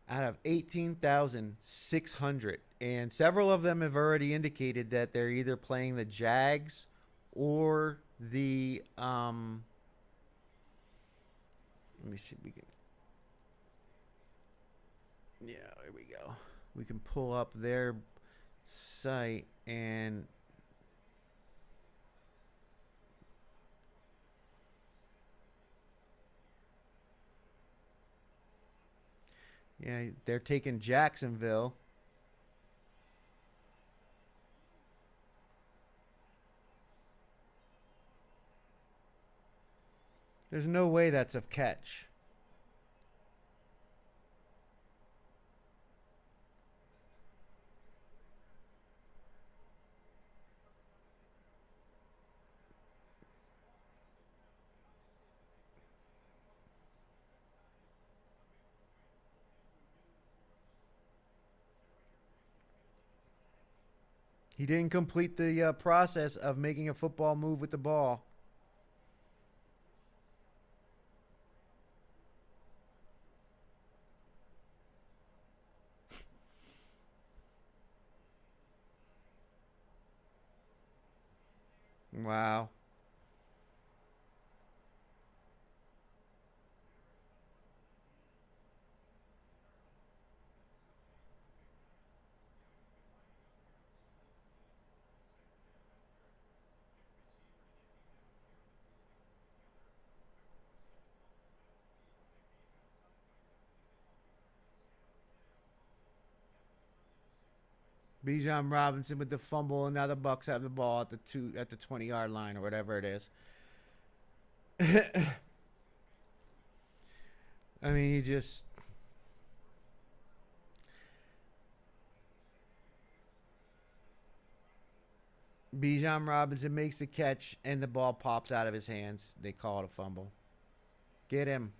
out of 18,600. And several of them have already indicated that they're either playing the Jags or the let me see if we can. Yeah, there we go. We can pull up their site and yeah, they're taking Jacksonville. There's no way that's a catch. He didn't complete the process of making a football move with the ball. Wow. Bijan Robinson with the fumble, and now the Bucks have the ball at the 20-yard line or whatever it is. I mean, he just Bijan Robinson makes the catch and the ball pops out of his hands. They call it a fumble. Get him.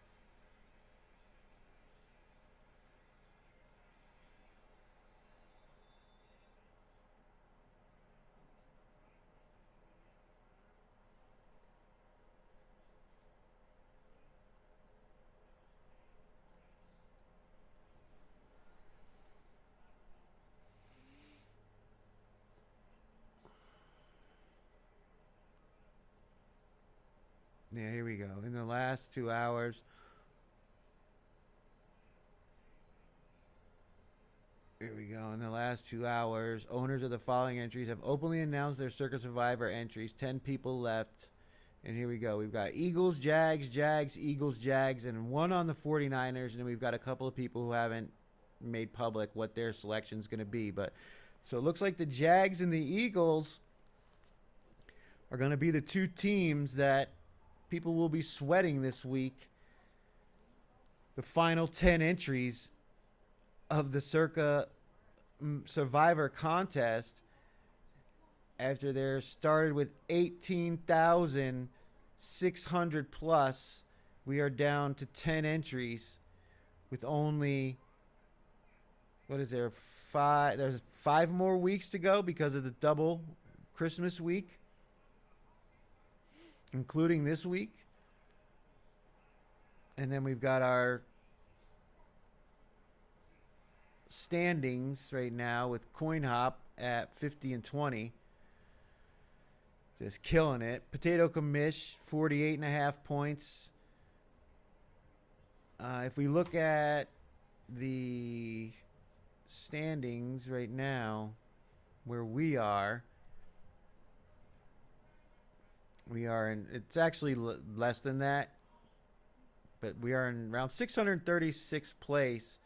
Yeah, here we go. In the last 2 hours, here we go. In the last 2 hours, owners of the following entries have openly announced their Circa Survivor entries. 10 people left. And here we go. We've got Eagles, Jags, Jags, Eagles, Jags, and one on the 49ers. And then we've got a couple of people who haven't made public what their selection is going to be. But so it looks like the Jags and the Eagles are going to be the two teams that people will be sweating this week. The final 10 entries of the Circa Survivor contest, after they're started with 18,600 plus, we are down to 10 entries with only, what is there, there's 5 more weeks to go because of the double Christmas week, including this week. And then we've got our standings right now with Coin Hop at 50 and 20. Just killing it. Potato Commish, 48.5 points. If we look at the standings right now, where we are in, it's actually less than that, but we are in around 636th place.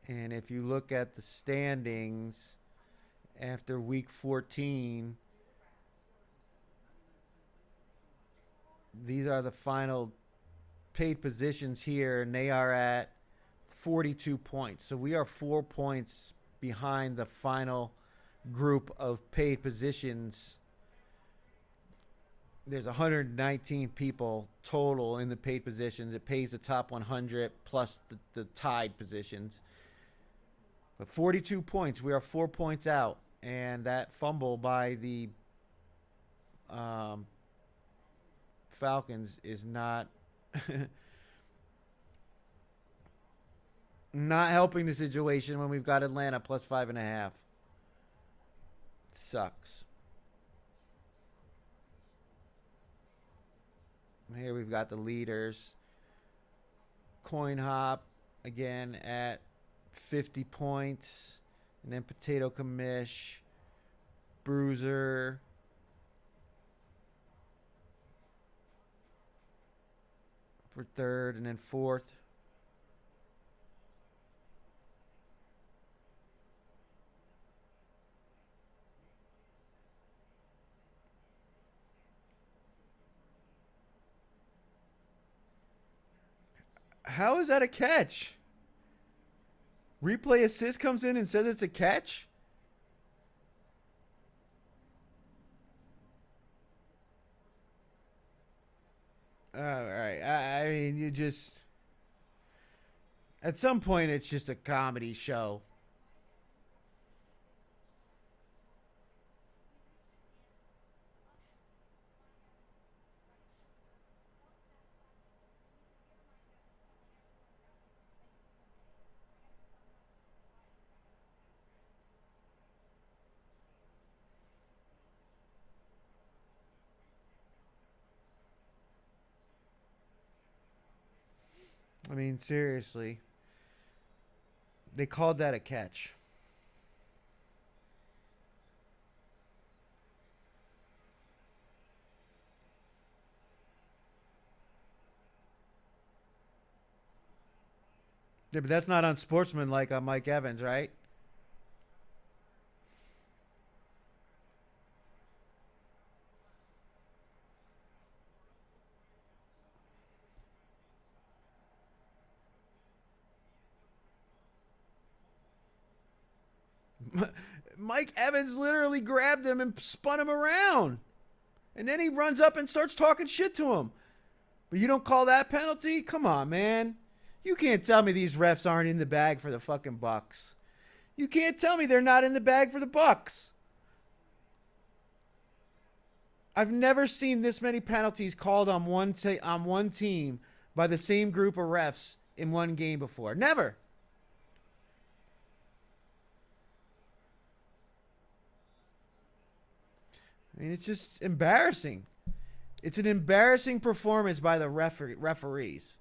And if you look at the standings after week 14, these are the final paid positions here, and they are at 42 points. So we are 4 points behind the final group of paid positions. There's 119 people total in the paid positions. It pays the top 100 plus the tied positions. But 42 points. We are 4 points out. And that fumble by the Falcons is not not helping the situation when we've got Atlanta plus 5.5. Sucks. Here we've got the leaders. Coin Hop again at 50 points. And then Potato Commish, Bruiser, for third, and then fourth. How is that a catch? Replay assist comes in and says it's a catch? All right. I mean, you just... At some point, it's just a comedy show. I mean, seriously. They called that a catch. Yeah, but that's not unsportsmanlike on Mike Evans, right? Mike Evans literally grabbed him and spun him around. And then he runs up and starts talking shit to him. But you don't call that penalty? Come on, man. You can't tell me these refs aren't in the bag for the fucking Bucks. You can't tell me they're not in the bag for the Bucks. I've never seen this many penalties called on one team by the same group of refs in one game before. Never. I mean, it's just embarrassing. It's an embarrassing performance by the referees.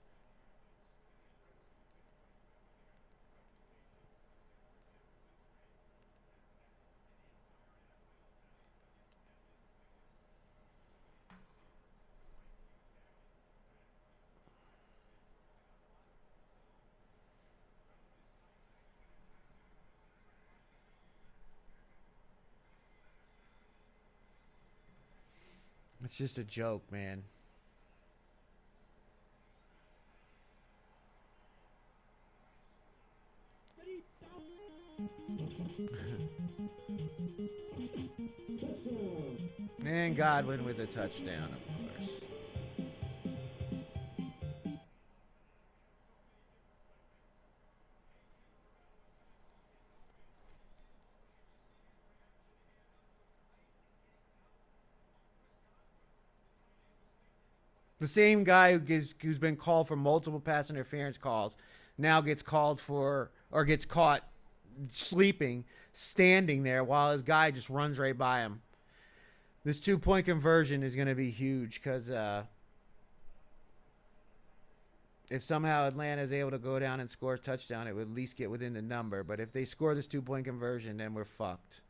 It's just a joke, man. And Godwin with a touchdown, of course. The same guy who's been called for multiple pass interference calls now gets called for or gets caught sleeping, standing there while his guy just runs right by him. This 2-point conversion is going to be huge because if somehow Atlanta is able to go down and score a touchdown, it would at least get within the number. But if they score this 2-point conversion, then we're fucked.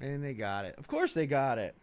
And they got it. Of course they got it.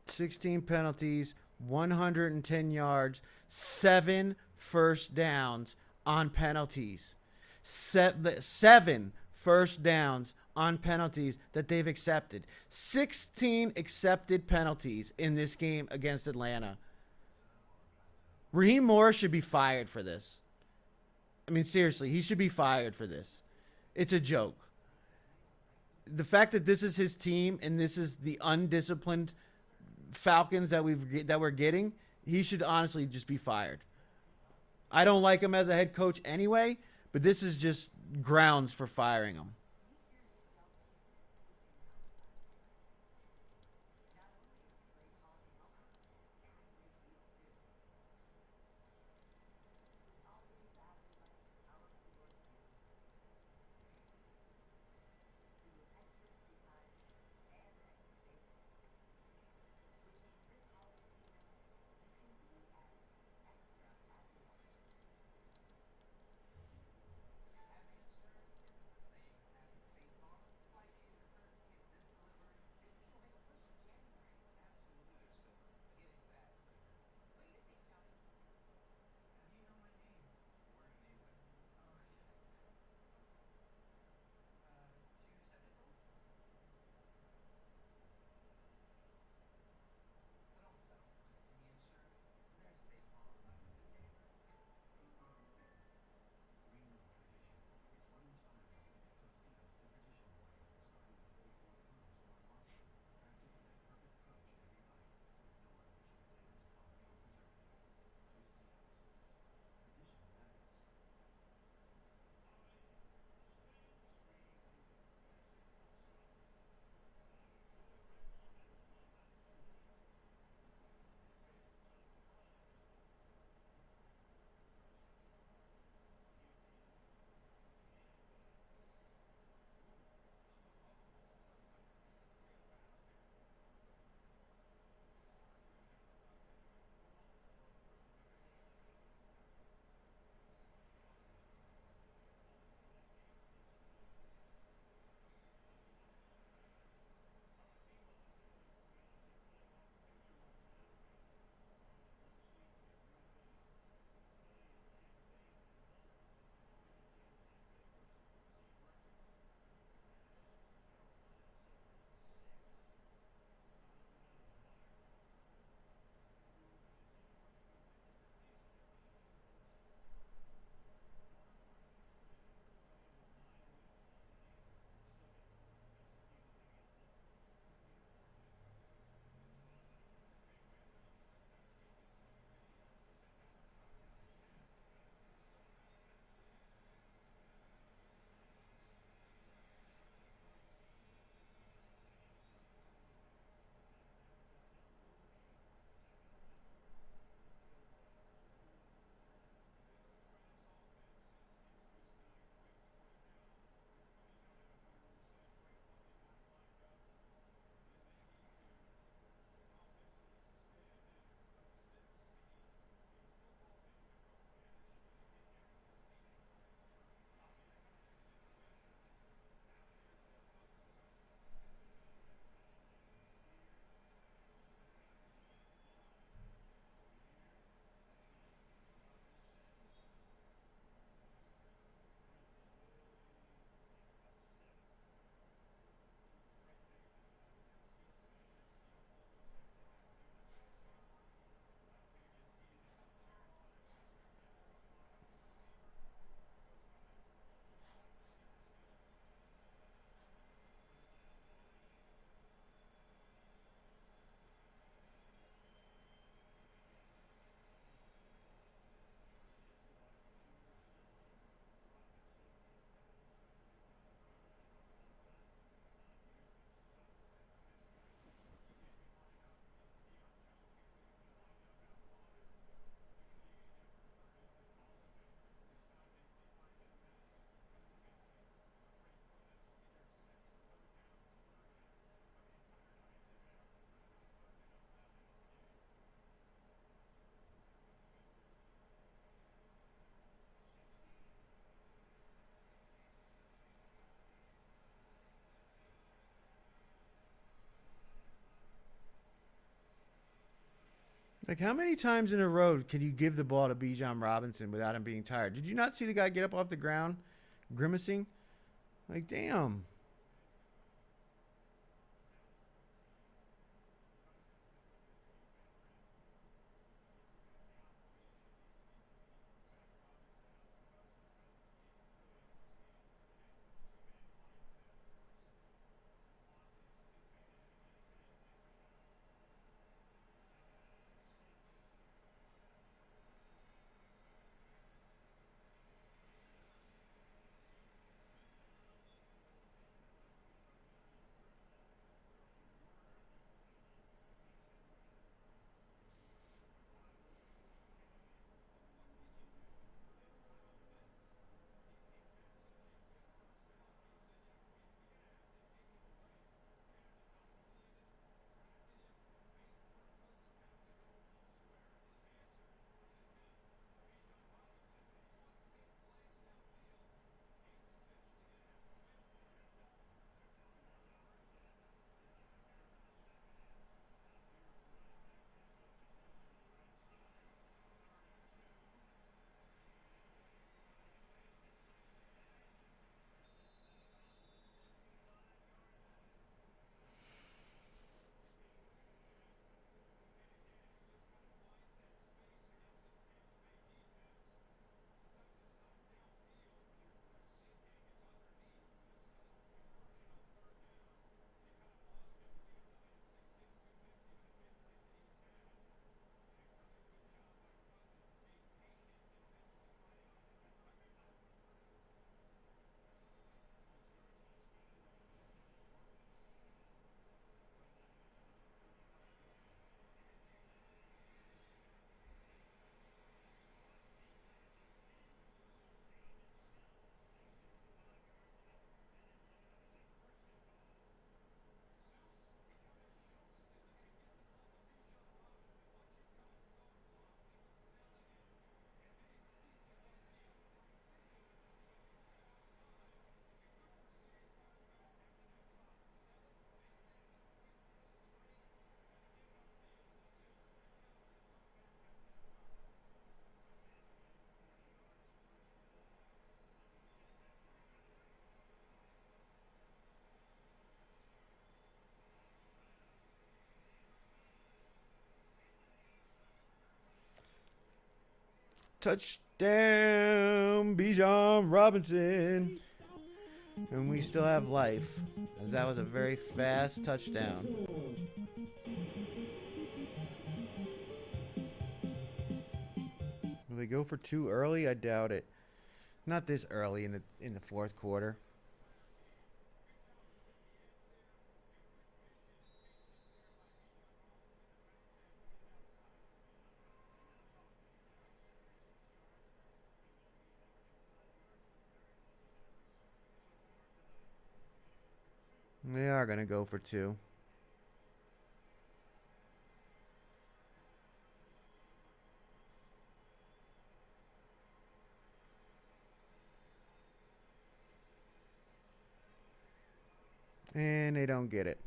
Sixteen penalties, 110 yards, 7 first downs on penalties. Seven first downs on penalties that they've accepted. 16 accepted penalties in this game against Atlanta. Raheem Morris should be fired for this. I mean, seriously, he should be fired for this. It's a joke. The fact that this is his team and this is the undisciplined Falcons that we're getting, he should honestly just be fired. I don't like him as a head coach anyway, but this is just grounds for firing him. Like, how many times in a row can you give the ball to Bijan Robinson without him being tired? Did you not see the guy get up off the ground, grimacing? Like, damn. Touchdown, Bijan Robinson. And we still have life, as that was a very fast touchdown. Will they go for two early? I doubt it. Not this early in the fourth quarter. They are going to go for two. And they don't get it.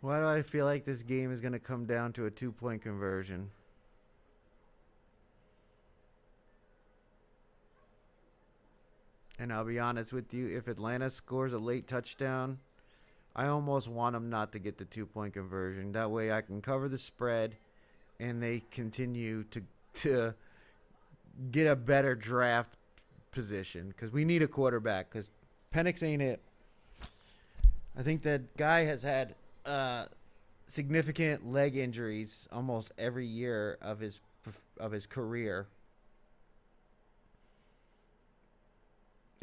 Why do I feel like this game is going to come down to a 2-point conversion? And I'll be honest with you, if Atlanta scores a late touchdown, I almost want them not to get the 2-point conversion. That way I can cover the spread and they continue to get a better draft position because we need a quarterback because Penix ain't it. I think that guy has had significant leg injuries almost every year of his career.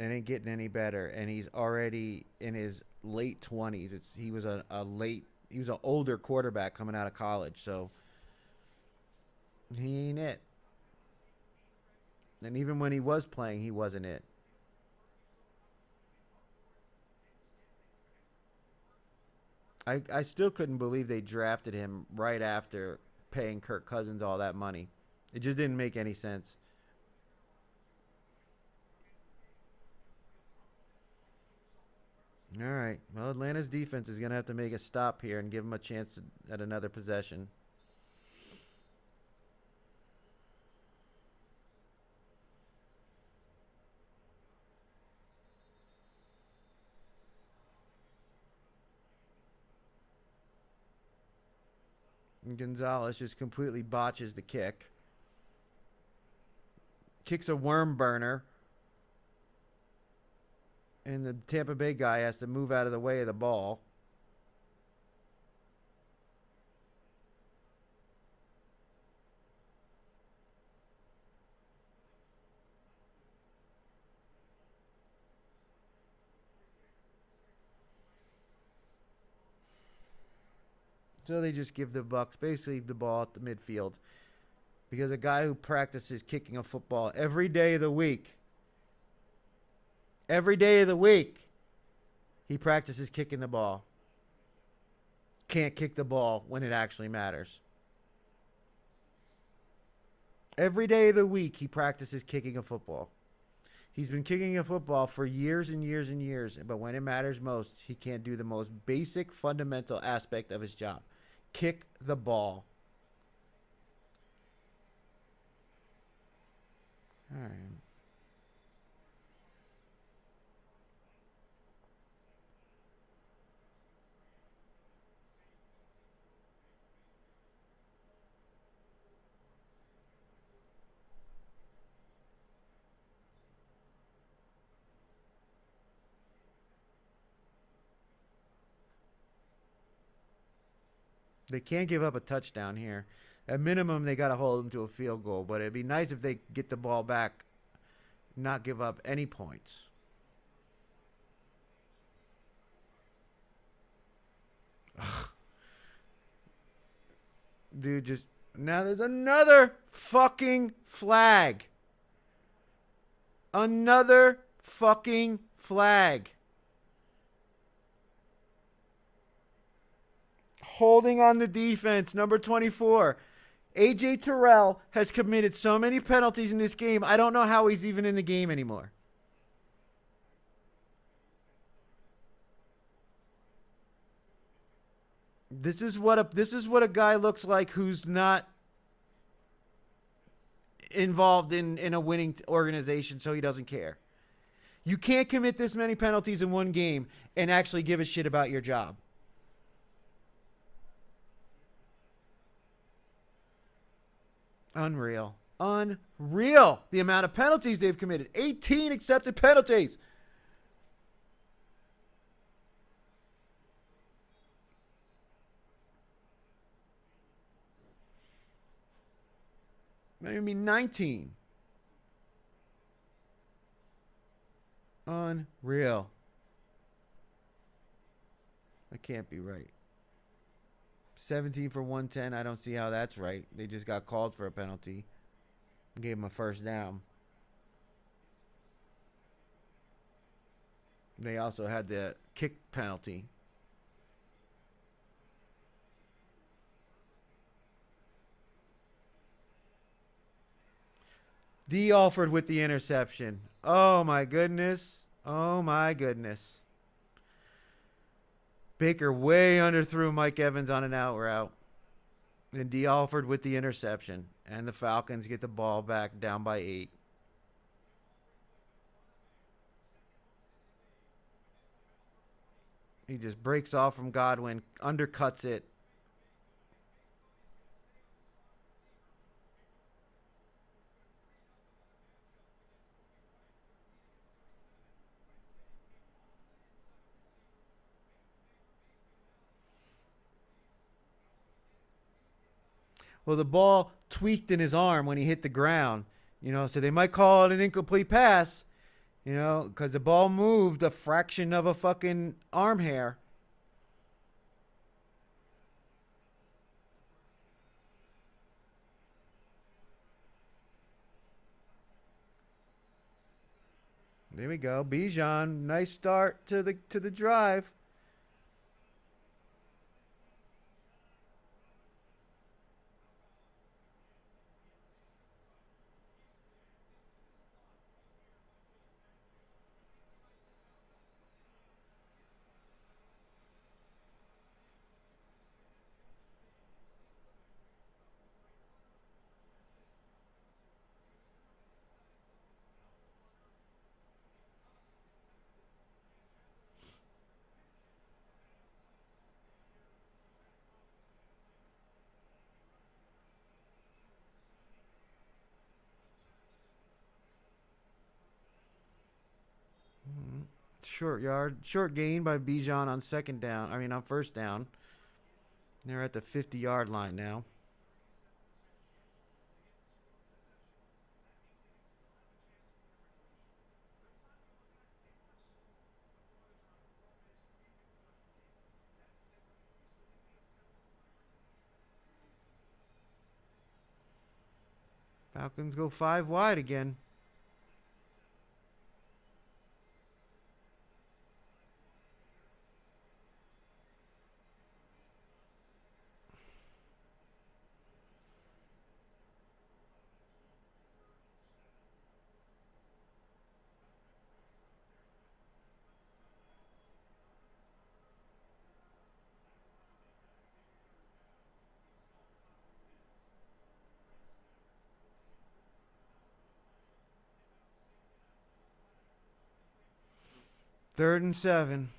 And ain't getting any better, and he's already in his late 20s. He was an older quarterback coming out of college, so he ain't it. And even when he was playing, he wasn't it. I still couldn't believe they drafted him right after paying Kirk Cousins all that money. It just didn't make any sense. All right. Well, Atlanta's defense is going to have to make a stop here and give them a chance at another possession. And Gonzalez just completely botches the kick. Kicks a worm burner. And the Tampa Bay guy has to move out of the way of the ball. So they just give the Bucks basically the ball at the midfield. Because a guy who practices kicking a football every day of the week, he practices kicking the ball. Can't kick the ball when it actually matters. Every day of the week, he practices kicking a football. He's been kicking a football for years and years and years, but when it matters most, he can't do the most basic, fundamental aspect of his job. Kick the ball. All right. They can't give up a touchdown here. At minimum, they got to hold them to a field goal, but it'd be nice if they get the ball back, not give up any points. Ugh. Dude, just now there's another fucking flag. Another fucking flag. Holding on the defense, number 24. AJ Terrell has committed so many penalties in this game. I don't know how he's even in the game anymore. This is what a guy looks like who's not involved in a winning organization, so he doesn't care. You can't commit this many penalties in one game and actually give a shit about your job. Unreal. Unreal. The amount of penalties they've committed. 18 accepted penalties. Maybe 19. Unreal. That can't be right. 17 for 110. I don't see how that's right. They just got called for a penalty. Gave him a first down. They also had the kick penalty. D. Alford with the interception. Oh, my goodness. Oh, my goodness. Baker way underthrew Mike Evans on an out route. And D. Alford with the interception. And the Falcons get the ball back down by 8. He just breaks off from Godwin, undercuts it. Well, the ball tweaked in his arm when he hit the ground, so they might call it an incomplete pass, because the ball moved a fraction of a fucking arm hair. There we go. Bijan, nice start to the drive. Short gain by Bijan on second down. I mean, on first down. They're at the 50-yard line now. Falcons go 5 wide again. Third and 7.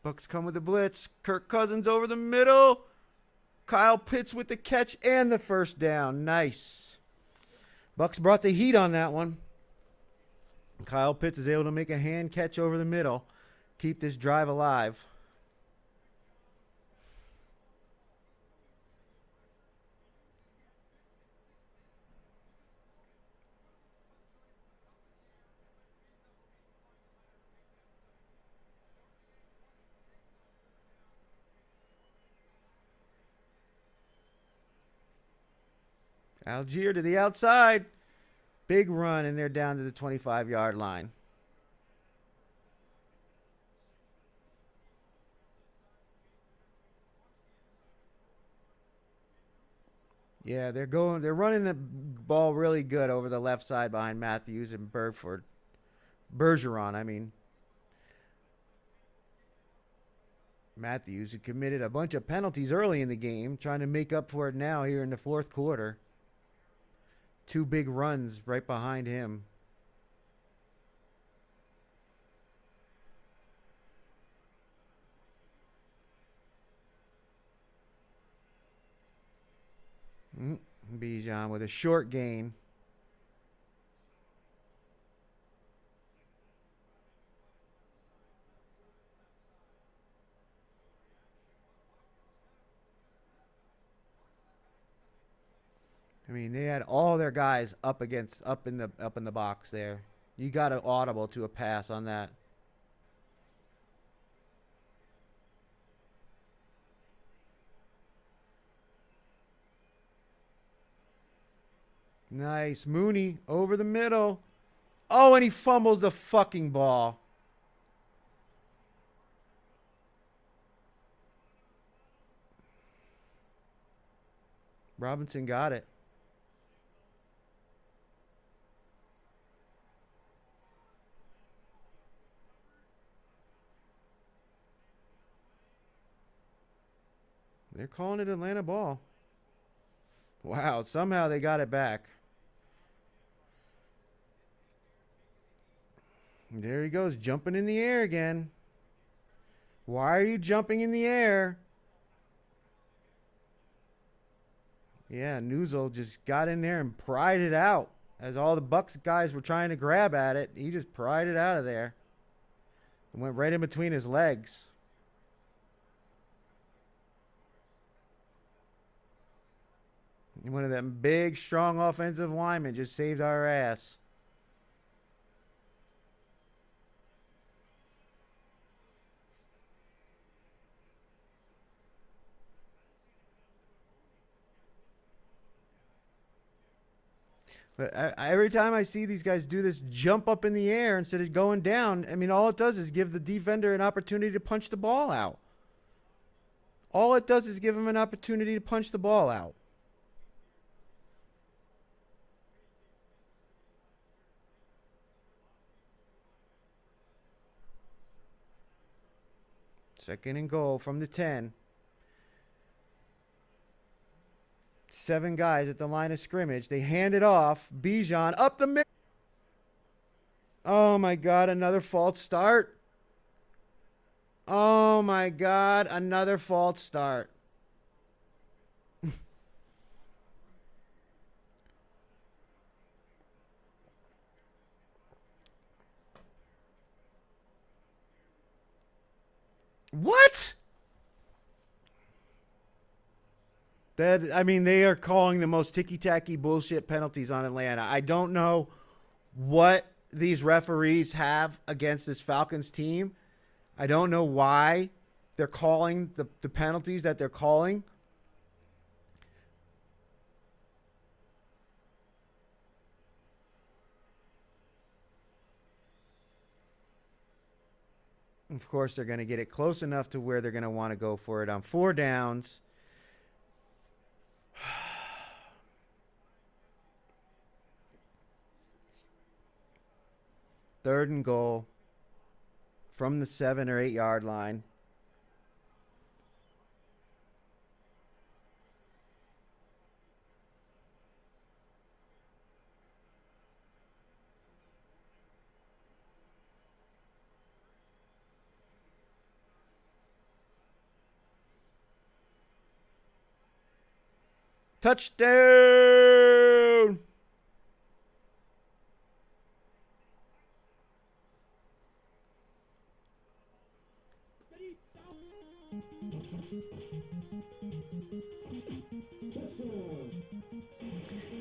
Bucks come with the blitz. Kirk Cousins over the middle. Kyle Pitts with the catch and the first down. Nice. Bucks brought the heat on that one. Kyle Pitts is able to make a hand catch over the middle. Keep this drive alive. Algier to the outside. Big run, and they're down to the 25-yard line. Yeah, they're running the ball really good over the left side behind Matthews and Bergeron, I mean. Matthews, who committed a bunch of penalties early in the game, trying to make up for it now here in the fourth quarter. 2 big runs right behind him. Bijan with a short gain. I mean, they had all their guys up in the box there. You got an audible to a pass on that. Nice. Mooney over the middle. Oh, and he fumbles the fucking ball. Robinson got it. They're calling it Atlanta ball. Wow, somehow they got it back. There he goes, jumping in the air again. Why are you jumping in the air? Yeah, Newsel just got in there and pried it out. As all the Bucks guys were trying to grab at it, he just pried it out of there. It went right in between his legs. One of them big, strong offensive linemen just saved our ass. But every time I see these guys do this jump up in the air instead of going down, I mean, all it does is give the defender an opportunity to punch the ball out. All it does is give him an opportunity to punch the ball out. Second and goal from the 10. 7 guys at the line of scrimmage. They hand it off. Bijan up the middle. Oh, my God. Another false start. Oh, my God. Another false start. What? They are calling the most ticky-tacky bullshit penalties on Atlanta. I don't know what these referees have against this Falcons team. I don't know why they're calling the penalties that they're calling. Of course, they're going to get it close enough to where they're going to want to go for it on 4 downs. Third and goal from the 7 or 8 yard line. Touchdown!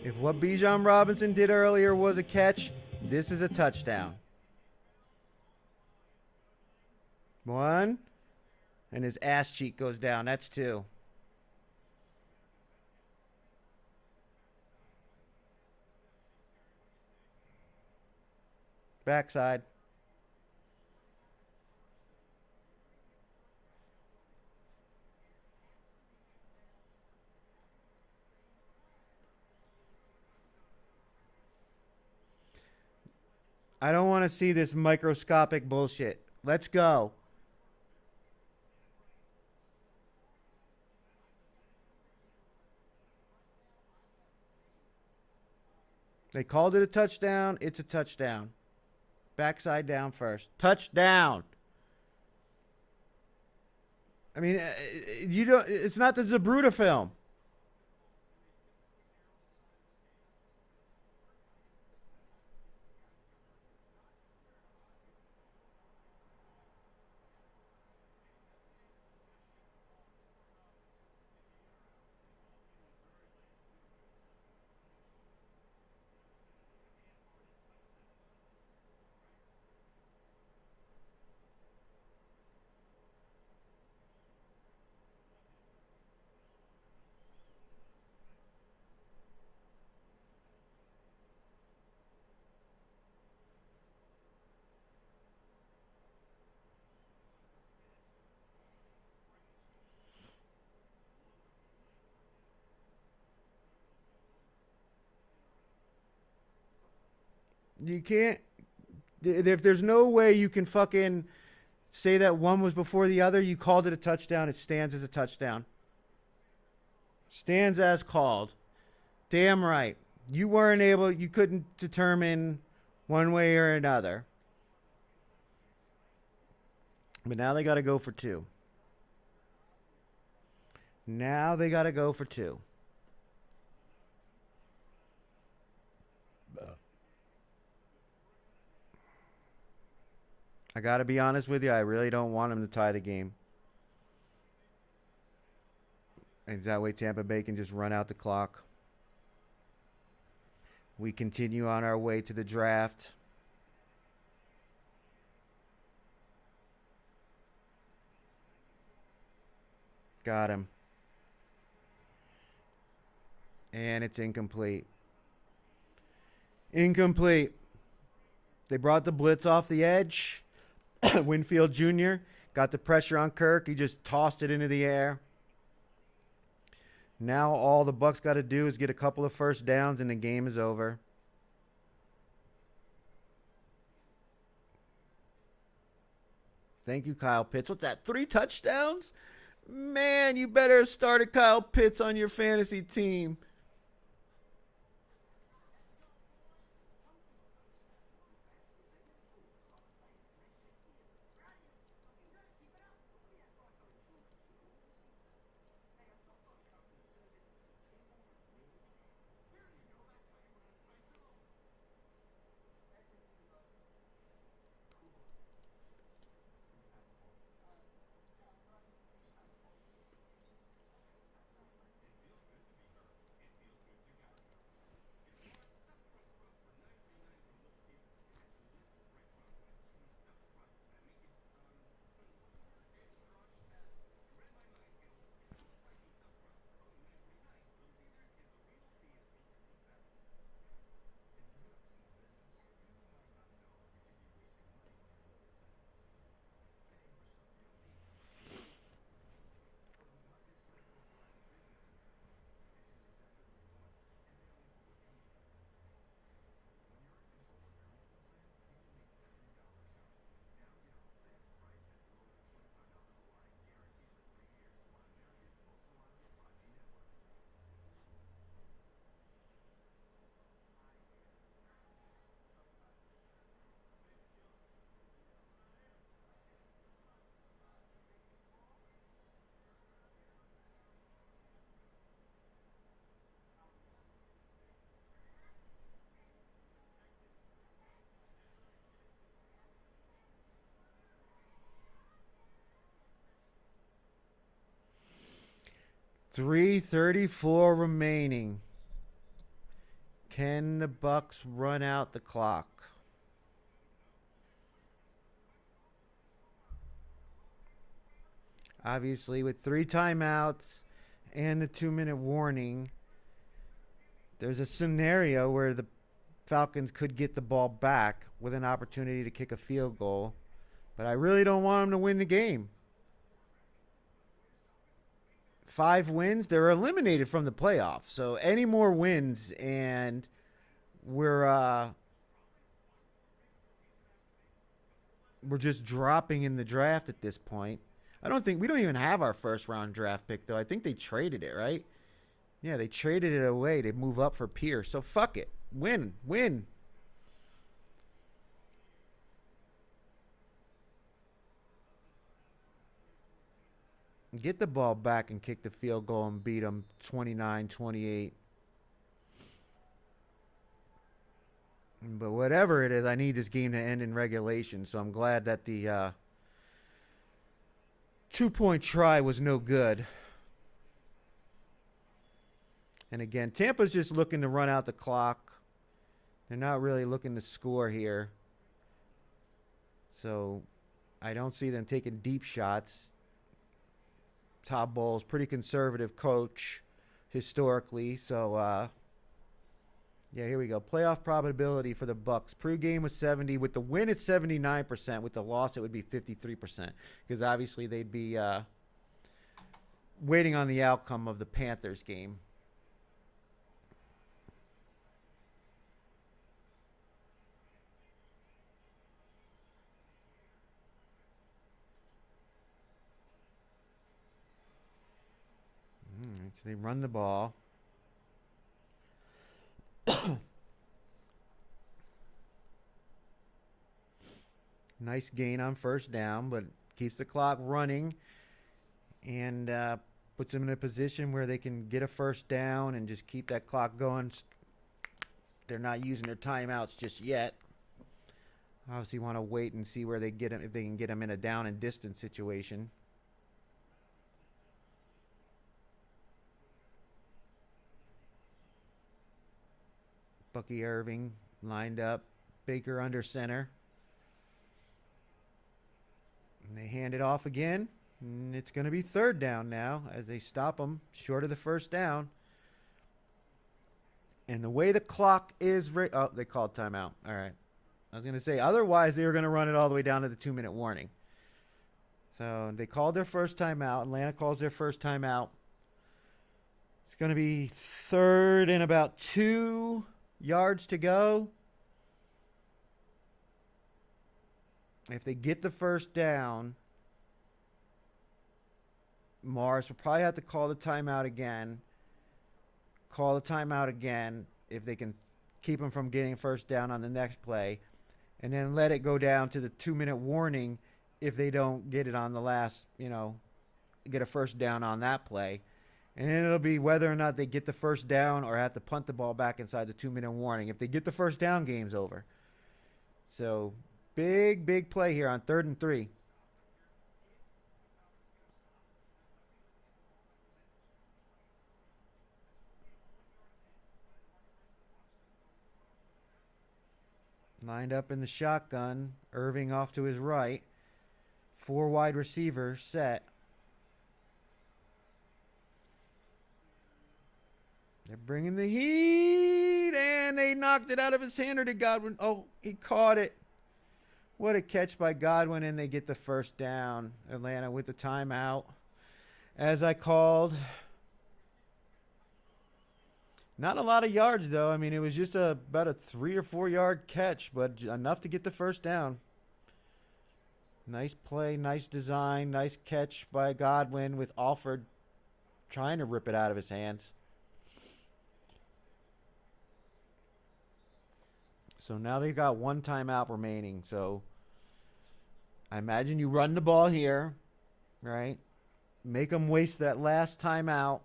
If what Bijan Robinson did earlier was a catch, this is a touchdown. 1. And his ass cheek goes down. That's 2. Backside. I don't want to see this microscopic bullshit. Let's go. They called it a touchdown. It's a touchdown. Backside down first. Touchdown. I mean, you don't. It's not the Zabruta film. You can't. If there's no way you can fucking say that one was before the other, you called it a touchdown. It stands as a touchdown. Stands as called. Damn right. You weren't able, you couldn't determine one way or another. But now they got to go for two. Now they got to go for two. I got to be honest with you. I really don't want them to tie the game. And that way Tampa Bay can just run out the clock. We continue on our way to the draft. Got him. And it's incomplete. Incomplete. They brought the blitz off the edge. Winfield Jr. got the pressure on Kirk. He just tossed it into the air. Now all the Bucs got to do is get a couple of first downs and the game is over. Thank you, Kyle Pitts. What's that, 3 touchdowns? Man, you better have started Kyle Pitts on your fantasy team. $3:34 remaining. Can the Bucs run out the clock? Obviously, with 3 timeouts and the 2-minute warning, there's a scenario where the Falcons could get the ball back with an opportunity to kick a field goal. But I really don't want them to win the game. 5 wins, they're eliminated from the playoffs. So any more wins and we're just dropping in the draft at this point. We don't even have our first round draft pick though. I think they traded it, right? Yeah, they traded it away to move up for Pierce. So fuck it. Win. Get the ball back and kick the field goal and beat them 29-28. But whatever it is, I need this game to end in regulation. So I'm glad that the 2-point try was no good. And again, Tampa's just looking to run out the clock. They're not really looking to score here. So I don't see them taking deep shots. Todd Bowles, pretty conservative coach historically. So, yeah, here we go. Playoff probability for the Bucs. Pre-game was 70. With the win, it's 79%. With the loss, it would be 53%. Because obviously they'd be waiting on the outcome of the Panthers game. So they run the ball. Nice gain on first down, but keeps the clock running and puts them in a position where they can get a first down and just keep that clock going. They're not using their timeouts just yet. Obviously want to wait and see where they get them, if they can get them in a down and distance situation. Bucky Irving lined up, Baker under center. And they hand it off again. And it's going to be third down now as they stop them short of the first down. And the way the clock is... oh, they called timeout. All right. I was going to say, otherwise they were going to run it all the way down to the 2-minute warning. So they called their first timeout. Atlanta calls their first timeout. It's going to be third and about 2 yards to go. If they get the first down, Morris will probably have to call the timeout again. Call the timeout again if they can keep them from getting first down on the next play. And then let it go down to the 2-minute warning if they don't get it on the last, get a first down on that play. And then it'll be whether or not they get the first down or have to punt the ball back inside the 2-minute warning. If they get the first down, game's over. So big play here on 3rd and 3. Lined up in the shotgun. Irving off to his right. 4 wide receivers set. They're bringing the heat, and they knocked it out of his hand, or did Godwin? Oh, he caught it. What a catch by Godwin, and they get the first down. Atlanta with the timeout, as I called. Not a lot of yards, though. I mean, it was just about a 3 or 4 yard catch, but enough to get the first down. Nice play, nice design, nice catch by Godwin with Alford trying to rip it out of his hands. So now they've got 1 timeout remaining. So I imagine you run the ball here, right? Make them waste that last timeout.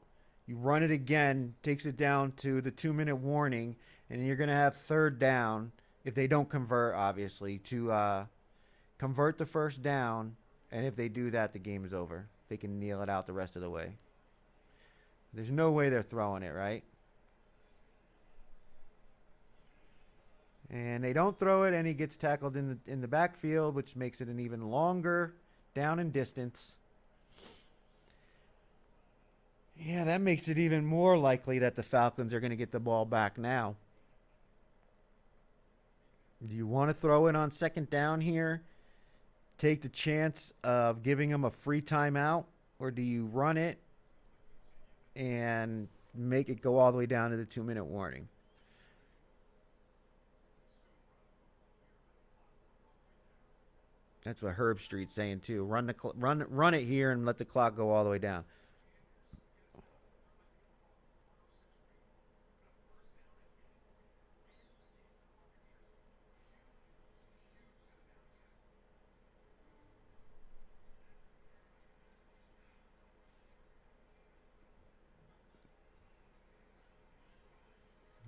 You run it again, takes it down to the 2-minute warning, and you're going to have third down, if they don't convert, obviously, to convert the first down. And if they do that, the game is over. They can kneel it out the rest of the way. There's no way they're throwing it, right? And they don't throw it, and he gets tackled in the backfield, which makes it an even longer down and distance. Yeah, that makes it even more likely that the Falcons are going to get the ball back now. Do you want to throw it on second down here? Take the chance of giving them a free timeout? Or do you run it and make it go all the way down to the 2-minute warning? That's what Herb Street's saying too. Run it here and let the clock go all the way down.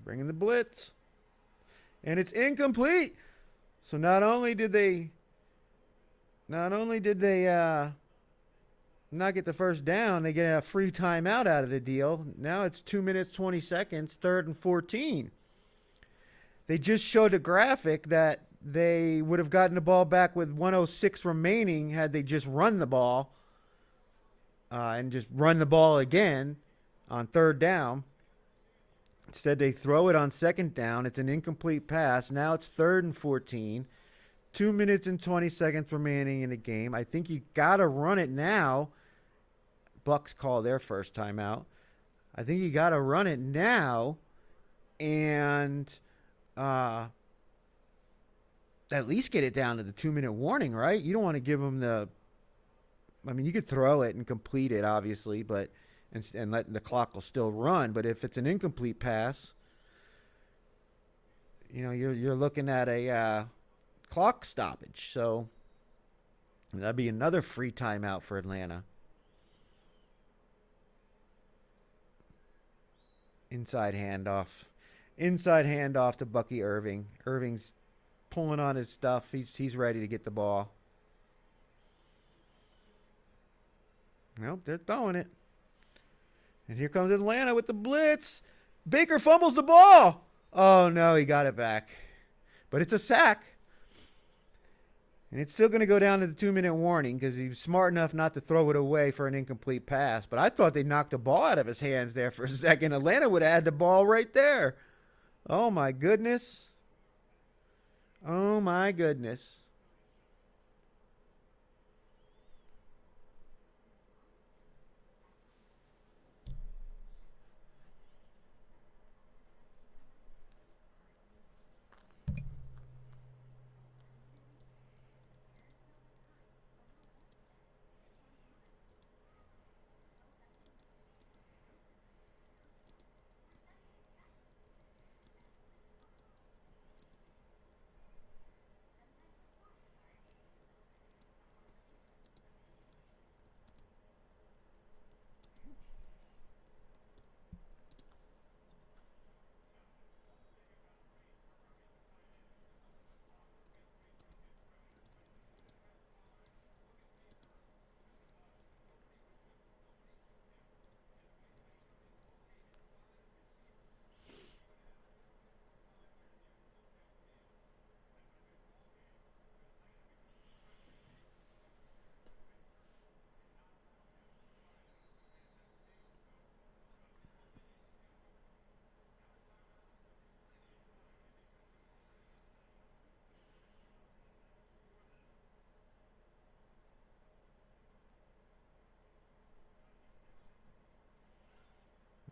Bringing the blitz. And it's incomplete. So not only did they not get the first down, they get a free timeout out of the deal. Now it's 2 minutes, 20 seconds, 3rd and 14. They just showed a graphic that they would have gotten the ball back with 1:06 remaining had they just run the ball and just run the ball again on 3rd down. Instead, they throw it on 2nd down. It's an incomplete pass. Now it's 3rd and 14. 2 minutes and 20 seconds remaining in the game. I think you got to run it now. Bucks call their first timeout. I think you got to run it now and at least get it down to the 2-minute warning, right? You don't want to give them the... I mean, you could throw it and complete it, obviously, but and let the clock will still run. But if it's an incomplete pass, you're looking at a clock stoppage. So that'd be another free timeout for Atlanta. Inside handoff to Bucky Irving. Irving's pulling on his stuff. He's ready to get the ball. Nope, they're throwing it. And here comes Atlanta with the blitz. Baker fumbles the ball. Oh, no, he got it back. But it's a sack. And it's still going to go down to the 2-minute warning because he was smart enough not to throw it away for an incomplete pass. But I thought they knocked the ball out of his hands there for a second. Atlanta would have had the ball right there. Oh, my goodness. Oh, my goodness.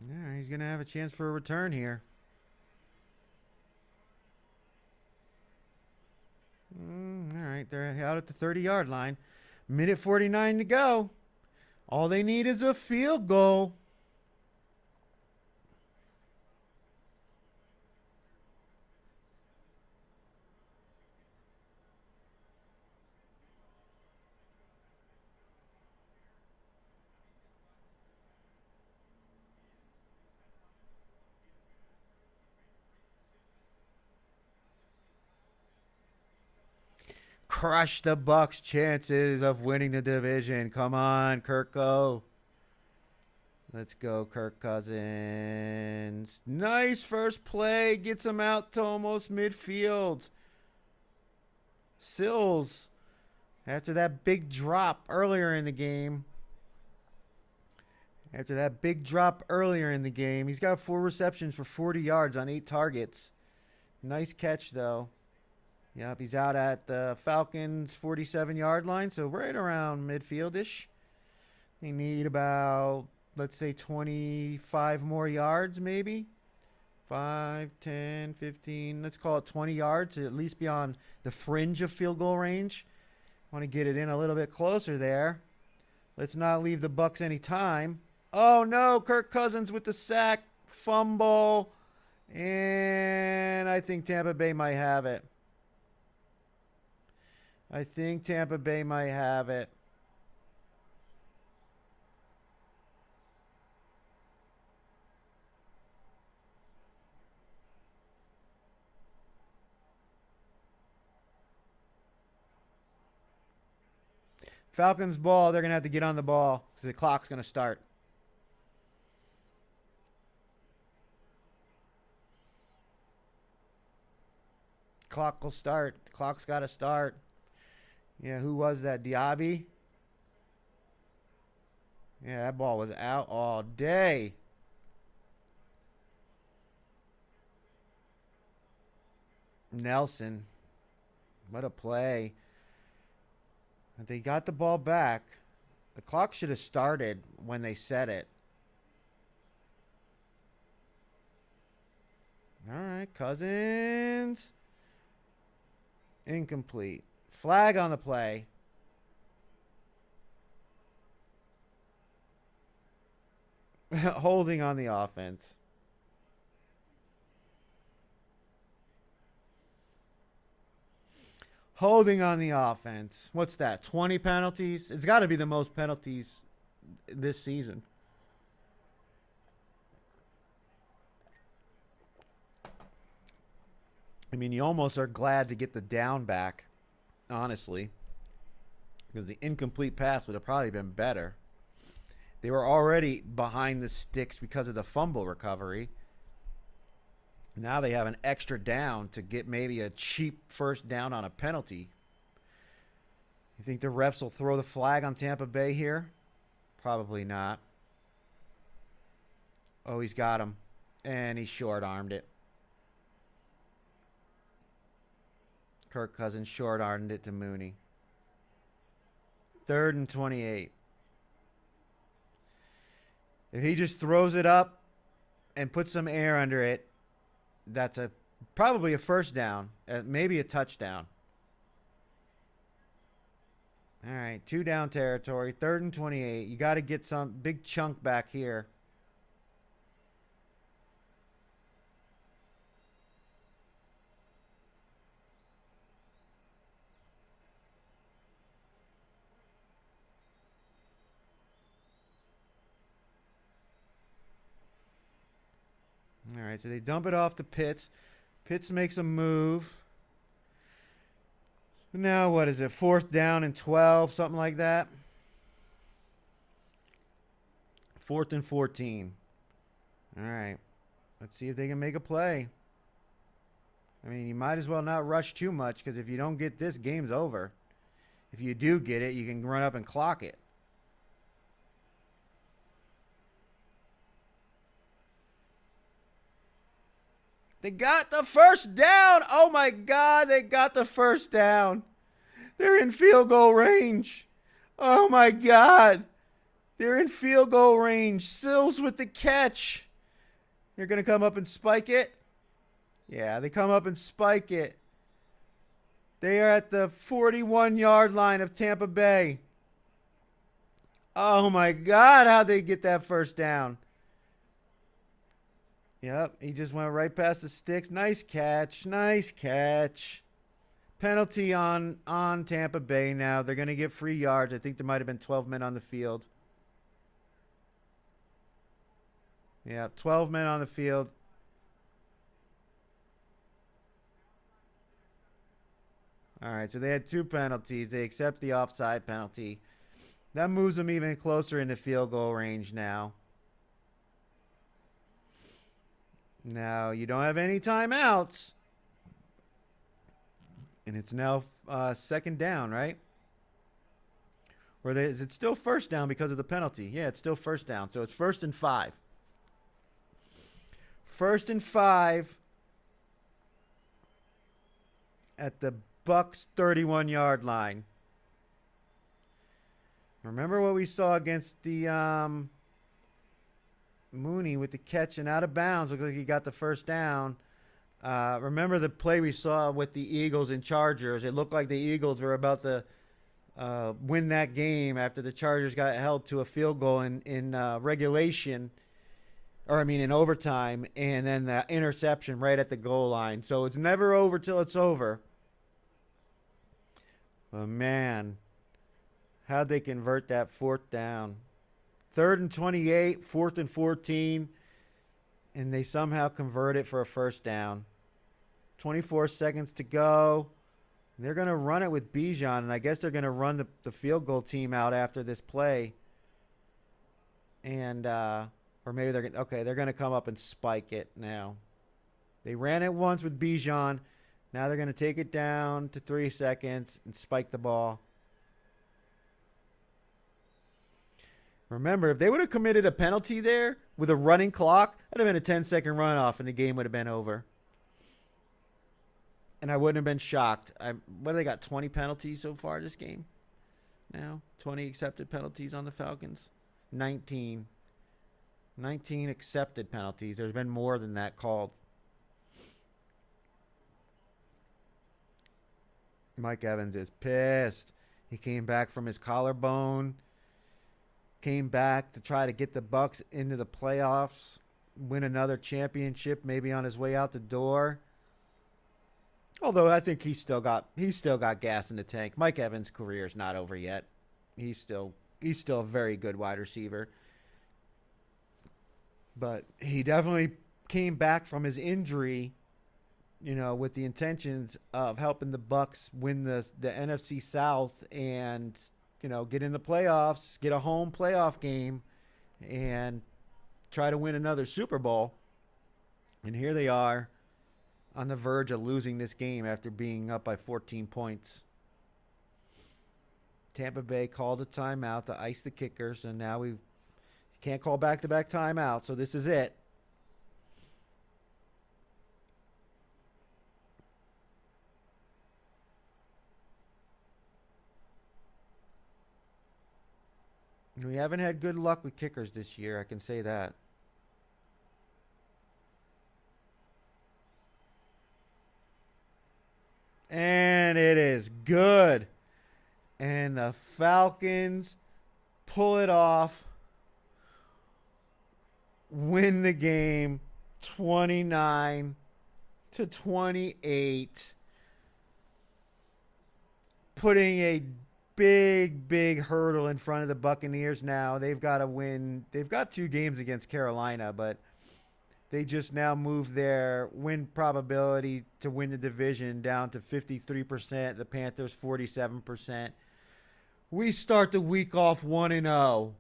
Yeah, he's going to have a chance for a return here. All right, they're out at the 30-yard line. Minute 49 to go. All they need is a field goal. Crush the Bucks' chances of winning the division. Come on, Kirk, go. Let's go, Kirk Cousins. Nice first play. Gets him out to almost midfield. Sills, after that big drop earlier in the game. He's got 4 receptions for 40 yards on 8 targets. Nice catch, though. Yep, he's out at the Falcons' 47-yard line, so right around midfield-ish. They need about, let's say, 25 more yards, maybe. 5, 10, 15, let's call it 20 yards to at least be on the fringe of field goal range. Want to get it in a little bit closer there. Let's not leave the Bucks any time. Oh, no, Kirk Cousins with the sack, fumble, and I think Tampa Bay might have it. Falcons ball, they're going to have to get on the ball because the clock's going to start. Clock will start. The clock's got to start. Yeah, who was that? Diaby? Yeah, that ball was out all day. Nelson. What a play. They got the ball back. The clock should have started when they set it. All right, Cousins. Incomplete. Flag on the play. Holding on the offense. Holding on the offense. What's that? 20 penalties? It's got to be the most penalties this season. I mean, you almost are glad to get the down back, honestly, because the incomplete pass would have probably been better. They were already behind the sticks because of the fumble recovery. Now they have an extra down to get maybe a cheap first down on a penalty. You think the refs will throw the flag on Tampa Bay here? Probably not. Oh, he's got him. And he short-armed it. Kirk Cousins short-armed it to Mooney. 3rd and 28. If he just throws it up and puts some air under it, that's probably a first down, maybe a touchdown. All right, 2 down territory, 3rd and 28. You got to get some big chunk back here. All right, so they dump it off to Pitts. Pitts makes a move. Now what is it? 4th down and 12, something like that. 4th and 14. All right. Let's see if they can make a play. I mean, you might as well not rush too much because if you don't get this, game's over. If you do get it, you can run up and clock it. They got the first down. Oh, my God. They got the first down. They're in field goal range. Oh, my God. They're in field goal range. Sills with the catch. They're going to come up and spike it. Yeah, they come up and spike it. They are at the 41-yard line of Tampa Bay. Oh, my God. How'd they get that first down? Yep, he just went right past the sticks. Nice catch. Nice catch. Penalty on Tampa Bay now. They're going to get free yards. I think there might have been 12 men on the field. Yeah, 12 men on the field. All right, so they had 2 penalties. They accept the offside penalty. That moves them even closer into field goal range now. Now, you don't have any timeouts. And it's now 2nd down, right? Or is it still 1st down because of the penalty? Yeah, it's still 1st down. So it's 1st and 5. 1st and 5 at the Bucs 31-yard line. Remember what we saw against the Mooney with the catch and out of bounds. Looked like he got the first down. Remember the play we saw with the Eagles and Chargers? It looked like the Eagles were about to win that game after the Chargers got held to a field goal in regulation. In overtime. And then the interception right at the goal line. So it's never over till it's over. But man, how'd they convert that 4th down? 3rd and 28, 4th and 14, and they somehow convert it for a first down. 24 seconds to go. They're going to run it with Bijan, and I guess they're going to run the field goal team out after this play. And, or maybe they're going to come up and spike it now. They ran it once with Bijan. Now they're going to take it down to 3 seconds and spike the ball. Remember, if they would have committed a penalty there with a running clock, that'd have been a 10-second runoff and the game would have been over. And I wouldn't have been shocked. What do they got, 20 penalties so far this game? Now, 20 accepted penalties on the Falcons. 19 accepted penalties. There's been more than that called. Mike Evans is pissed. He came back from his collarbone. came back to try to get the Bucks into the playoffs, win another championship, maybe on his way out the door. Although I think he's still got gas in the tank. Mike Evans' career is not over yet. He's still a very good wide receiver. But he definitely came back from his injury, with the intentions of helping the Bucks win the NFC South and, get in the playoffs, get a home playoff game, and try to win another Super Bowl. And here they are on the verge of losing this game after being up by 14 points. Tampa Bay called a timeout to ice the kickers, and now we can't call back-to-back timeout, so this is it. We haven't had good luck with kickers this year, I can say that. And it is good. And the Falcons pull it off, win the game 29-28, putting a big hurdle in front of the Buccaneers now. They've got to win. They've got 2 games against Carolina, but they just now moved their win probability to win the division down to 53%. The Panthers 47%. We start the week off 1-0.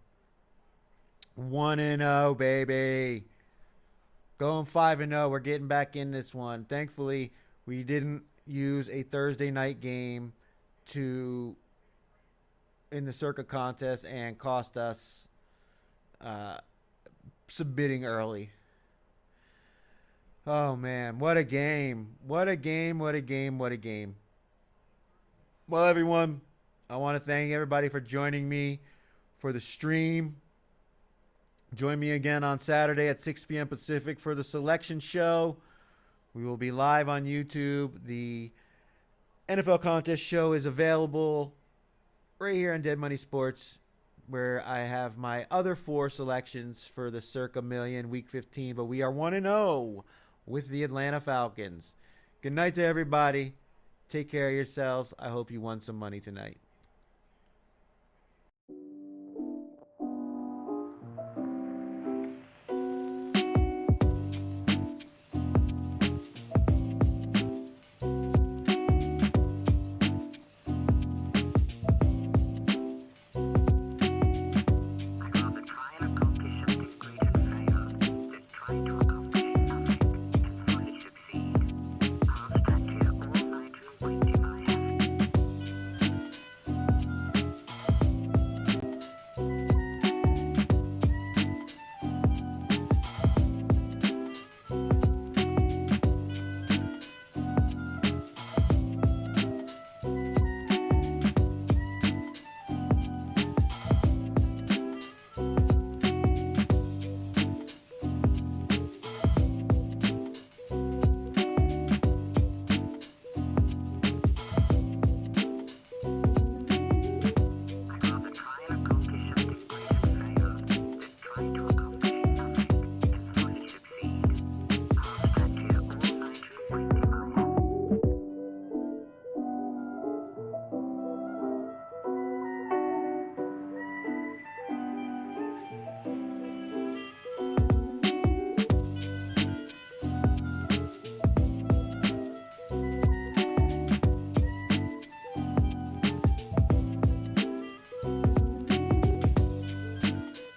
1-0, baby. Going 5-0. We're getting back in this one. Thankfully, we didn't use a Thursday night game in the Circa contest and cost us submitting early. Oh, man. What a game. What a game. What a game. What a game. Well, everyone, I want to thank everybody for joining me for the stream. Join me again on Saturday at 6 p.m. Pacific for the selection show. We will be live on YouTube. The NFL contest show is available right here on Dead Money Sports, where I have my other 4 selections for the Circa Million Week 15. But we are 1-0 with the Atlanta Falcons. Good night to everybody. Take care of yourselves. I hope you won some money tonight.